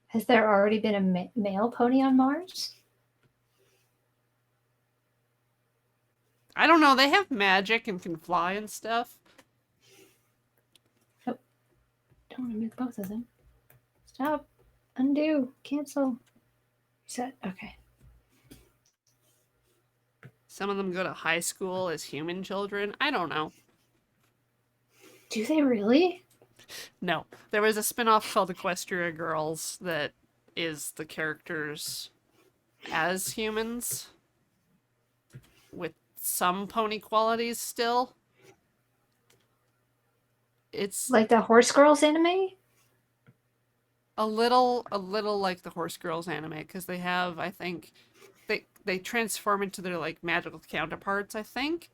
Has there already been a male pony on Mars? I don't know. They have magic and can fly and stuff. Oh, don't want to move both of them. Stop. Undo. Cancel. Reset. Okay. Some of them go to high school as human children. I don't know. Do they really? No. There was a spin-off called Equestria Girls that is the characters as humans with some pony qualities still. It's Like the Horse Girls anime? a little like the Horse Girls anime because they have, I think, they transform into their like magical counterparts, I think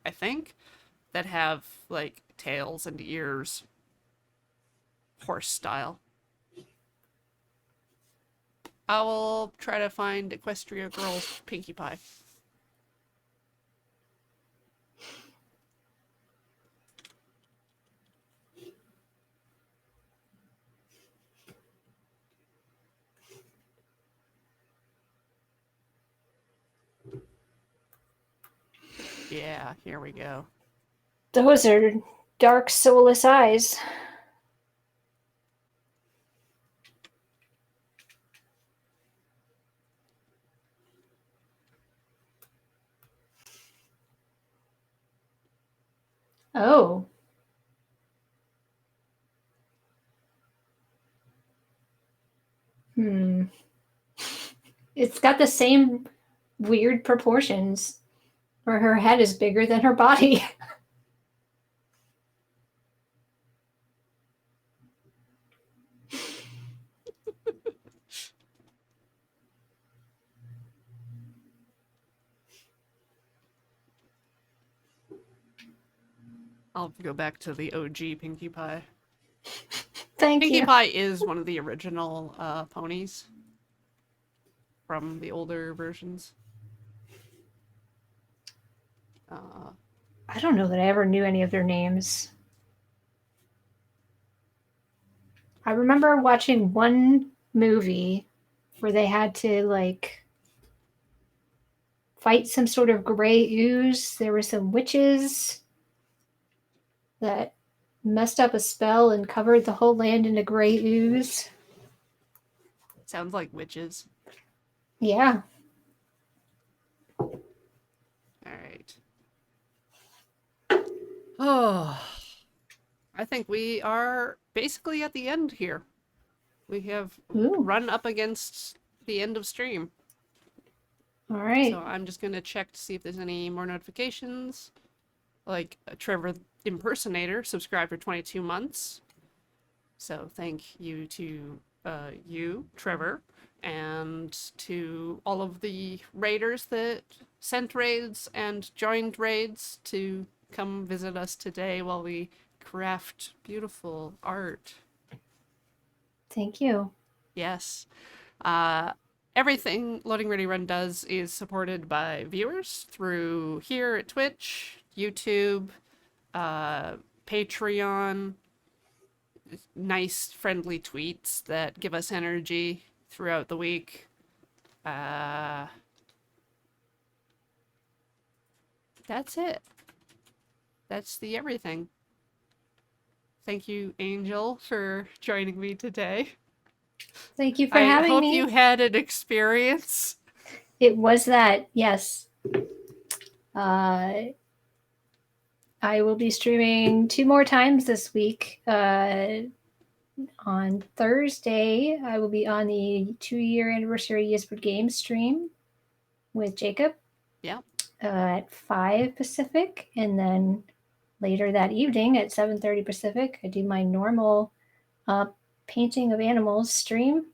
that have like tails and ears, horse style. I will try to find Equestria Girls Pinkie Pie. Yeah, here we go. Those are dark, soulless eyes. Oh. Hmm. It's got the same weird proportions where her head is bigger than her body. I'll go back to the OG Pinkie Pie. Thank Pinkie you. Pie is one of the original ponies from the older versions. I don't know that I ever knew any of their names. I remember watching one movie where they had to like fight some sort of gray ooze. There were some witches that messed up a spell and covered the whole land in a gray ooze. Sounds like witches. Yeah. All right. Oh, I think we are basically at the end here. We have Ooh. run up against the end of stream. All right. So I'm just going to check to see if there's any more notifications. Like Trevor Impersonator subscribed for 22 months. So thank you to you, Trevor, and to all of the raiders that sent raids and joined raids to come visit us today while we craft beautiful art. Thank you. Yes. Everything Loading Ready Run does is supported by viewers through here at Twitch, YouTube, Patreon, nice friendly tweets that give us energy throughout the week. That's it. That's the everything. Thank you, Angel, for joining me today. Thank you for I having hope me. you had an experience. It was that, yes. I will be streaming 2 more times this week. On Thursday, I will be on the 2-year anniversary Yesford Games stream with Jacob. Yeah. At 5 Pacific, and then later that evening at 7:30 Pacific, I do my normal painting of animals stream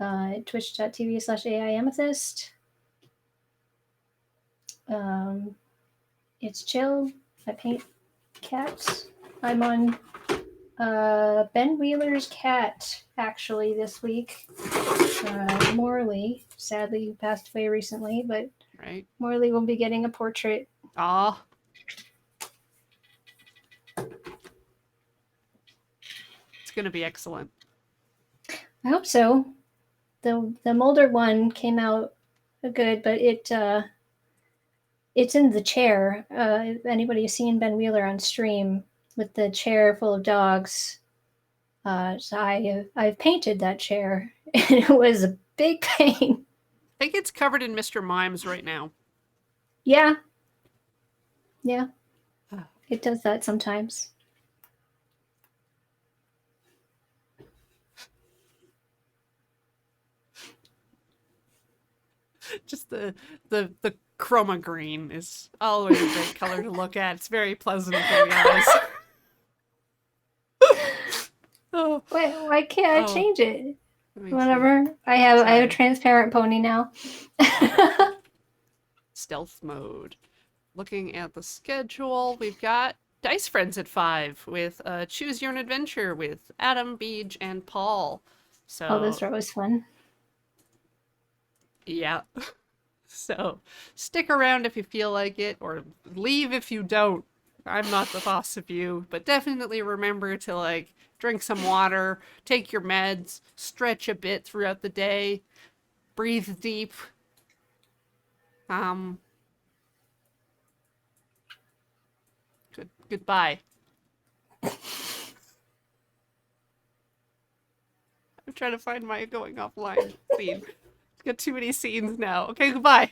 at twitch.tv/AIamethyst. Um, it's chill. I paint cats. I'm on Ben Wheeler's cat actually this week. Morley, sadly passed away recently, but Right? Morley will be getting a portrait. Ah, it's gonna be excellent. I hope so. The Mulder one came out good, but it's in the chair. If anybody has seen Ben Wheeler on stream with the chair full of dogs, so I've painted that chair, and it was a big pain. I think it's covered in Mr. Mimes right now. Yeah, yeah, it does that sometimes. Just the chroma green is always a great color to look at. It's very pleasant for the eyes. Oh, Why can't I oh, change it? let me see. Whatever. I have a Sorry. transparent pony now. Stealth mode. Looking at the schedule, we've got Dice Friends at 5 with Choose Your Own Adventure with Adam, Beej, and Paul. Oh, those So, are always fun. yeah. So, stick around if you feel like it, or leave if you don't. I'm not the boss of you, but definitely remember to, like, drink some water, take your meds, stretch a bit throughout the day, breathe deep. Um, goodbye. I'm trying to find my going offline scene. Got too many scenes now. Okay, goodbye.